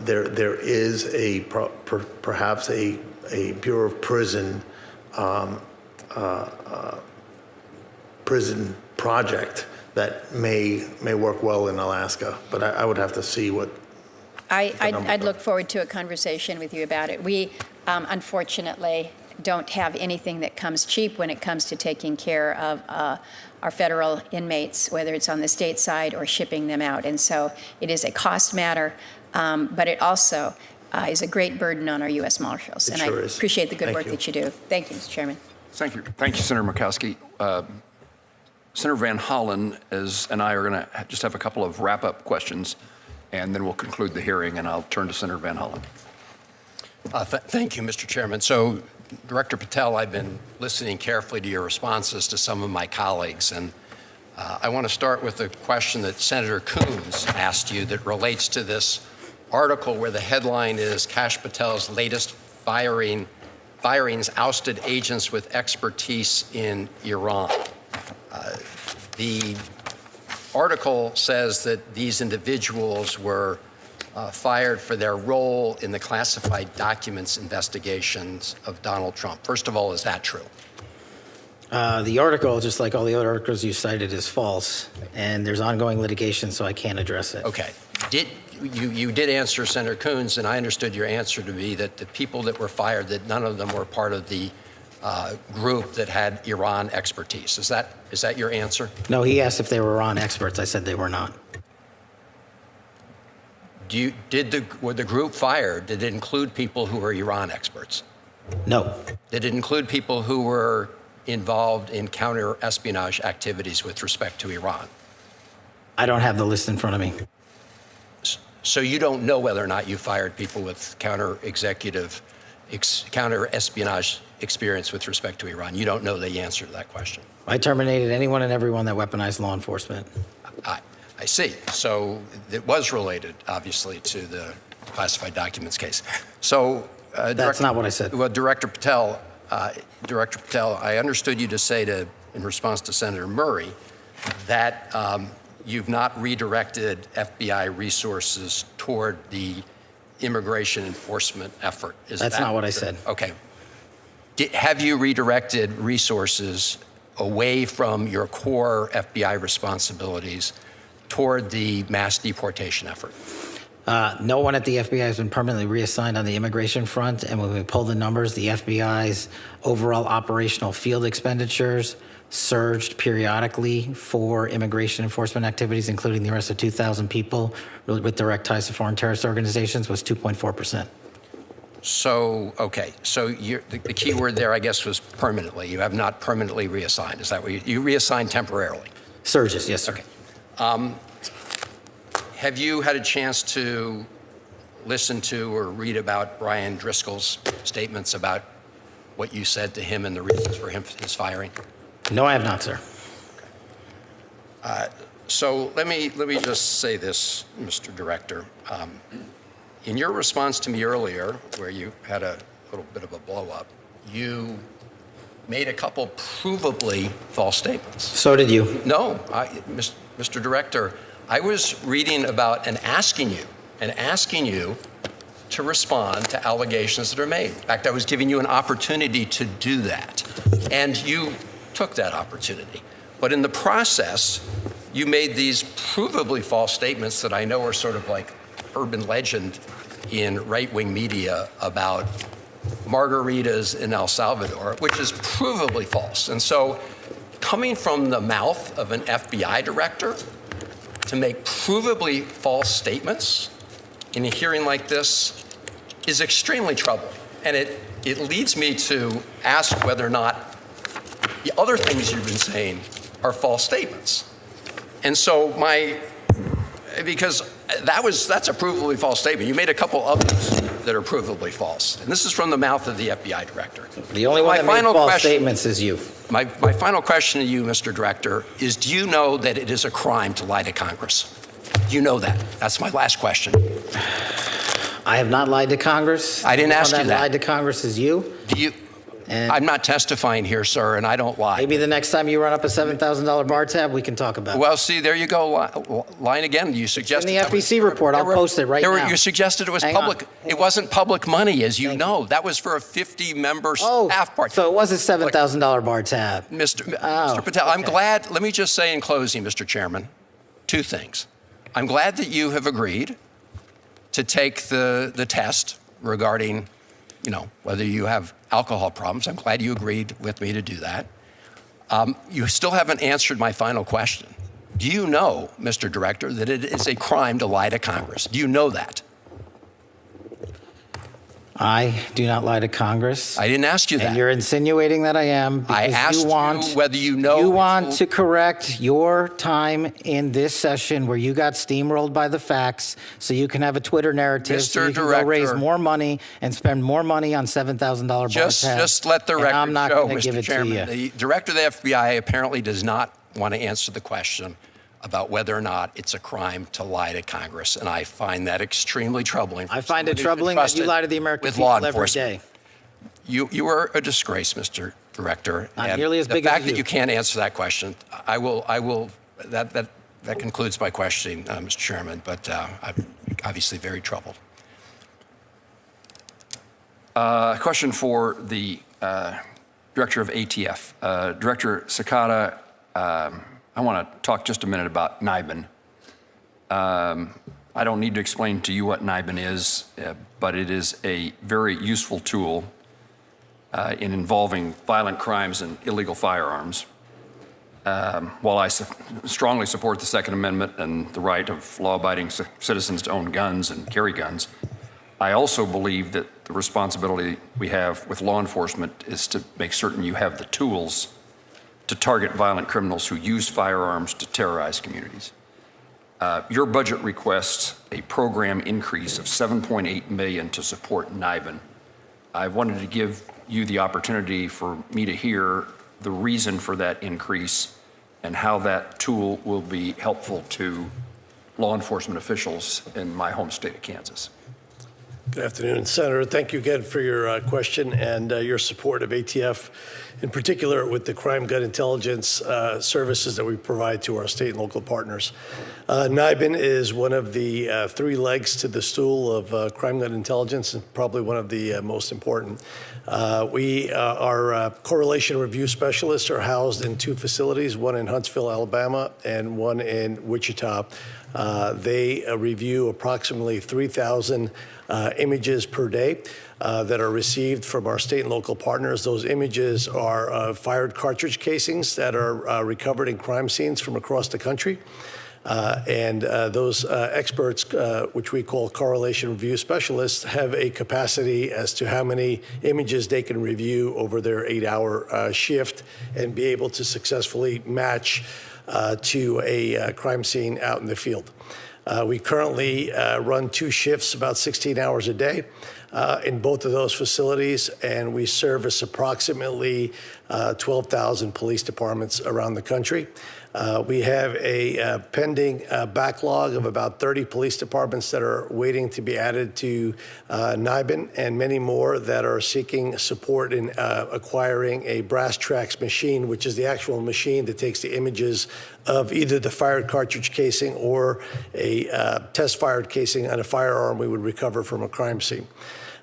there is perhaps a Bureau of Prison prison project that may work well in Alaska, but I would have to see what. I'd look forward to a conversation with you about it. We unfortunately don't have anything that comes cheap when it comes to taking care of our federal inmates, whether it's on the state side or shipping them out. And so it is a cost matter, but it also is a great burden on our U.S. Marshals. It and sure I is. appreciate the good Thank work you. that you do. Thank you, Mr. Chairman. Thank you. Thank you, Senator Murkowski. Senator Van Hollen and I are going to just have a couple of wrap-up questions, and then we'll conclude the hearing, and I'll turn to Senator Van Hollen. Thank you, Mr. Chairman. So, Director Patel, I've been listening carefully to your responses to some of my colleagues, and I want to start with a question that Senator Coons asked you that relates to this article where the headline is Kash Patel's latest firings ousted agents with expertise in Iran. The article says that these individuals were fired for their role in the classified documents investigations of Donald Trump. First of all, is that true? The article, just like all the other articles you cited, is false, and there's ongoing litigation, so I can't address it. Okay. You did answer Senator Coons, and I understood your answer to be that the people that were fired, that none of them were part of the group that had Iran expertise. Is that your answer? No, he asked if they were Iran experts. I said they were not. Were the group fired? Did it include people who were Iran experts? No. Did it include people who were involved in counter-espionage activities with respect to Iran? I don't have the list in front of me. So you don't know whether or not you fired people with counter-espionage experience with respect to Iran. You don't know the answer to that question. I terminated anyone and everyone that weaponized law enforcement. I see. So it was related, obviously, to the classified documents case. So that's not what I said. Well, Director Patel, I understood you to say in response to Senator Murray that you've not redirected FBI resources toward the immigration enforcement effort. That's not what I said. Okay. Have you redirected resources away from your core FBI responsibilities toward the mass deportation effort? No one at the FBI has been permanently reassigned on the immigration front, and when we pull the numbers, the FBI's overall operational field expenditures surged periodically for immigration enforcement activities, including the arrest of 2,000 people with direct ties to foreign terrorist organizations, was 2.4%. So, okay. So the key word there, I guess, was permanently. You have not permanently reassigned. Is that what you reassigned temporarily? Surges, yes, sir. Okay. Have you had a chance to listen to or read about Brian Driscoll's statements about what you said to him and the reasons for his firing? No, I have not, sir. Okay. So let me just say this, Mr. Director. In your response to me earlier, where you had a little bit of a blow-up, you made a couple provably false statements. So did you. No, Mr. Director, I was reading about and asking you to respond to allegations that are made. In fact, I was giving you an opportunity to do that, and you took that opportunity. But in the process, you made these provably false statements that I know are sort of like urban legend in right-wing media about margaritas in El Salvador, which is provably false. And so coming from the mouth of an FBI director to make provably false statements in a hearing like this is extremely troubling. And it leads me to ask whether or not the other things you've been saying are false statements. And so because that's a provably false statement. You made a couple others that are provably false. And this is from the mouth of the FBI director. The only one that made false statements is you. My final question to you, Mr. Director, is do you know that it is a crime to lie to Congress? Do you know that? That's my last question. I have not lied to Congress. I didn't ask you that. The one that lied to Congress is you. I'm not testifying here, sir, and I don't lie. Maybe the next time you run up a $7,000 bar tab, we can talk about it. Well, see, there you go, lying again. You suggested in the FEC report. I'll post it right now. You suggested it was public. It wasn't public money, as you know. That was for a 50-member staff party. So it was a $7,000 bar tab. Mr. Patel, I'm glad. Let me just say in closing, Mr. Chairman, two things. I'm glad that you have agreed to take the test regarding, whether you have alcohol problems. I'm glad you agreed with me to do that. You still haven't answered my final question. Do you know, Mr. Director, that it is a crime to lie to Congress? Do you know that? I do not lie to Congress. I didn't ask you that. And you're insinuating that I am because I asked you whether you know. You want to correct your time in this session where you got steamrolled by the facts so you can have a Twitter narrative so you can go raise more money and spend more money on $7,000 bar tabs. Just let the record I'm not show, going to give Mr. it Chairman. to you. The Director of the FBI apparently does not want to answer the question about whether or not it's a crime to lie to Congress, and I find that extremely troubling. I find it troubling that you lie to the American people every day. You are a disgrace, Mr. Director. Not nearly as big as you. The fact that you can't answer that question, I will. That concludes my questioning, Mr. Chairman. But I'm obviously very troubled. A question for the Director of ATF, Director Sakata. I want to talk just a minute about NIBIN. I don't need to explain to you what NIBIN is, but it is a very useful tool in involving violent crimes and illegal firearms. While I strongly support the Second Amendment and the right of law-abiding citizens to own guns and carry guns, I also believe that the responsibility we have with law enforcement is to make certain you have the tools to target violent criminals who use firearms to terrorize communities. Your budget requests a program increase of $7.8 million to support NIBIN. I wanted to give you the opportunity for me to hear the reason for that increase and how that tool will be helpful to law enforcement officials in my home state of Kansas. Good afternoon, Senator. Thank you again for your question and your support of ATF, in particular with the crime gun intelligence services that we provide to our state and local partners. NIBIN is one of the three legs to the stool of crime gun intelligence and probably one of the most important. Our correlation review specialists are housed in two facilities, one in Huntsville, Alabama, and one in Wichita. They review approximately 3,000 images per day that are received from our state and local partners. Those images are fired cartridge casings that are recovered in crime scenes from across the country. And those experts, which we call correlation review specialists, have a capacity as to how many images they can review over their 8-hour shift and be able to successfully match to a crime scene out in the field. We currently run 2 shifts, about 16 hours a day, in both of those facilities, and we service approximately 12,000 police departments around the country. We have a pending backlog of about 30 police departments that are waiting to be added to NIBIN, and many more that are seeking support in acquiring a brass tracks machine, which is the actual machine that takes the images of either the fired cartridge casing or a test-fired casing on a firearm we would recover from a crime scene.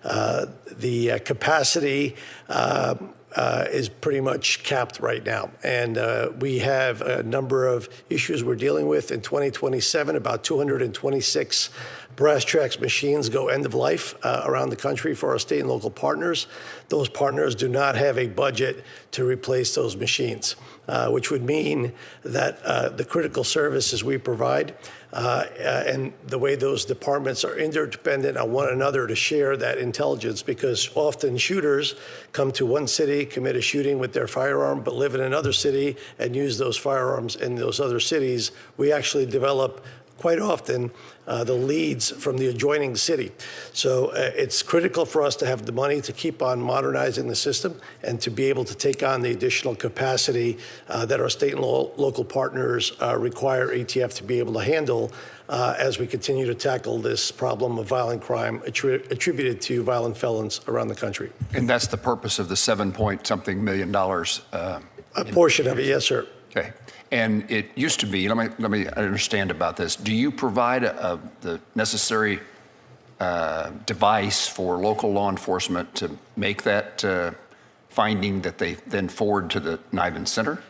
The capacity is pretty much capped right now. And we have a number of issues we're dealing with. In 2027, about 226 brass tracks machines go end of life around the country for our state and local partners. Those partners do not have a budget to replace those machines, which would mean that the critical services we provide and the way those departments are interdependent on one another to share that intelligence, because often shooters come to one city, commit a shooting with their firearm, but live in another city and use those firearms in those other cities. We actually develop quite often the leads from the adjoining city. So it's critical for us to have the money to keep on modernizing the system and to be able to take on the additional capacity that our state and local partners require ATF to be able to handle as we continue to tackle this problem of violent crime attributed to violent felons around the country. And that's the purpose of the $7-point-something million. A portion of it, yes, sir. Okay. And it used to be, let me understand about this. Do you provide the necessary device for local law enforcement to make that finding that they then forward to the NIBIN Center?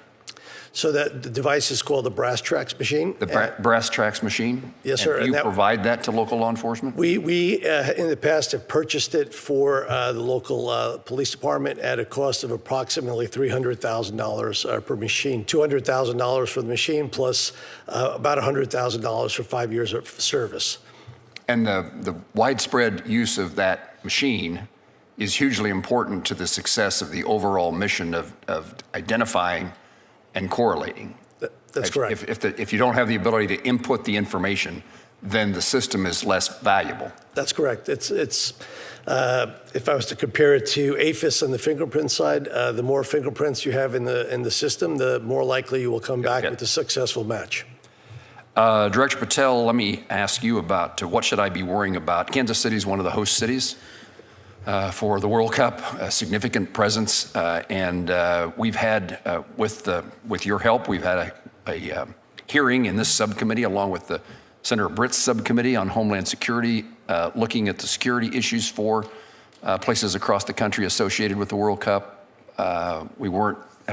So that the device is called the brass tracks machine. The brass tracks machine? Yes, sir. And do you provide that to local law enforcement? We in the past have purchased it for the local police department at a cost of approximately $300,000 per machine, $200,000 for the machine, plus about $100,000 for 5 years of service. And the widespread use of that machine is hugely important to the success of the overall mission of identifying and correlating. That's correct. If you don't have the ability to input the information, then the system is less valuable. That's correct. It's if I was to compare it to AFIS on the fingerprint side, the more fingerprints you have in the system, the more likely you will come back with a successful match. Director Patel, let me ask you about what should I be worrying about? Kansas City is one of the host cities for the World Cup, a significant presence, and we've had, with your help, we've had a hearing in this subcommittee along with the Senator Britt's subcommittee on Homeland Security, looking at the security issues for places across the country associated with the World Cup. I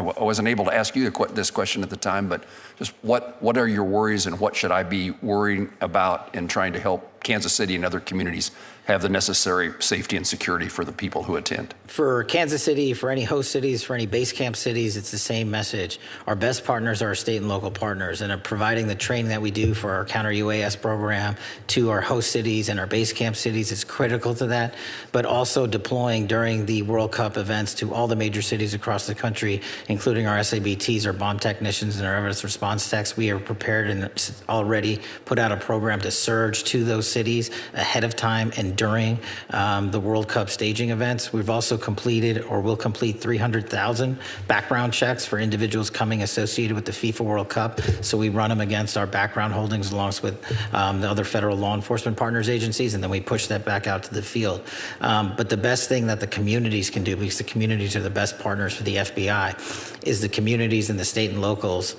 wasn't able to ask you this question at the time, but just what are your worries and what should I be worrying about in trying to help Kansas City and other communities have the necessary safety and security for the people who attend? For Kansas City, for any host cities, for any base camp cities, it's the same message. Our best partners are our state and local partners, and are providing the training that we do for our counter UAS program to our host cities and our base camp cities is critical to that, but also deploying during the World Cup events to all the major cities across the country, including our SABTs, our bomb technicians, and our evidence response techs. We are prepared and already put out a program to surge to those cities ahead of time and during the World Cup staging events. We've also completed or will complete 300,000 background checks for individuals coming associated with the FIFA World Cup. So we run them against our background holdings along with the other federal law enforcement partners agencies, and then we push that back out to the field. But the best thing that the communities can do, because the communities are the best partners for the FBI, is the communities and the state and locals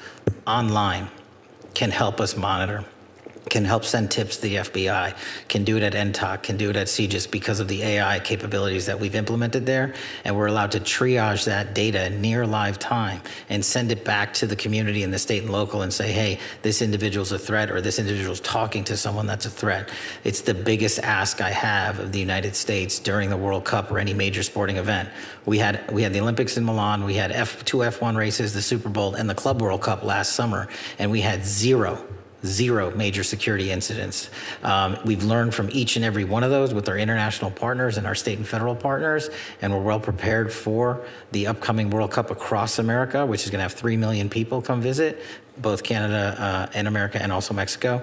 online can help us monitor, can help send tips to the FBI, can do it at NTOC, can do it at CGIS because of the AI capabilities that we've implemented there. And we're allowed to triage that data near live time and send it back to the community and the state and local and say, hey, this individual's a threat, or this individual's talking to someone that's a threat. It's the biggest ask I have of the United States during the World Cup or any major sporting event. We had the Olympics in Milan, we had two F1 races, the Super Bowl, and the Club World Cup last summer, and we had zero major security incidents. We've learned from each and every one of those with our international partners and our state and federal partners, and we're well prepared for the upcoming World Cup across America, which is going to have 3 million people come visit, both Canada and America and also Mexico.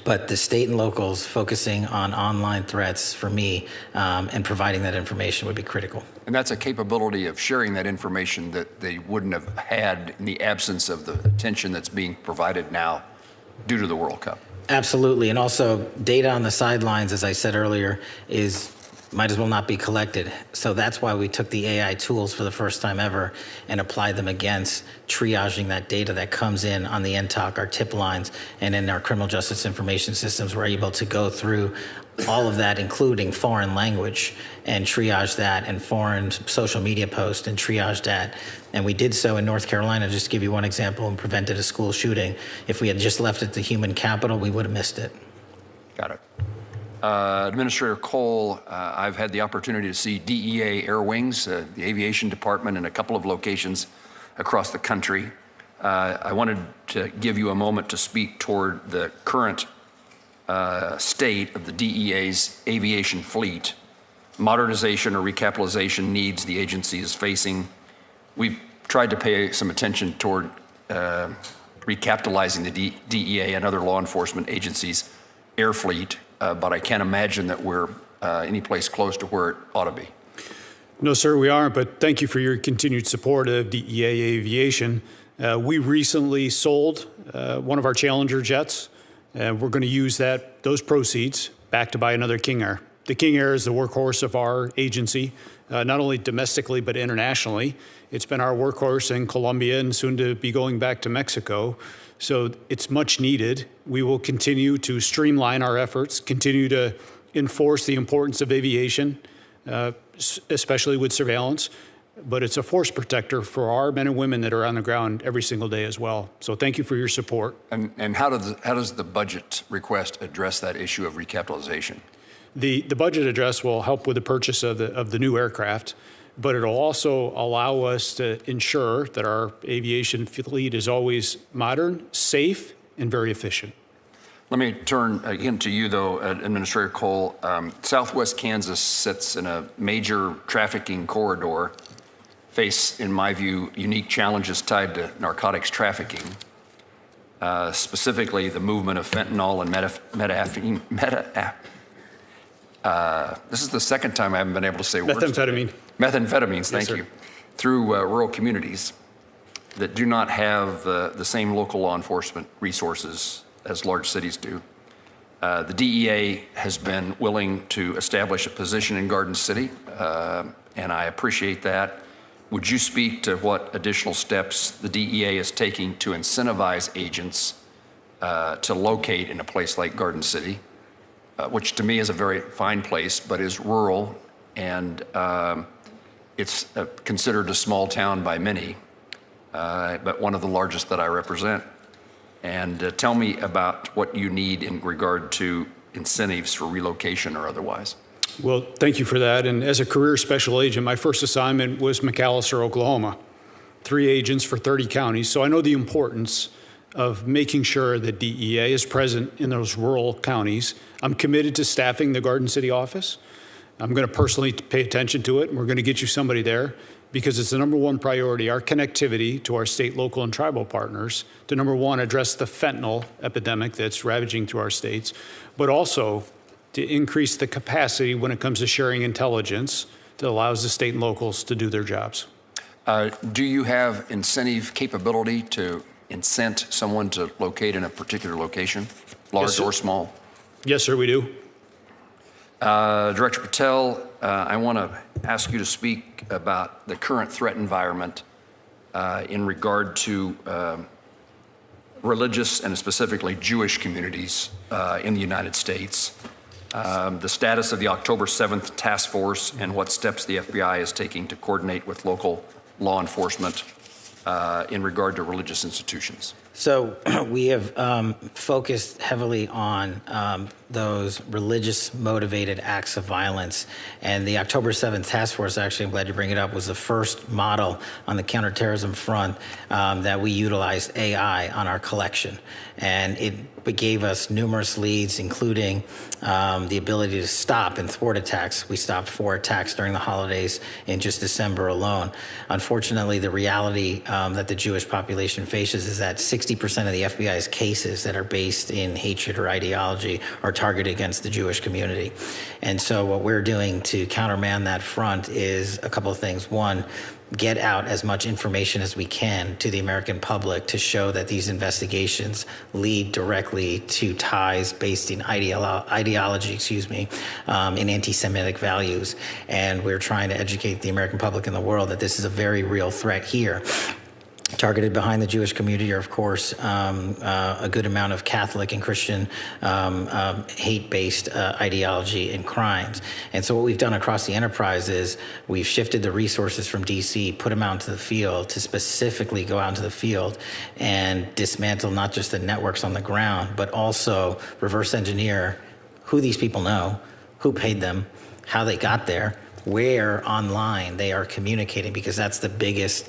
But the state and locals focusing on online threats for me and providing that information would be critical. And that's a capability of sharing that information that they wouldn't have had in the absence of the attention that's being provided now due to the World Cup. Absolutely. And also data on the sidelines, as I said earlier, might as well not be collected. So that's why we took the AI tools for the first time ever and applied them against triaging that data that comes in on the NTOC, our tip lines, and in our criminal justice information systems. We're able to go through all of that, including foreign language, and triage that, and foreign social media posts, and triage that. And we did so in North Carolina, just to give you one example, and prevented a school shooting. If we had just left it to human capital, we would have missed it. Got it. Administrator Cole, I've had the opportunity to see DEA Air Wings, the aviation department, in a couple of locations across the country. I wanted to give you a moment to speak toward the current state of the DEA's aviation fleet, modernization or recapitalization needs the agency is facing. We've tried to pay some attention toward recapitalizing the DEA and other law enforcement agencies' air fleet, but I can't imagine that we're any place close to where it ought to be. No, sir, we aren't, but thank you for your continued support of DEA Aviation. We recently sold one of our Challenger jets, and we're going to use those proceeds back to buy another King Air. The King Air is the workhorse of our agency, not only domestically but internationally. It's been our workhorse in Colombia and soon to be going back to Mexico. So it's much needed. We will continue to streamline our efforts, continue to enforce the importance of aviation, especially with surveillance. But it's a force protector for our men and women that are on the ground every single day as well. So thank you for your support. And how does the budget request address that issue of recapitalization? The budget address will help with the purchase of the new aircraft, but it'll also allow us to ensure that our aviation fleet is always modern, safe, and very efficient. Let me turn again to you, though, Administrator Cole. Southwest Kansas sits in a major trafficking corridor, face, in my view, unique challenges tied to narcotics trafficking, specifically the movement of fentanyl and this is the second time I haven't been able to say methamphetamine. Methamphetamines, thank Yes, you. Through rural communities that do not have the same local law enforcement resources as large cities do. The DEA has been willing to establish a position in Garden City, and I appreciate that. Would you speak to what additional steps the DEA is taking to incentivize agents to locate in a place like Garden City, which to me is a very fine place, but is rural, and it's considered a small town by many, but one of the largest that I represent. And tell me about what you need in regard to incentives for relocation or otherwise. Well, thank you for that. And as a career special agent, my first assignment was McAlester, Oklahoma. 3 agents for 30 counties. So I know the importance of making sure that DEA is present in those rural counties. I'm committed to staffing the Garden City office. I'm going to personally pay attention to it, and we're going to get you somebody there because it's the #1 priority, our connectivity to our state, local, and tribal partners to #1, address the fentanyl epidemic that's ravaging through our states, but also to increase the capacity when it comes to sharing intelligence that allows the state and locals to do their jobs. Do you have incentive capability to incent someone to locate in a particular location, large or small? Yes, sir, we do. Director Patel, I want to ask you to speak about the current threat environment in regard to religious and specifically Jewish communities in the United States. The status of the October 7th task force and what steps the FBI is taking to coordinate with local law enforcement in regard to religious institutions. So we have focused heavily on those religious motivated acts of violence. And the October 7th task force, actually, I'm glad you bring it up, was the first model on the counterterrorism front that we utilized AI on our collection. And it gave us numerous leads, including the ability to stop and thwart attacks. We stopped 4 attacks during the holidays in just December alone. Unfortunately, the reality that the Jewish population faces is that 60% of the FBI's cases that are based in hatred or ideology are targeted against the Jewish community. And so what we're doing to countermand that front is a couple of things. One, get out as much information as we can to the American public to show that these investigations lead directly to ties based in ideology, in anti-Semitic values. And we're trying to educate the American public and the world that this is a very real threat here. Targeted behind the Jewish community are, of course, a good amount of Catholic and Christian hate-based ideology and crimes. And so what we've done across the enterprise is we've shifted the resources from D.C., put them out into the field to specifically go out into the field and dismantle not just the networks on the ground, but also reverse engineer who these people know, who paid them, how they got there, where online they are communicating, because that's the biggest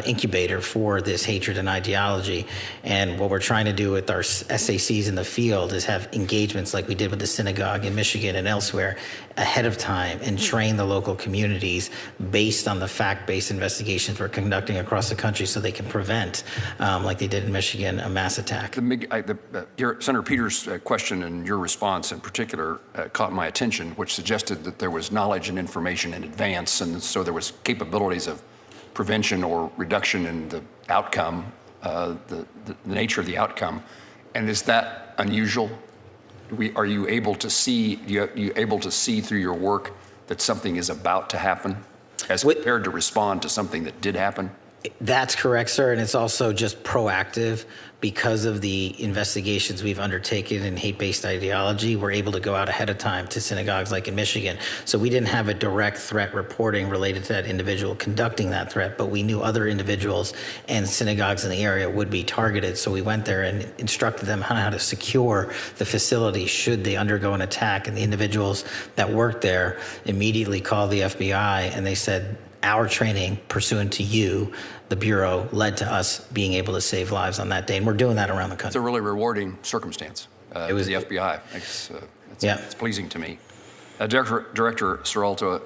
incubator for this hatred and ideology. And what we're trying to do with our SACs in the field is have engagements like we did with the synagogue in Michigan and elsewhere ahead of time and train the local communities based on the fact-based investigations we're conducting across the country so they can prevent, like they did in Michigan, a mass attack. Senator Peters' question and your response in particular caught my attention, which suggested that there was knowledge and information in advance, and so there was capabilities of prevention or reduction in the outcome, the nature of the outcome. And is that unusual? Are you able to see? You able to see through your work that something is about to happen, as compared to respond to something that did happen? That's correct, sir, and it's also just proactive. Because of the investigations we've undertaken in hate-based ideology, we're able to go out ahead of time to synagogues like in Michigan. So we didn't have a direct threat reporting related to that individual conducting that threat, but we knew other individuals and synagogues in the area would be targeted. So we went there and instructed them on how to secure the facility should they undergo an attack. And the individuals that worked there immediately called the FBI, and they said, our training pursuant to you, the Bureau, led to us being able to save lives on that day. And we're doing that around the country. It's a really rewarding circumstance. It was the FBI. It's pleasing to me. Director Seralto,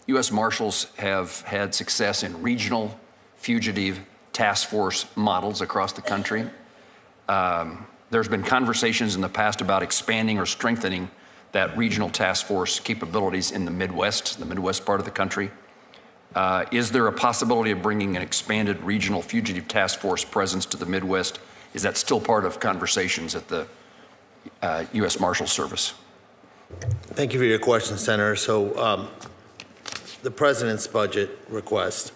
U.S. Marshals have had success in regional fugitive task force models across the country. There's been conversations in the past about expanding or strengthening that regional task force capabilities in the Midwest part of the country. Is there a possibility of bringing an expanded regional fugitive task force presence to the Midwest? Is that still part of conversations at the U.S. Marshal Service? Thank you for your question, Senator. So the President's budget request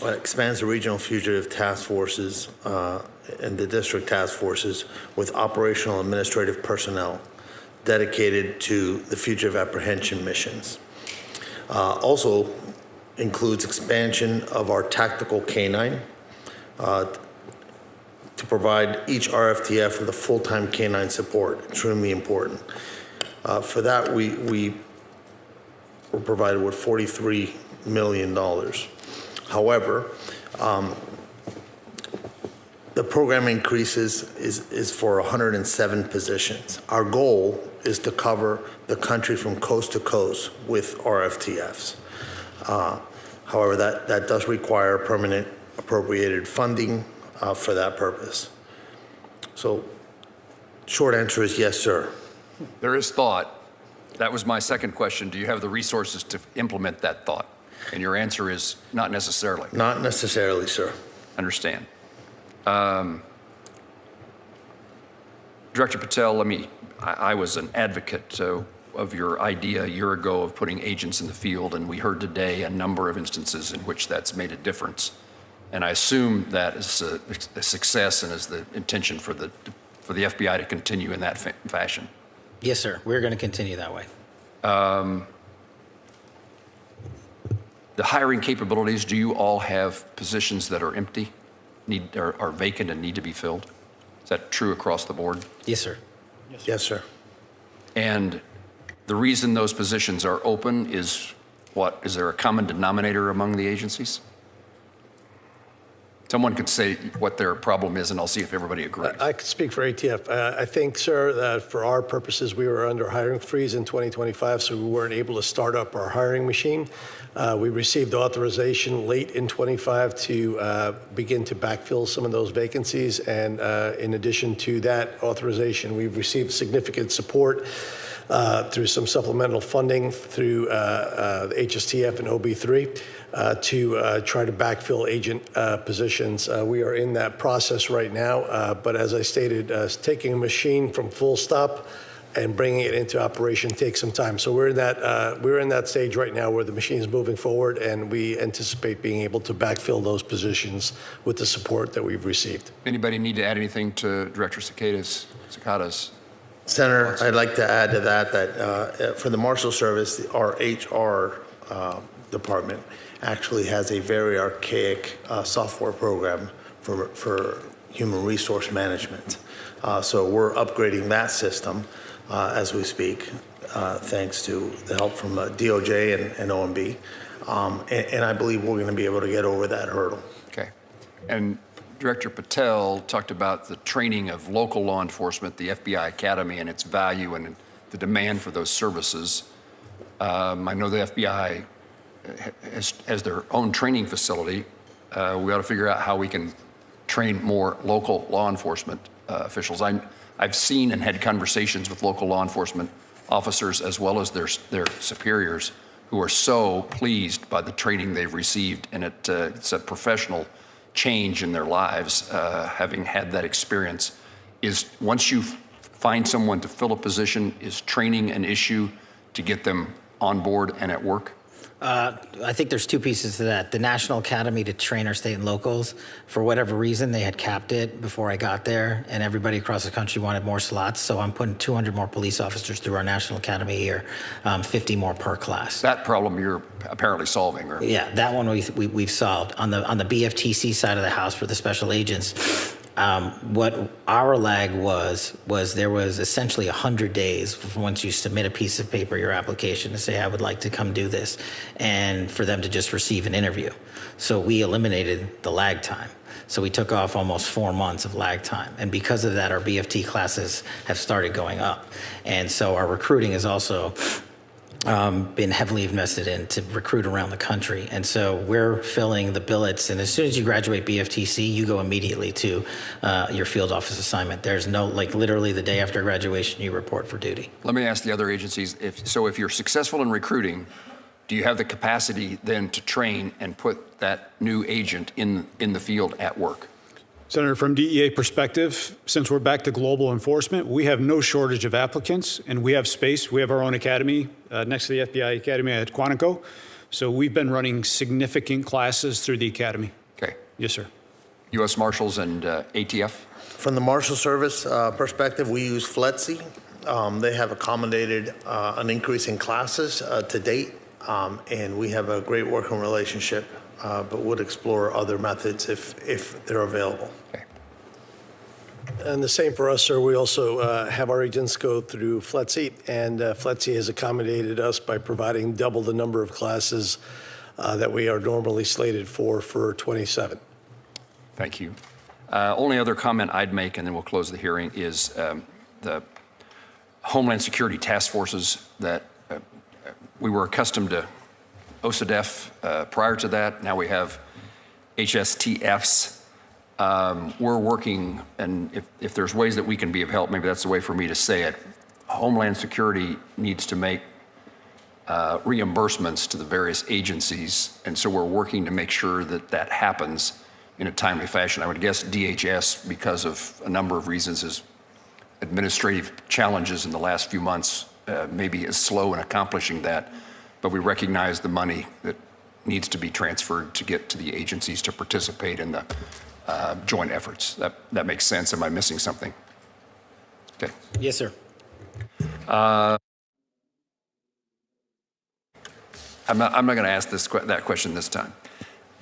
expands the regional fugitive task forces and the district task forces with operational administrative personnel dedicated to the fugitive apprehension missions. Also includes expansion of our tactical canine to provide each RFTF with a full-time canine support, extremely important. For that, we were provided with $43 million. However, the program increases is for 107 positions. Our goal is to cover the country from coast to coast with RFTFs. However, that does require permanent appropriated funding for that purpose. So, short answer is yes, sir. There is thought. That was my second question. Do you have the resources to implement that thought? And your answer is not necessarily. Not necessarily, sir. Understand. Director Patel, I was an advocate of your idea a year ago of putting agents in the field, and we heard today a number of instances in which that's made a difference. And I assume that is a success and is the intention for the FBI to continue in that fashion. Yes, sir. We're going to continue that way. The hiring capabilities, do you all have positions that are empty, are vacant and need to be filled? Is that true across the board? Yes, sir. Yes, sir. And the reason those positions are open is what? Is there a common denominator among the agencies? Someone could say what their problem is, and I'll see if everybody agrees. I could speak for ATF. I think, sir, that for our purposes, we were under hiring freeze in 2025, so we weren't able to start up our hiring machine. We received authorization late in 25 to begin to backfill some of those vacancies. And in addition to that authorization, we've received significant support through some supplemental funding through the HSTF and OB3 to try to backfill agent positions. We are in that process right now, but as I stated, taking a machine from full stop and bringing it into operation takes some time. So we're in that stage right now where the machine is moving forward, and we anticipate being able to backfill those positions with the support that we've received. Anybody need to add anything to Director Cicada's? Senator, I'd like to add to that for the Marshal Service, our HR department actually has a very archaic software program for human resource management. So we're upgrading that system as we speak, thanks to the help from DOJ and OMB. And I believe we're going to be able to get over that hurdle. Okay. And Director Patel talked about the training of local law enforcement, the FBI Academy, and its value and the demand for those services. I know the FBI has their own training facility. We ought to figure out how we can train more local law enforcement officials. I've seen and had conversations with local law enforcement officers as well as their superiors who are so pleased by the training they've received, and it's a professional change in their lives, having had that experience. Is once you find someone to fill a position, is training an issue to get them on board and at work? I think there's two pieces to that. The National Academy to train our state and locals, for whatever reason, they had capped it before I got there, and everybody across the country wanted more slots. So I'm putting 200 more police officers through our National Academy here, 50 more per class. That problem you're apparently solving, or? Yeah, that one we've solved. On the BFTC side of the house for the special agents, what our lag was there was essentially 100 days from once you submit a piece of paper, your application, to say, I would like to come do this, and for them to just receive an interview. So we eliminated the lag time. So we took off almost 4 months of lag time. And because of that, our BFT classes have started going up. And so our recruiting is also been heavily invested in to recruit around the country. And so we're filling the billets, and as soon as you graduate BFTC, you go immediately to your field office assignment. There's no, like, literally the day after graduation, you report for duty. Let me ask the other agencies, if you're successful in recruiting, do you have the capacity then to train and put that new agent in the field at work? Senator, from DEA perspective, since we're back to global enforcement, we have no shortage of applicants, and we have space. We have our own academy next to the FBI Academy at Quantico. So we've been running significant classes through the academy. Okay. Yes, sir. U.S. Marshals and ATF? From the Marshal Service perspective, we use FLETC. They have accommodated an increase in classes to date, and we have a great working relationship, but would explore other methods if they're available. Okay. And the same for us, sir. We also have our agents go through FLETC, and FLETC has accommodated us by providing double the number of classes that we are normally slated for 27. Thank you. Only other comment I'd make, and then we'll close the hearing, is the Homeland Security task forces that we were accustomed to OCDEF prior to that. Now we have HSTFs. We're working, and if there's ways that we can be of help, maybe that's the way for me to say it. Homeland Security needs to make reimbursements to the various agencies, and so we're working to make sure that that happens in a timely fashion. I would guess DHS, because of a number of reasons, is administrative challenges in the last few months, maybe is slow in accomplishing that, but we recognize the money that needs to be transferred to get to the agencies to participate in the joint efforts. That makes sense. Am I missing something? Okay. Yes, sir. I'm not going to ask that question this time.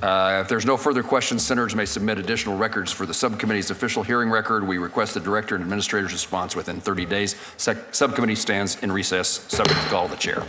If there's no further questions, senators may submit additional records for the subcommittee's official hearing record. We request the director and administrator's response within 30 days. Subcommittee stands in recess, subject to call of the chair.